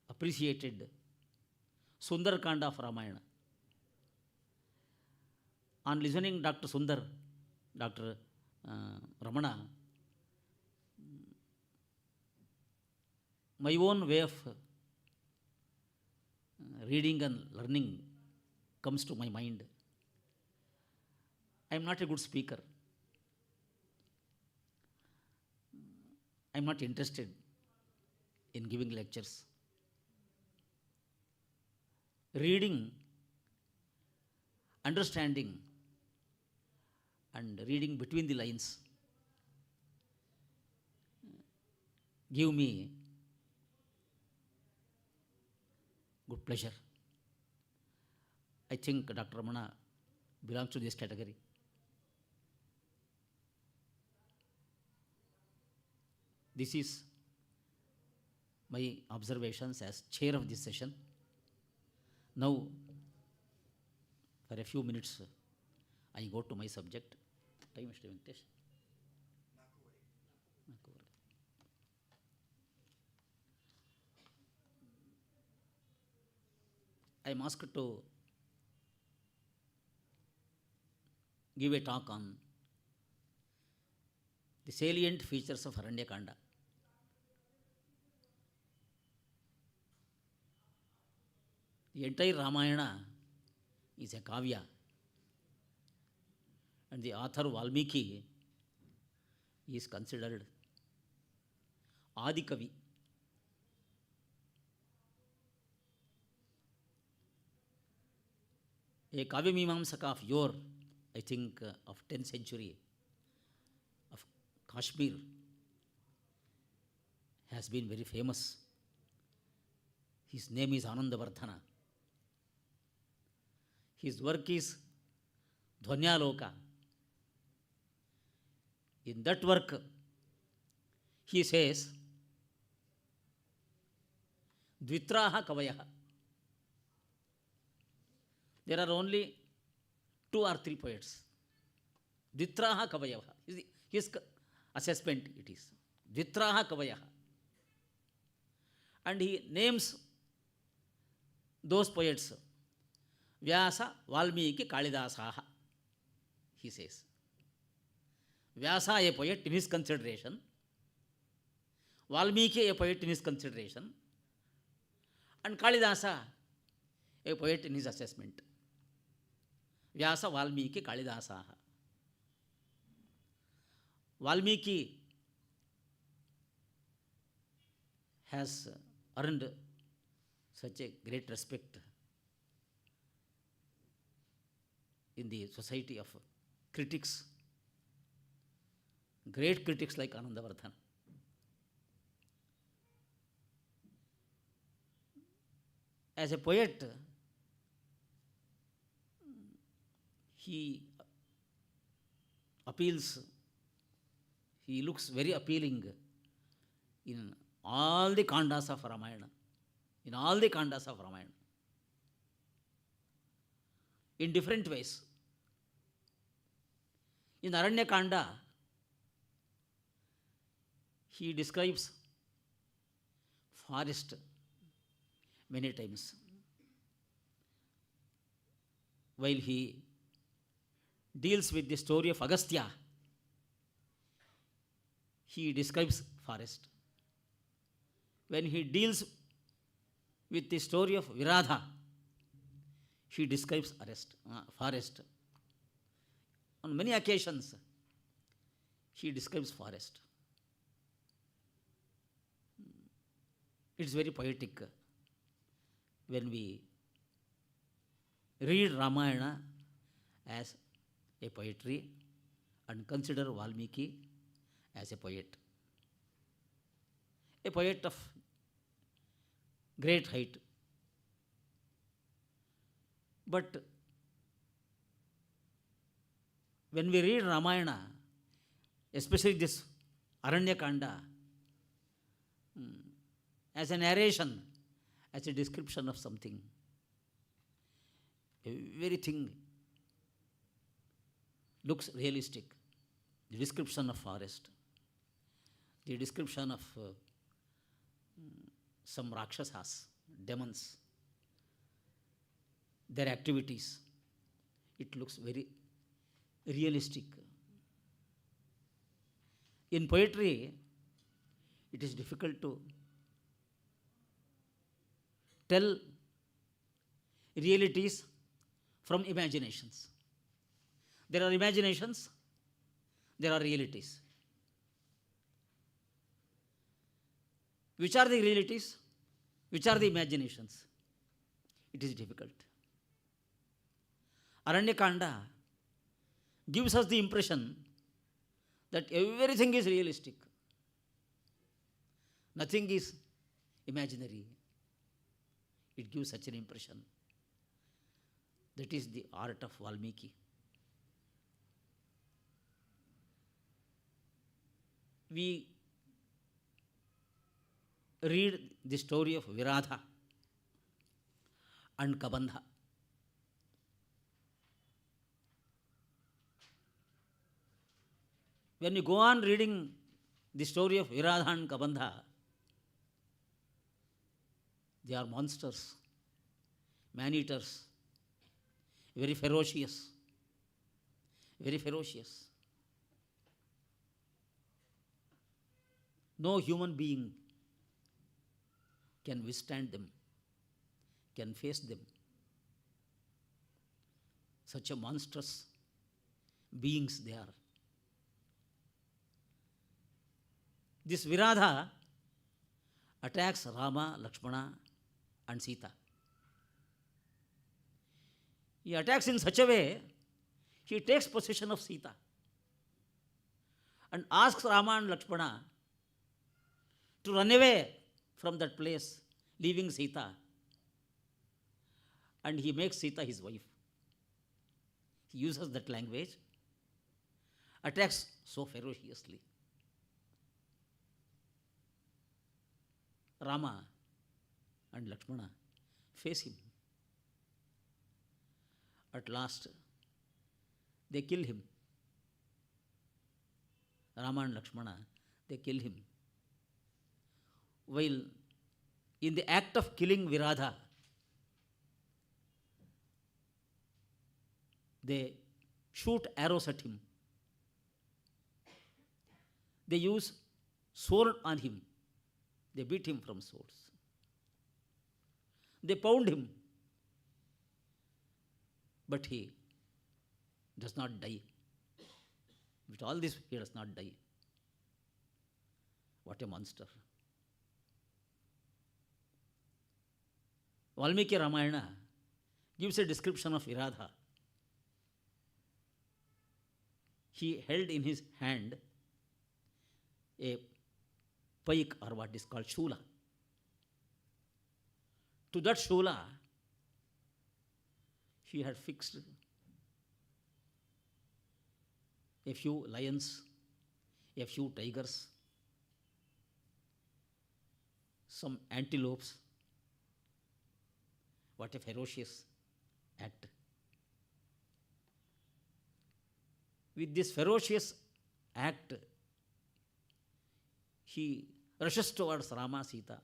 appreciated Sundarakanda of Ramayana. On listening Dr. Sundar, Dr. Ramana, my own way of reading and learning comes to my mind. I am not a good speaker. I am not interested in giving lectures. Reading, understanding, and reading between the lines give me good pleasure. I think Dr. Ramana belongs to this category. This is my observations as chair of this session. Now, for a few minutes, I go to my subject. Time, Mr. Venkatesh. I am asked to give a talk on the salient features of Aranyakanda. The entire Ramayana is a kavya, and the author Valmiki is considered Adi Kavi. A Kavya Mimamsaka of yore, I think of 10th century, of Kashmir, has been very famous. His name is Anandavardhana. His work is Dhvanyaloka. In that work, he says, Dvitraha Kavayaha. There are only 2 or 3 poets. Dvitraha Kavayaha. His assessment it is. Dvitraha Kavayaha. And he names those poets. Vyasa, Valmiki, Kalidasaha. He says. Vyasa a poet in his consideration. Valmiki a poet in his consideration. And Kalidasa a poet in his assessment. Vyasa, Valmiki, Kalidasaha. Valmiki has earned such a great respect in the society of critics, great critics like Anandavardhana. As a poet, he appeals, he looks very appealing in all the kandas of Ramayana. In all the kandas of Ramayana. In different ways. In Aranyakanda, he describes forest many times. While he deals with the story of Agastya, he describes forest. When he deals with the story of Viradha, he describes forest. On many occasions, he describes forest. It's very poetic when we read Ramayana as a poetry and consider Valmiki as a poet of great height. But when we read Ramayana, especially this Aranyakanda, as a narration, as a description of something, everything looks realistic. The description of forest, the description of some Rakshasas, demons, their activities, it looks very realistic. In poetry, it is difficult to tell realities from imaginations. There are imaginations, there are realities. Which are the realities? Which are the imaginations? It is difficult. Aranyakanda gives us the impression that everything is realistic. Nothing is imaginary. it gives such an impression. That is the art of Valmiki. We read the story of Viradha and Kabandha. When you go on reading the story of Viradha and Kabandha, they are monsters, man-eaters, very ferocious, very ferocious. No human being can withstand them, can face them. Such a monstrous beings they are. This Viradha attacks Rama, Lakshmana and Sita. He attacks in such a way, he takes possession of Sita and asks Rama and Lakshmana to run away from that place, leaving Sita. And he makes Sita his wife. He uses that language, attacks so ferociously. Rama and Lakshmana face him. At last, they kill him. Rama and Lakshmana, they kill him. While in the act of killing Viradha, they shoot arrows at him. They use sword on him. They beat him from swords. They pound him. But he does not die. With all this, he does not die. What a monster. Valmiki Ramayana gives a description of Viradha. He held in his hand a pike, or what is called shula. To that shula, he had fixed a few lions, a few tigers, some antelopes. What a ferocious act. With this ferocious act, he rushes towards Rama and Sita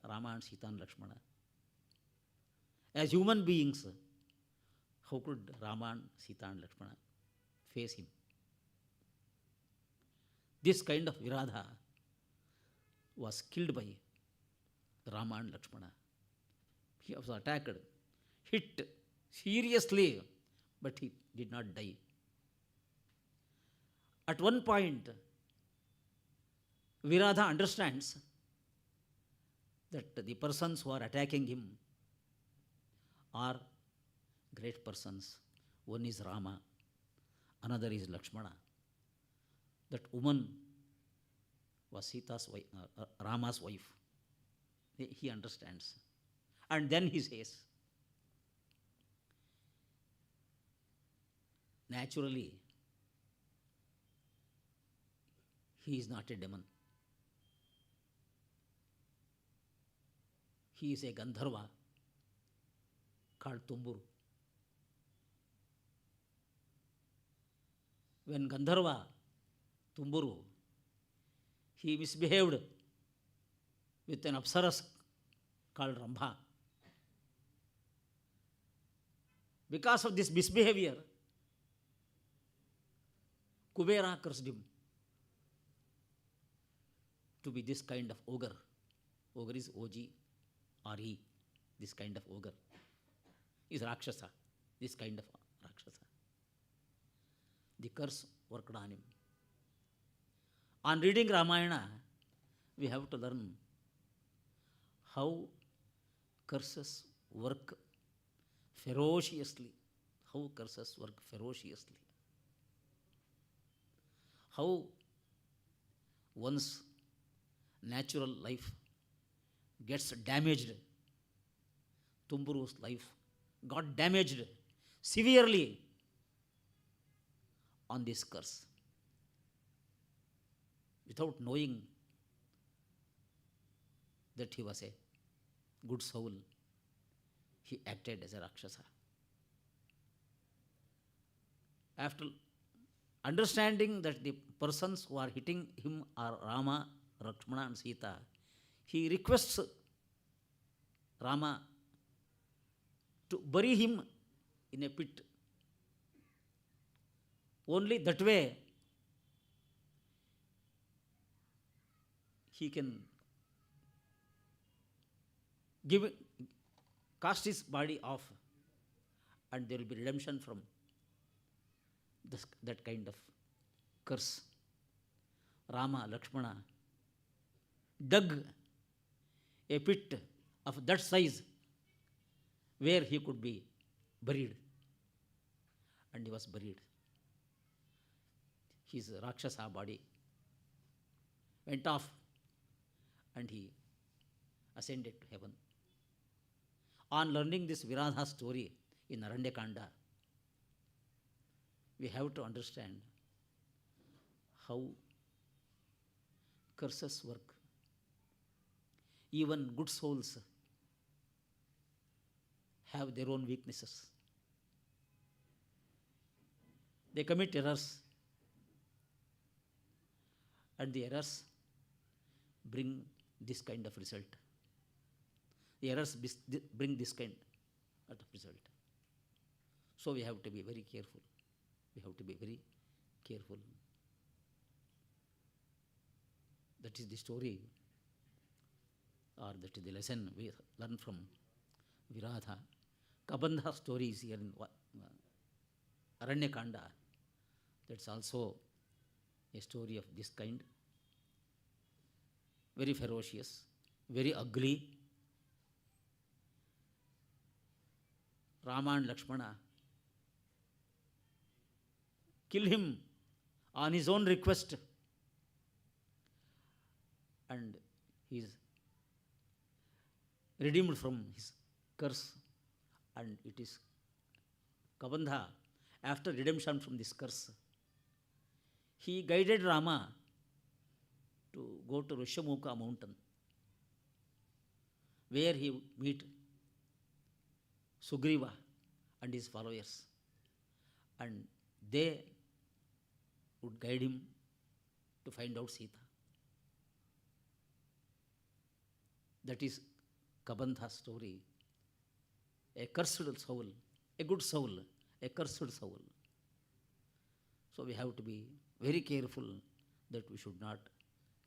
and Lakshmana. As human beings, how could Rama and Sita and Lakshmana face him? This kind of Viradha was killed by Rama and Lakshmana. He was attacked, hit seriously, but he did not die. At one point, Viradha understands that the persons who are attacking him are great persons. One is Rama, another is Lakshmana. That woman was Sita's wife, Rama's wife. He understands. And then he says, naturally, he is not a demon. He is a Gandharva called Tumburu. When Gandharva, Tumburu, he misbehaved with an Apsaras called Rambha. Because of this misbehavior, Kubera cursed him to be this kind of ogre. Ogre is O-G-R-E, this kind of ogre. Is Rakshasa, this kind of Rakshasa. The curse worked on him. On reading Ramayana, we have to learn how curses work ferociously. How curses work ferociously. How one's natural life gets damaged Tumburu's life got damaged severely on this curse. Without knowing that he was a good soul, he acted as a Rakshasa. After understanding that the persons who are hitting him are Rama, Lakshmana and Sita, he requests Rama to bury him in a pit. Only that way he can cast his body off, and there will be redemption from that kind of curse. Rama, Lakshmana dug a pit of that size where he could be buried, and he was buried. His Rakshasa body went off and he ascended to heaven. On learning this Viradha story in Aranyakanda, we have to understand how curses work. Even good souls have their own weaknesses. They commit errors, and the errors bring this kind of result. The errors bring this kind of result. So we have to be very careful. We have to be very careful. That is the story, or that is the lesson we learn from Viradha. Kabandha story is here in Aranyakanda. That's also a story of this kind. Very ferocious, very ugly. Rama and Lakshmana kill him on his own request, and he is redeemed from his curse. And it is Kabandha, after redemption from this curse, he guided Rama to go to Rishamuka mountain, where he would meet Sugriva and his followers, and they would guide him to find out Sita. That is Kabandha's story. A cursed soul, a good soul, a cursed soul. So we have to be very careful that we should not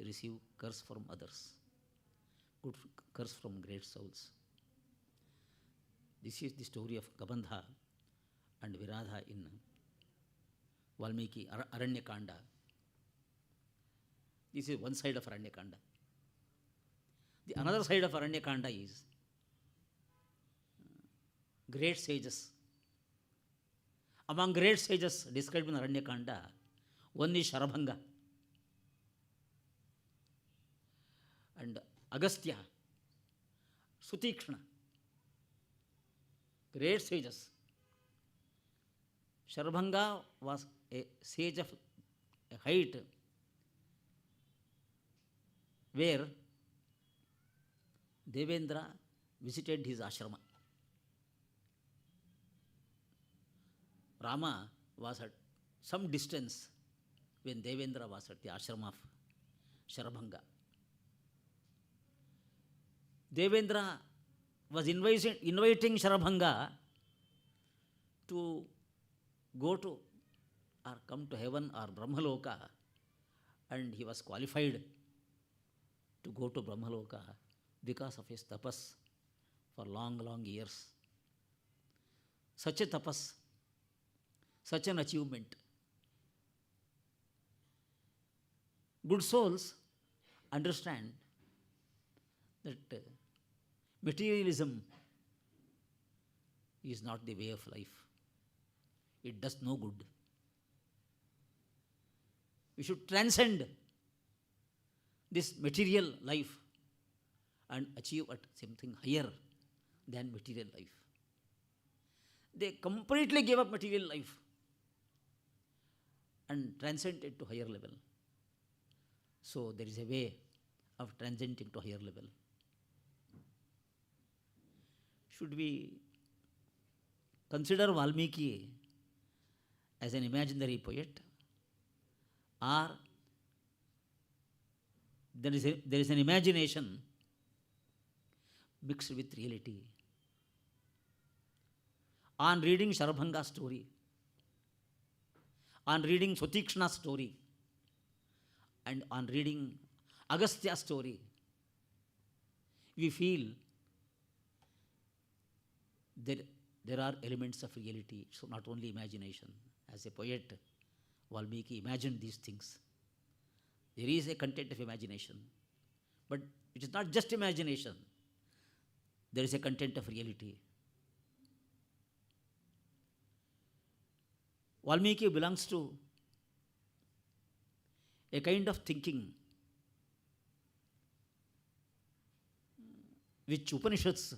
receive curse from others, good curse from great souls. This is the story of Kabandha and Viradha in Valmiki Aranyakanda. This is one side of Aranyakanda. The another side of Aranyakanda is great sages. Among great sages described in Aranyakanda, one is Sharabhanga and Agastya, Sutikshna. Great sages. Sharabhanga was a sage of a height where Devendra visited his ashrama. Rama was at some distance when Devendra was at the ashrama of Sharabhanga. Devendra was inviting Sharabhanga to go to or come to heaven or Brahmaloka, and he was qualified to go to Brahmaloka because of his tapas for long, long years. Such a tapas, such an achievement. Good souls understand that materialism is not the way of life. It does no good. We should transcend this material life and achieve at something higher than material life. They completely gave up material life and transcended to higher level. So there is a way of transcending to higher level. Should we consider Valmiki as an imaginary poet, or there is an imagination mixed with reality? On reading Sharabhanga's story, on reading Sutikshna's story, and on reading Agastya's story, we feel there are elements of reality, so not only imagination. As a poet, Valmiki imagined these things. There is a content of imagination, but it is not just imagination. There is a content of reality. Valmiki belongs to a kind of thinking which Upanishads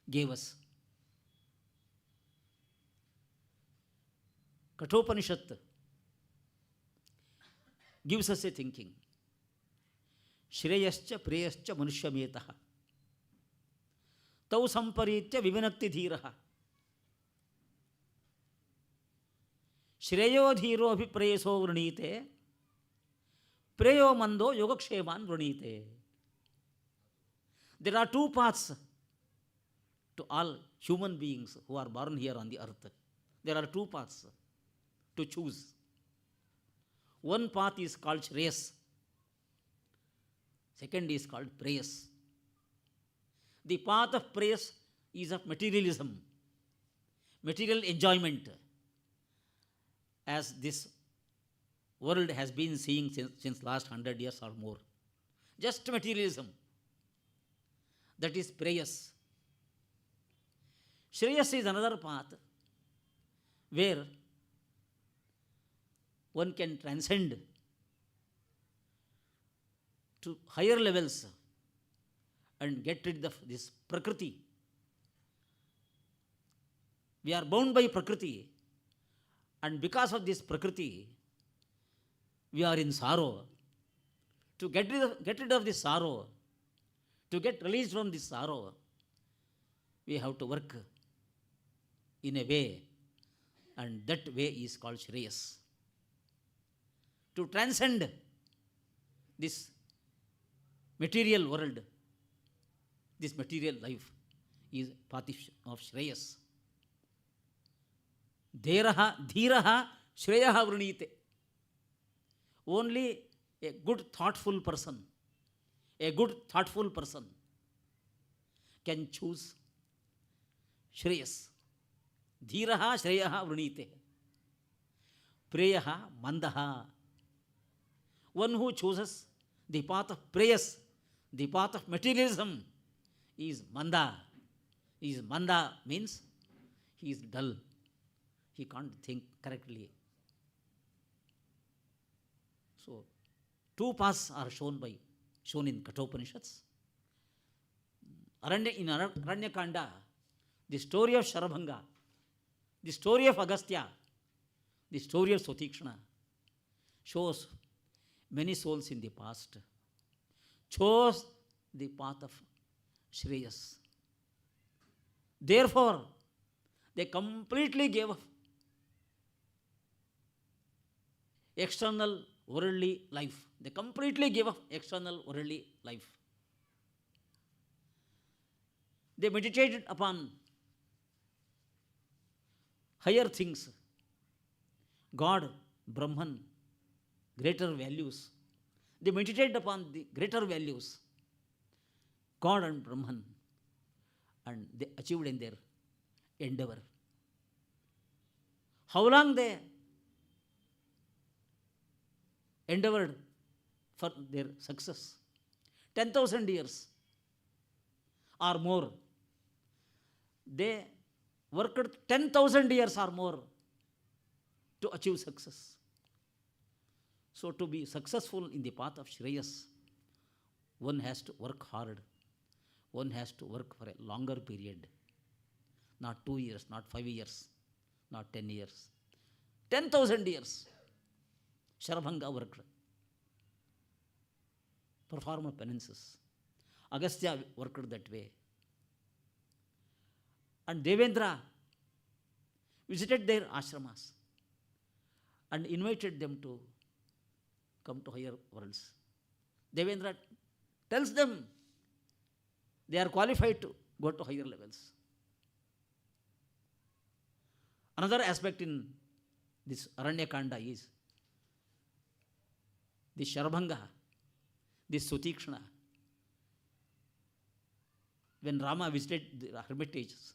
gave us. Kathopanishad gives us a thinking. Shreyascha preyascha manushyametah tau samparitya vivinakti dhiraha Shreyo dhiro abhiprayeso vranite preyo mando yogaksheman vranite. There are two paths to all human beings who are born here on the earth. There are two paths to choose. One path is called Shreyas. Second is called Preyas. The path of Preyas is of materialism, material enjoyment, as this world has been seeing since last 100 years or more. Just materialism. That is Preyas. Shreyas is another path where one can transcend to higher levels and get rid of this Prakriti. We are bound by Prakriti, and because of this Prakriti, we are in sorrow. To get rid of this sorrow, to get released from this sorrow, we have to work in a way, and that way is called Shreyas. To transcend this material world, this material life, is path of Shreyas. Dhiraha Shreyaha vranite. Only a good thoughtful person can choose Shreyas. Dhiraha Shreyaha vranite. Preyaha mandaha. One who chooses the path of prayas, the path of materialism, is manda. Manda means he is dull. He can't think correctly. So, two paths are shown in Kathopanishads. In Aranyakanda, the story of Sharabhanga, the story of Agastya, the story of Sutikshna shows many souls in the past chose the path of Shreyas. Therefore, they completely gave up external worldly life. They completely gave up external worldly life. They meditated upon higher things, God, Brahman, greater values. They meditated upon the greater values, God and Brahman, and they achieved in their endeavor. How long they endeavored for their success? 10,000 years or more. They worked 10,000 years or more to achieve success. So, to be successful in the path of Shreyas, one has to work hard. one has to work for a longer period. Not 2 years, not 5 years, not 10 years. 10,000 years. Sharabhanga worked. Performed penances. Agastya worked that way. And Devendra visited their ashramas and invited them to come to higher worlds. Devendra tells them they are qualified to go to higher levels. Another aspect in this Aranyakanda is this Sharabhanga, this Sutikshana. When Rama visited the hermitages,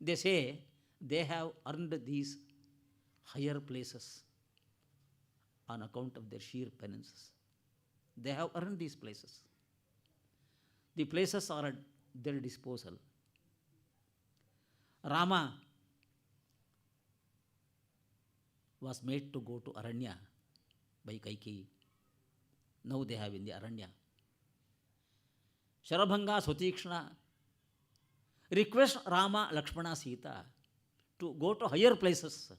they say they have earned these higher places on account of their sheer penances. They have earned these places. The places are at their disposal. Rama was made to go to Aranya by Kaikeyi. Now they have in the Aranya. Sharabhanga, Sutikshana request Rama, Lakshmana, Sita to go to higher places.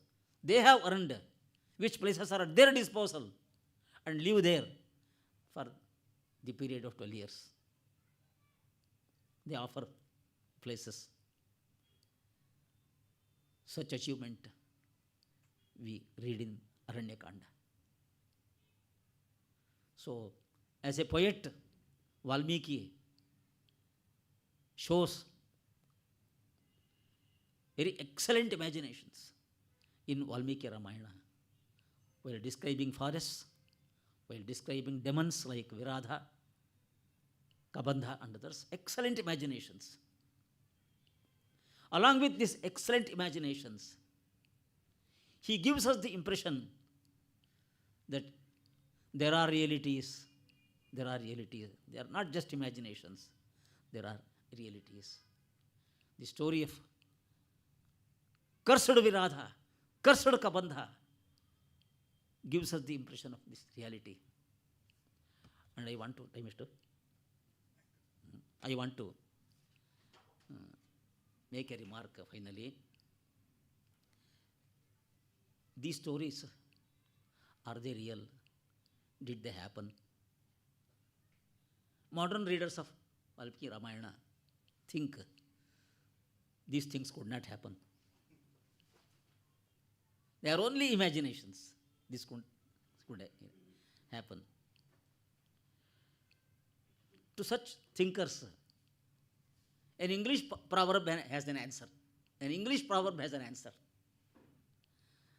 They have earned which places are at their disposal and live there for the period of 12 years. They offer places. Such achievement we read in Aranyakanda. So, as a poet, Valmiki shows very excellent imaginations in Valmiki Ramayana, while describing forests, while describing demons like Viradha, Kabandha and others, excellent imaginations. Along with these excellent imaginations, he gives us the impression that there are realities. They are not just imaginations, there are realities. The story of cursed Viradha, cursed Kabandha gives us the impression of this reality. And I want to make a remark finally. These stories, are they real? Did they happen? Modern readers of Valmiki Ramayana think these things could not happen. They are only imaginations. This could happen. To such thinkers, an English proverb has an answer. An English proverb has an answer.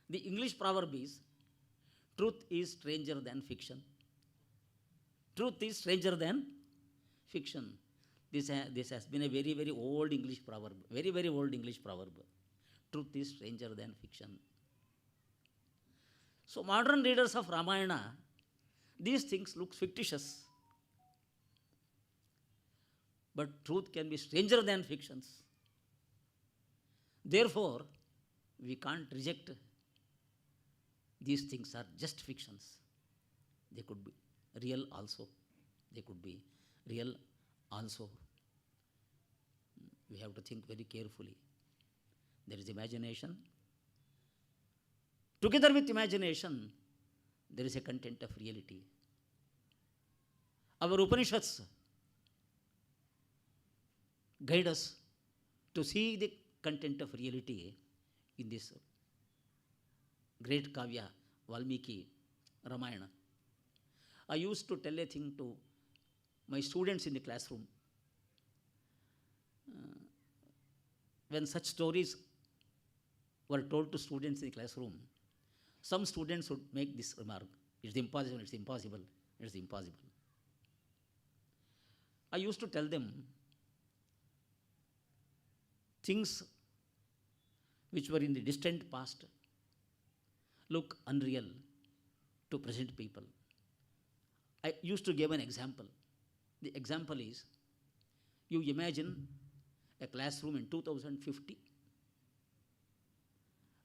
The English proverb is, truth is stranger than fiction. Truth is stranger than fiction. This has been a very, very old English proverb. Very, very old English proverb. Truth is stranger than fiction. So modern readers of Ramayana, these things look fictitious. But truth can be stranger than fictions. Therefore, we can't reject these things are just fictions. They could be real also. They could be real also. We have to think very carefully. There is imagination. Together with imagination, there is a content of reality. Our Upanishads guide us to see the content of reality in this great Kavya, Valmiki Ramayana. I used to tell a thing to my students in the classroom. When such stories were told to students in the classroom, some students would make this remark, it's impossible, it's impossible, it's impossible. I used to tell them things which were in the distant past look unreal to present people. I used to give an example. The example is, you imagine a classroom in 2050.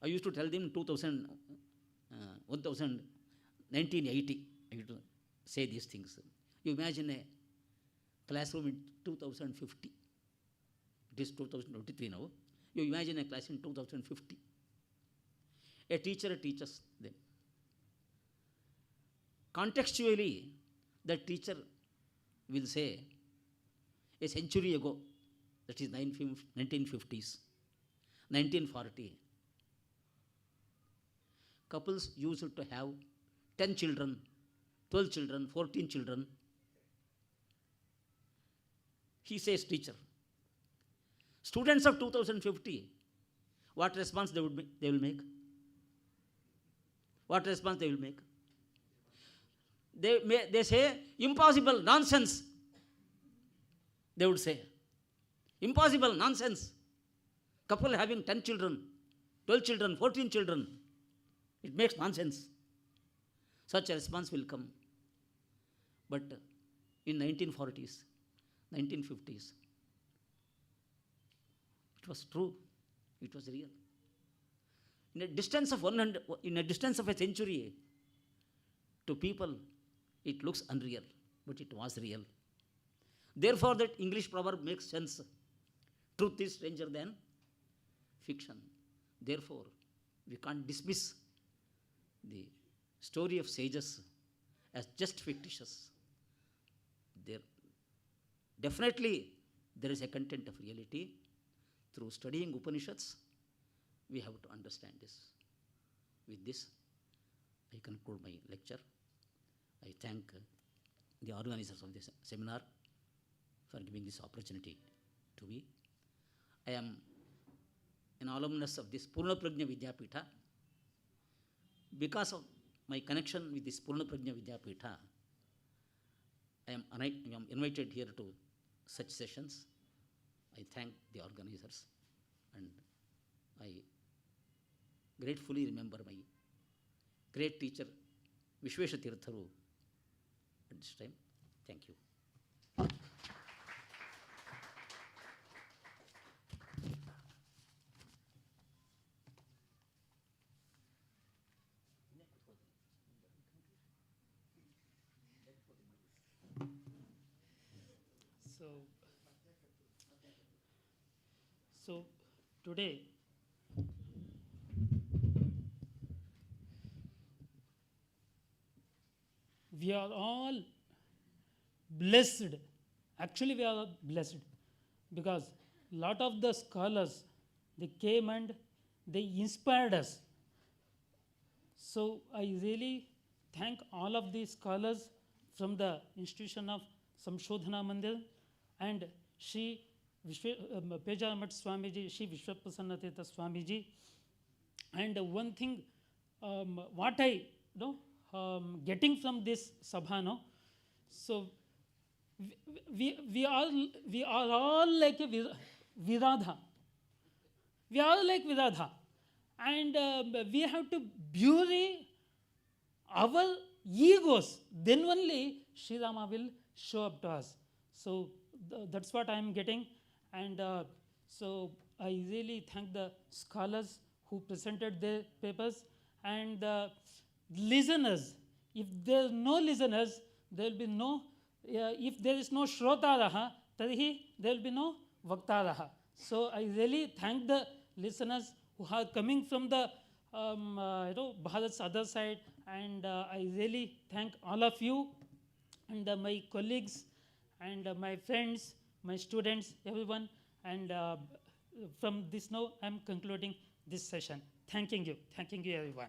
I used to tell them 1980, I used to say these things. You imagine a classroom in 2050. It is 2023 now. You imagine a class in 2050. A teacher teaches them. Contextually, the teacher will say, a century ago, that is 1950s, 1940, couples used to have 10 children, 12 children, 14 children. He says, teacher, students of 2050, what response they will make? What response they will make? They say, impossible, nonsense. They would say, impossible, nonsense. Couple having 10 children, 12 children, 14 children. It makes nonsense. Such a response will come. But in 1940s, 1950s, it was true. It was real. In a distance of a century, to people, it looks unreal, but it was real. Therefore, that English proverb makes sense. Truth is stranger than fiction. Therefore, we can't dismiss the story of sages as just fictitious. Definitely, there is a content of reality. Through studying Upanishads, we have to understand this. With this, I conclude my lecture. I thank the organizers of this seminar for giving this opportunity to me. I am an alumnus of this Purna Prajna Vidyapitha. Because of my connection with this Purna Prajna Vidyapitha, I am invited here to such sessions. I thank the organizers, and I gratefully remember my great teacher, Vishwesha Tirtharu, at this time. Thank you. So today, we are all blessed. Actually, we are all blessed because lot of the scholars, they came and they inspired us. So I really thank all of these scholars from the institution of Samshodhana Mandir and Shri Pejamat Swamiji, Shri Vishwaprasannatirtha Swamiji. And one thing, what I getting from this sabha, no? So we are all like a Viradha. We are all like Viradha, and we have to bury our egos. Then only Sri Rama will show up to us. So that's what I am getting, and so I really thank the scholars who presented their papers and the listeners. If there are no listeners, there will be no. If there is no Shrotaraha, tarhi there will be no Vaktaraha. So I really thank the listeners who are coming from the Bharat's other side, and I really thank all of you and my colleagues and my friends, my students, everyone. And from this now, I am concluding this session. Thanking you everyone.